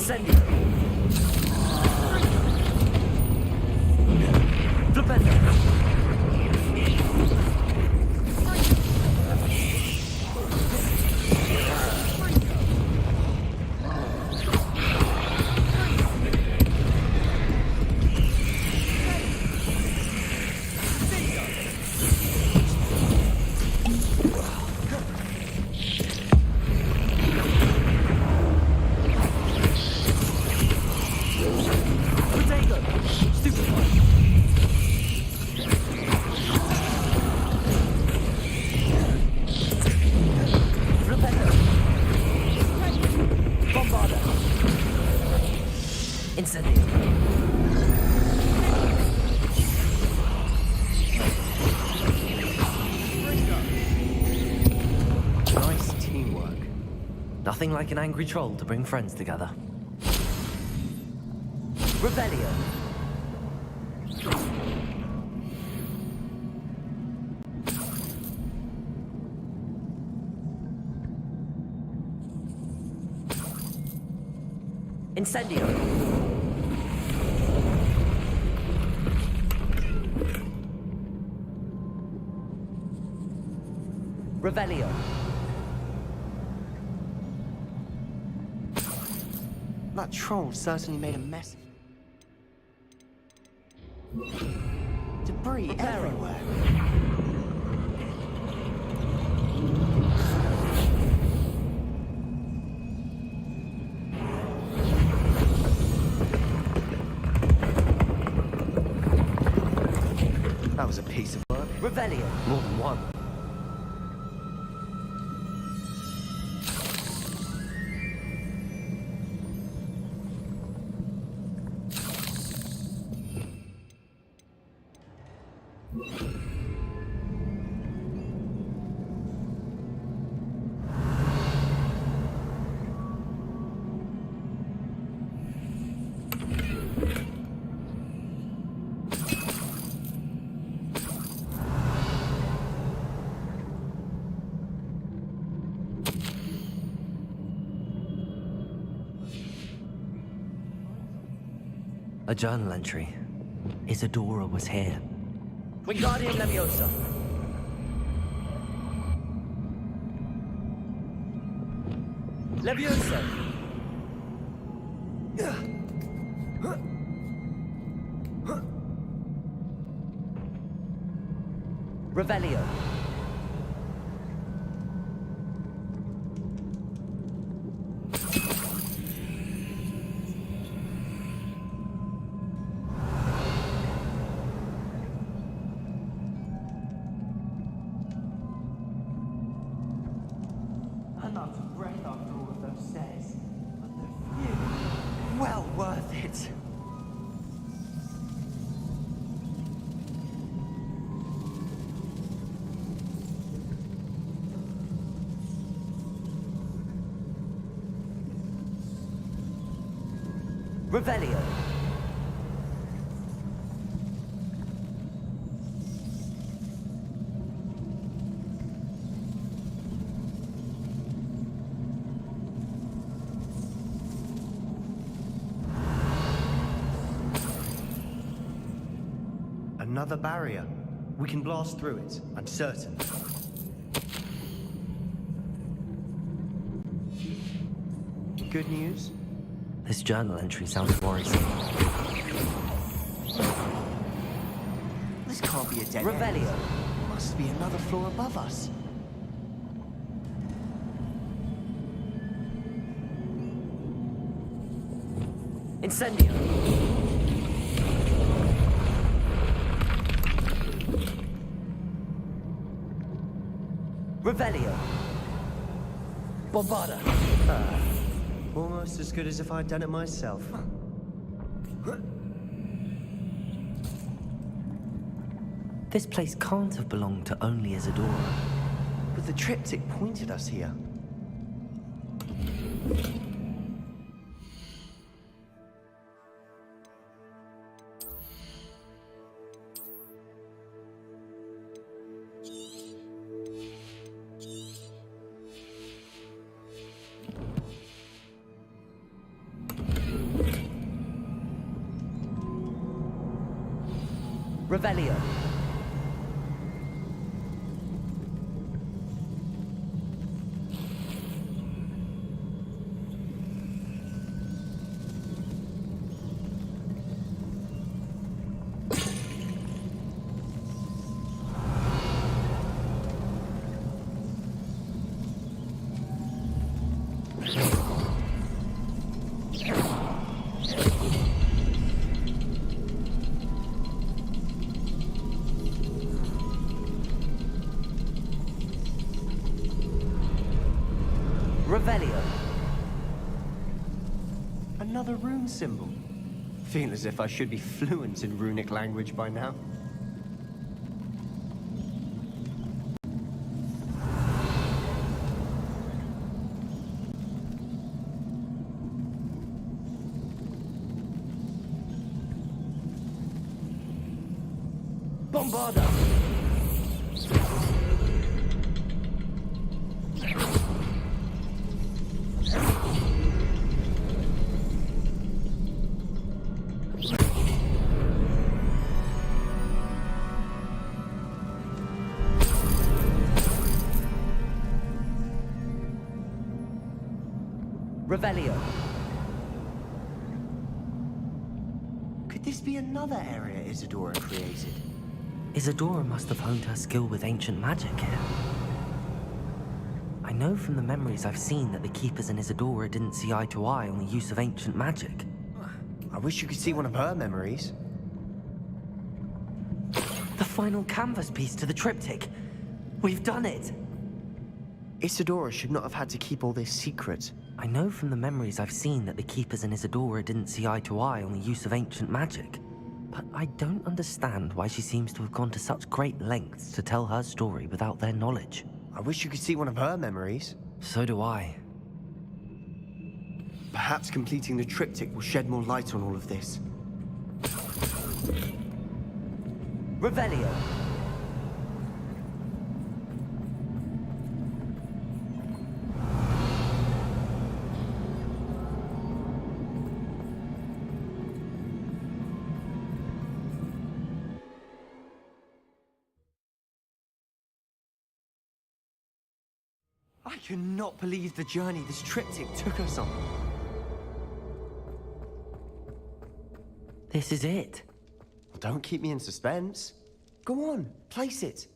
Incendio! Flipendo! Nice teamwork. Nothing like an angry troll to bring friends together. Revelio! Incendio! Revelio! That troll certainly made a mess. Debris everywhere. That was a piece of work. Revelio! More than one. A journal entry. Isadora was here. Wingardium Leviosa. Leviosa! Revelio. I'm out of breath after all of those stairs, but the view, well worth it. Revelio. Another barrier. We can blast through it, I'm certain. Good news? This journal entry sounds worrisome. This can't be a dead end. Revelio. Must be another floor above us. Incendio. Revelio. Bombarda. Almost as good as if I'd done it myself. This place can't have belonged to only Isadora. But the triptych pointed us here. Revelio. Revelio. Another rune symbol. Feel as if I should be fluent in runic language by now. Bombarda. Revelio. Could this be another area Isadora created? Isadora must have honed her skill with ancient magic here. I know from the memories I've seen that the Keepers and Isadora didn't see eye to eye on the use of ancient magic. I wish you could see one of her memories. The final canvas piece to the triptych. We've done it! Isadora should not have had to keep all this secret. I know from the memories I've seen that the Keepers and Isadora didn't see eye to eye on the use of ancient magic. But I don't understand why she seems to have gone to such great lengths to tell her story without their knowledge. I wish you could see one of her memories. So do I. Perhaps completing the triptych will shed more light on all of this. Revelio. I cannot believe the journey this triptych took us on. This is it. Well, don't keep me in suspense. Go on, place it.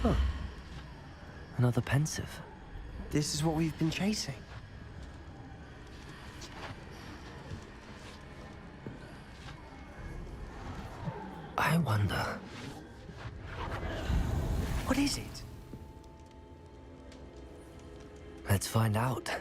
Huh. Another pensive. This is what we've been chasing. I wonder... What is it? Let's find out.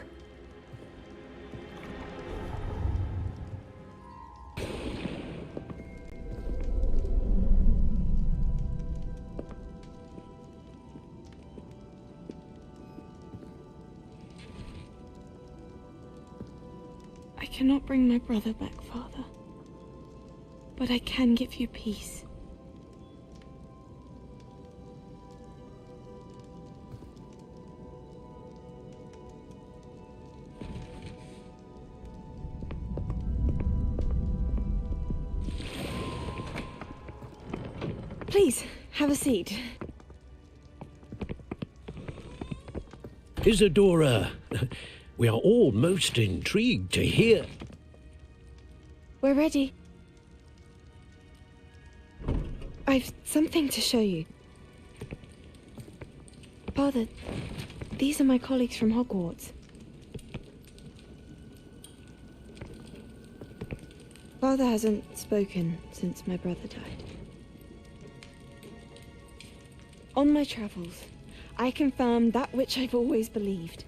I cannot bring my brother back, Father. But I can give you peace. Please, have a seat. Isadora, we are all most intrigued to hear. We're ready. I've something to show you. Father, these are my colleagues from Hogwarts. Father hasn't spoken since my brother died. On my travels, I confirmed that which I've always believed.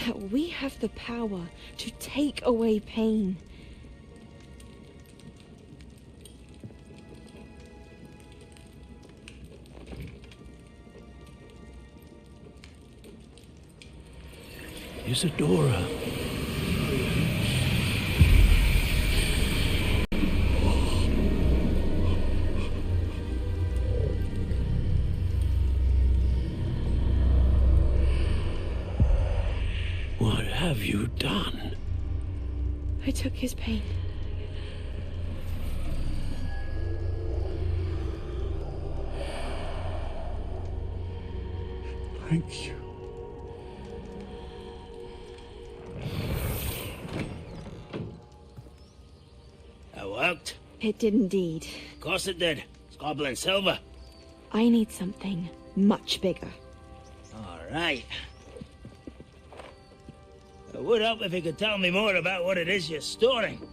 That we have the power to take away pain. Isadora. you done? I took his pain. Thank you. That worked? It did indeed. Of course it did. It's goblin silver. I need something much bigger. All right. It would help if you could tell me more about what it is you're storing.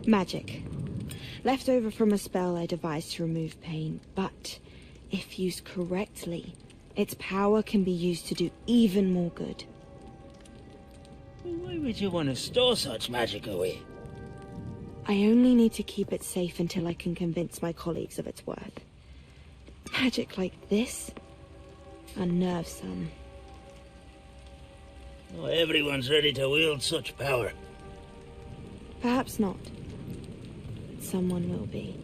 Magic. Left over from a spell I devised to remove pain, but if used correctly, its power can be used to do even more good. Why would you want to store such magic away? I only need to keep it safe until I can convince my colleagues of its worth. Magic like this unnerves some. Not everyone's ready to wield such power. Perhaps not. But someone will be.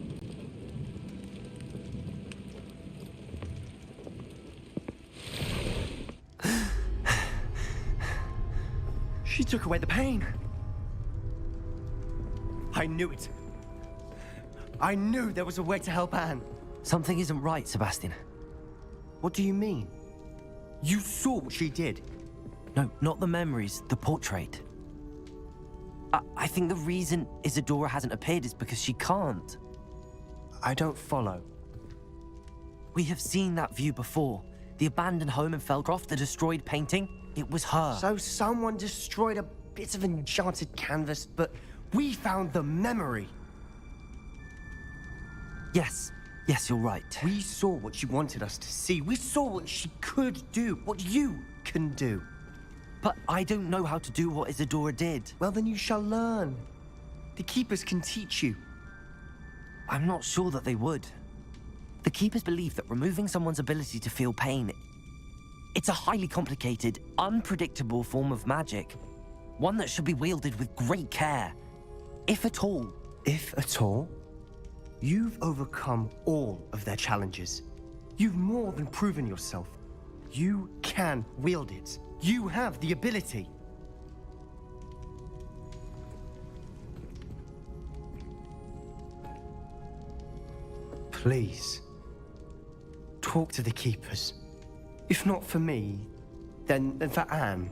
She took away the pain. I knew it. I knew there was a way to help Anne. Something isn't right, Sebastian. What do you mean? You saw what she did. No, not the memories, the portrait. I think the reason Isadora hasn't appeared is because she can't. I don't follow. We have seen that view before. The abandoned home in Felcroft, the destroyed painting. It was her. So someone destroyed a bit of enchanted canvas, but we found the memory. Yes, you're right. We saw what she wanted us to see. We saw what she could do, what you can do. But I don't know how to do what Isadora did. Well, then you shall learn. The Keepers can teach you. I'm not sure that they would. The Keepers believe that removing someone's ability to feel pain, it's a highly complicated, unpredictable form of magic. One that should be wielded with great care. If at all. If at all? You've overcome all of their challenges. You've more than proven yourself. You can wield it. You have the ability. Please, talk to the Keepers. If not for me, then for Anne.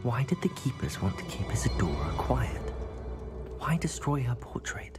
Why did the Keepers want to keep Isadora quiet? Why destroy her portrait?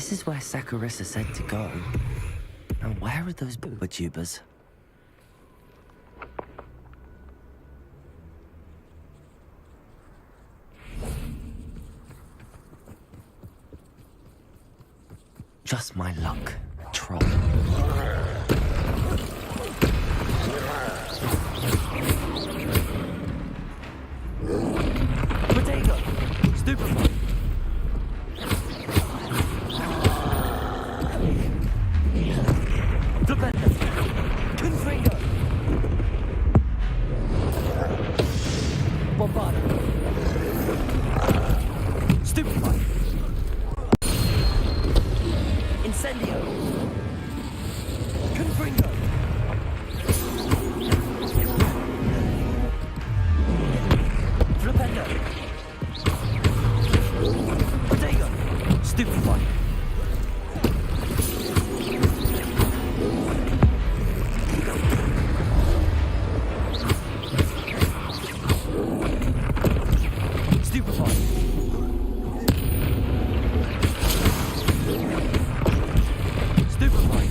This is where Saccharissa said to go. Now where are those booba tubers? Just my luck, troll. Potato! Stupefy! Flipendo! Confringo! Bombardo! Stupefy! Incendio! Confringo! Flipendo! Potato! Stupefy! Stupefy! Stupefy!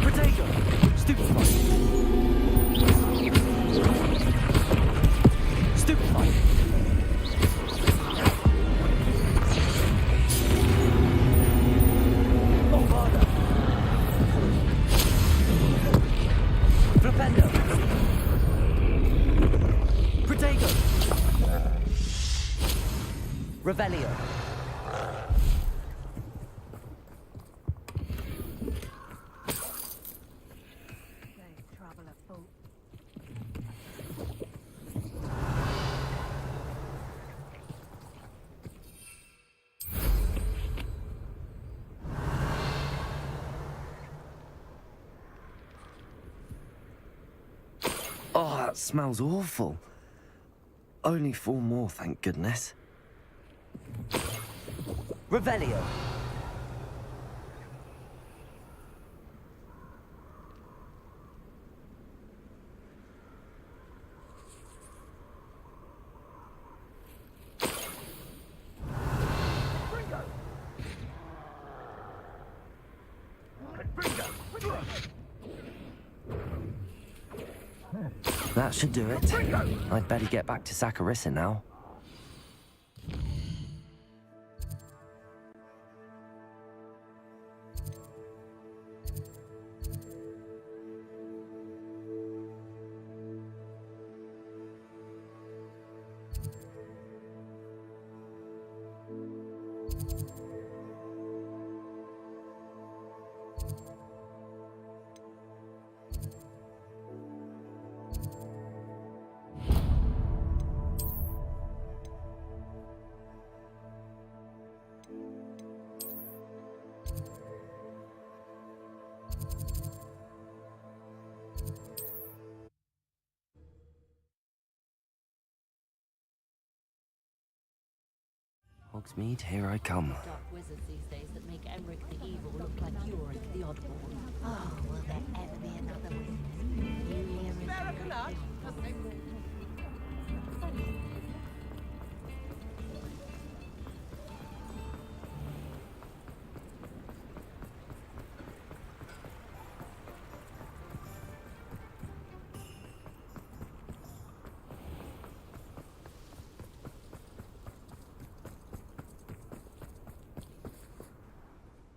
Potato! Stupefy! Stupefy! Bombarda! Flipendo! Potato! Revelio! Oh, that smells awful. Only 4 more, thank goodness. Revelio. That should do it. I'd better get back to Saccharissa now. Hogsmeade, here I come. Dark wizards these days that make Emmerich the Evil look like Yorick the Oddball. Oh, will there ever be another wizard?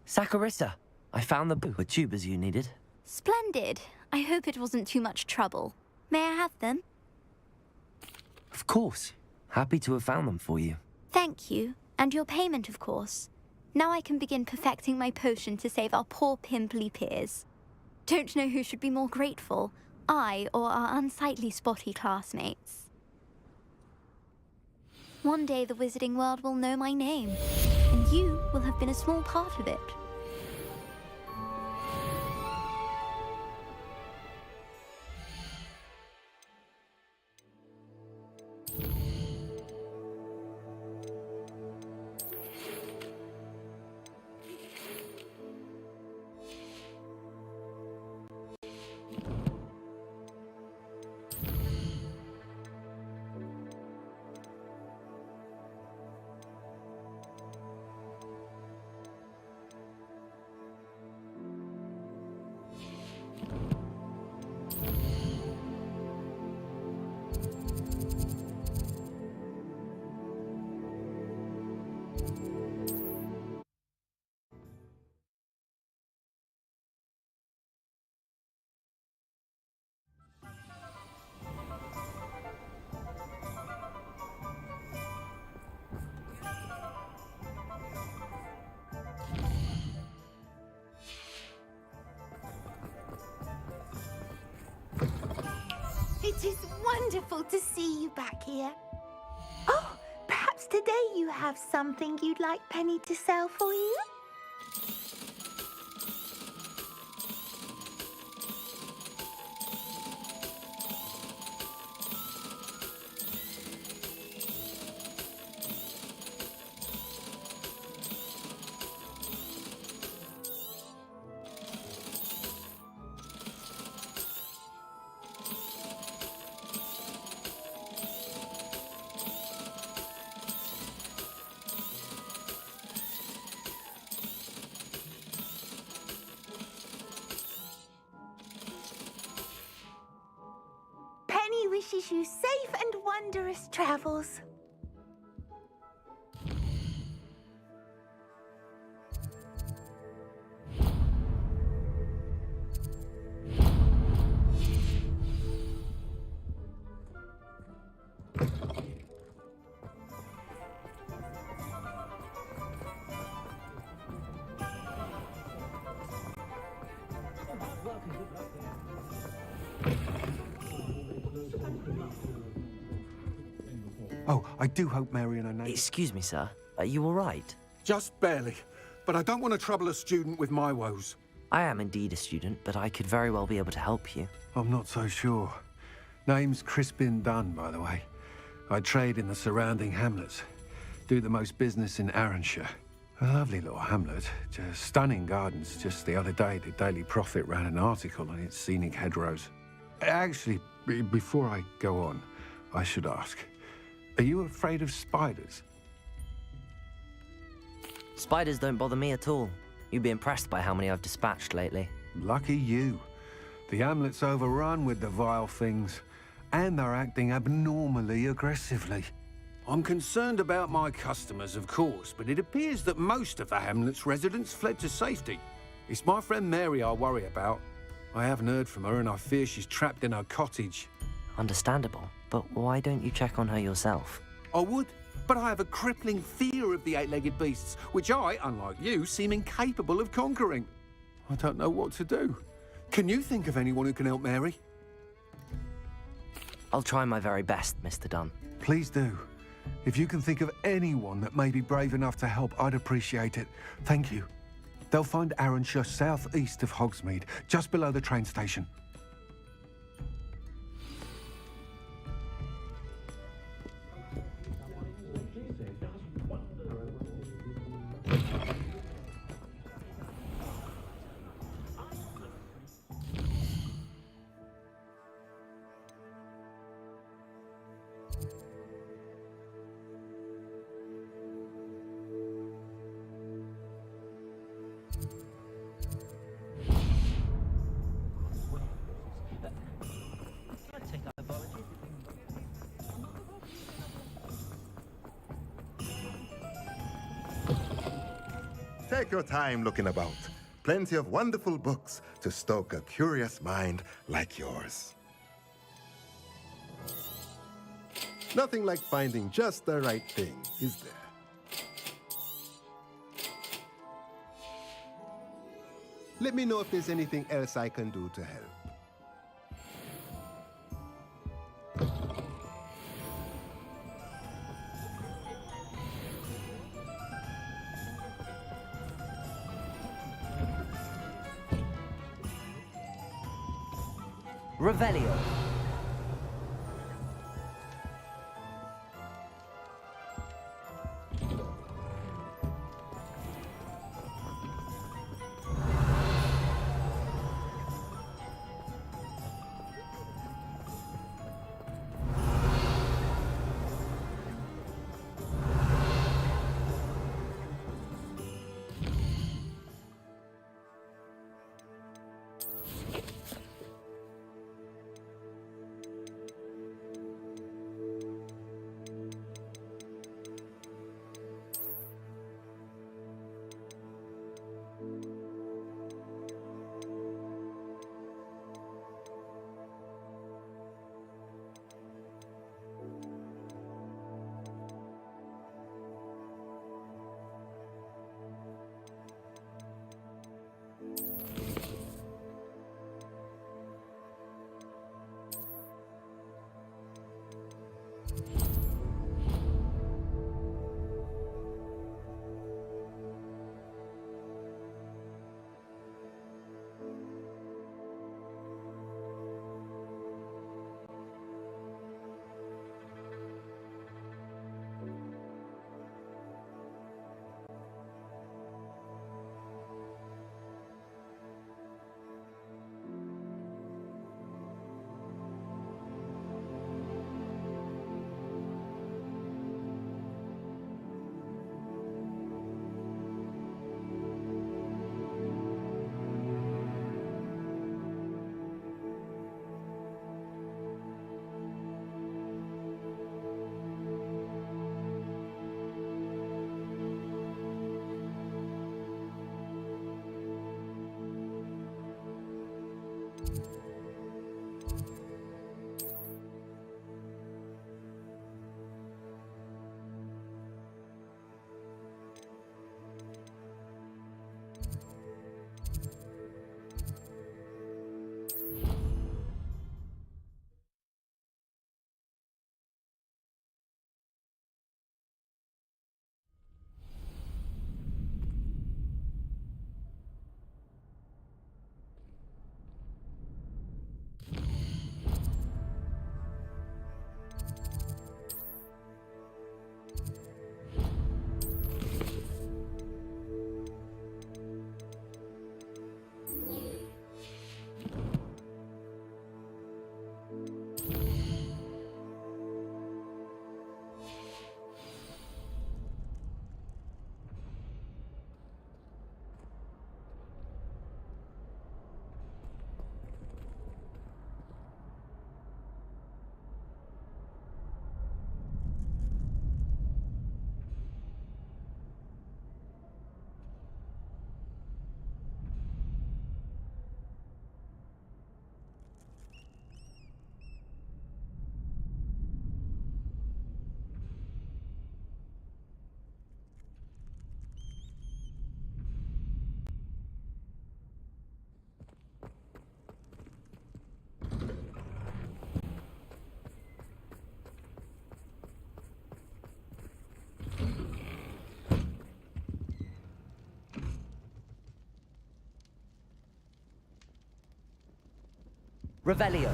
Saccharissa, I found the booba tubers you needed. Splendid. I hope it wasn't too much trouble. May I have them? Of course. Happy to have found them for you. Thank you. And your payment, of course. Now I can begin perfecting my potion to save our poor pimply peers. Don't know who should be more grateful, I or our unsightly spotty classmates. One day the wizarding world will know my name, and you will have been a small part of it. It is wonderful to see you back here. Oh, perhaps today you have something you'd like Penny to sell for you? Penny wishes you safe and wondrous travels. Oh, I do hope Mary and her neighbour... Excuse me, sir. Are you all right? Just barely. But I don't want to trouble a student with my woes. I am indeed a student, but I could very well be able to help you. I'm not so sure. Name's Crispin Dunn, by the way. I trade in the surrounding hamlets. Do the most business in Arranshire. A lovely little hamlet. Just stunning gardens. Just the other day, the Daily Prophet ran an article on its scenic hedgerows. Actually, before I go on, I should ask. Are you afraid of spiders? Spiders don't bother me at all. You'd be impressed by how many I've dispatched lately. Lucky you. The hamlet's overrun with the vile things, and they're acting abnormally aggressively. I'm concerned about my customers, of course, but it appears that most of the hamlet's residents fled to safety. It's my friend Mary I worry about. I haven't heard from her, and I fear she's trapped in her cottage. Understandable, but why don't you check on her yourself? I would, but I have a crippling fear of the eight-legged beasts, which I, unlike you, seem incapable of conquering. I don't know what to do. Can you think of anyone who can help Mary? I'll try my very best, Mr. Dunn. Please do. If you can think of anyone that may be brave enough to help, I'd appreciate it. Thank you. They'll find Arranshire southeast of Hogsmeade, just below the train station. Take your time looking about. Plenty of wonderful books to stoke a curious mind like yours. Nothing like finding just the right thing, is there? Let me know if there's anything else I can do to help. Revelio. Revelio.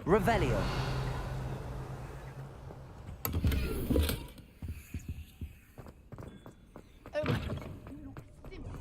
Revelio. Oh my, you look simple.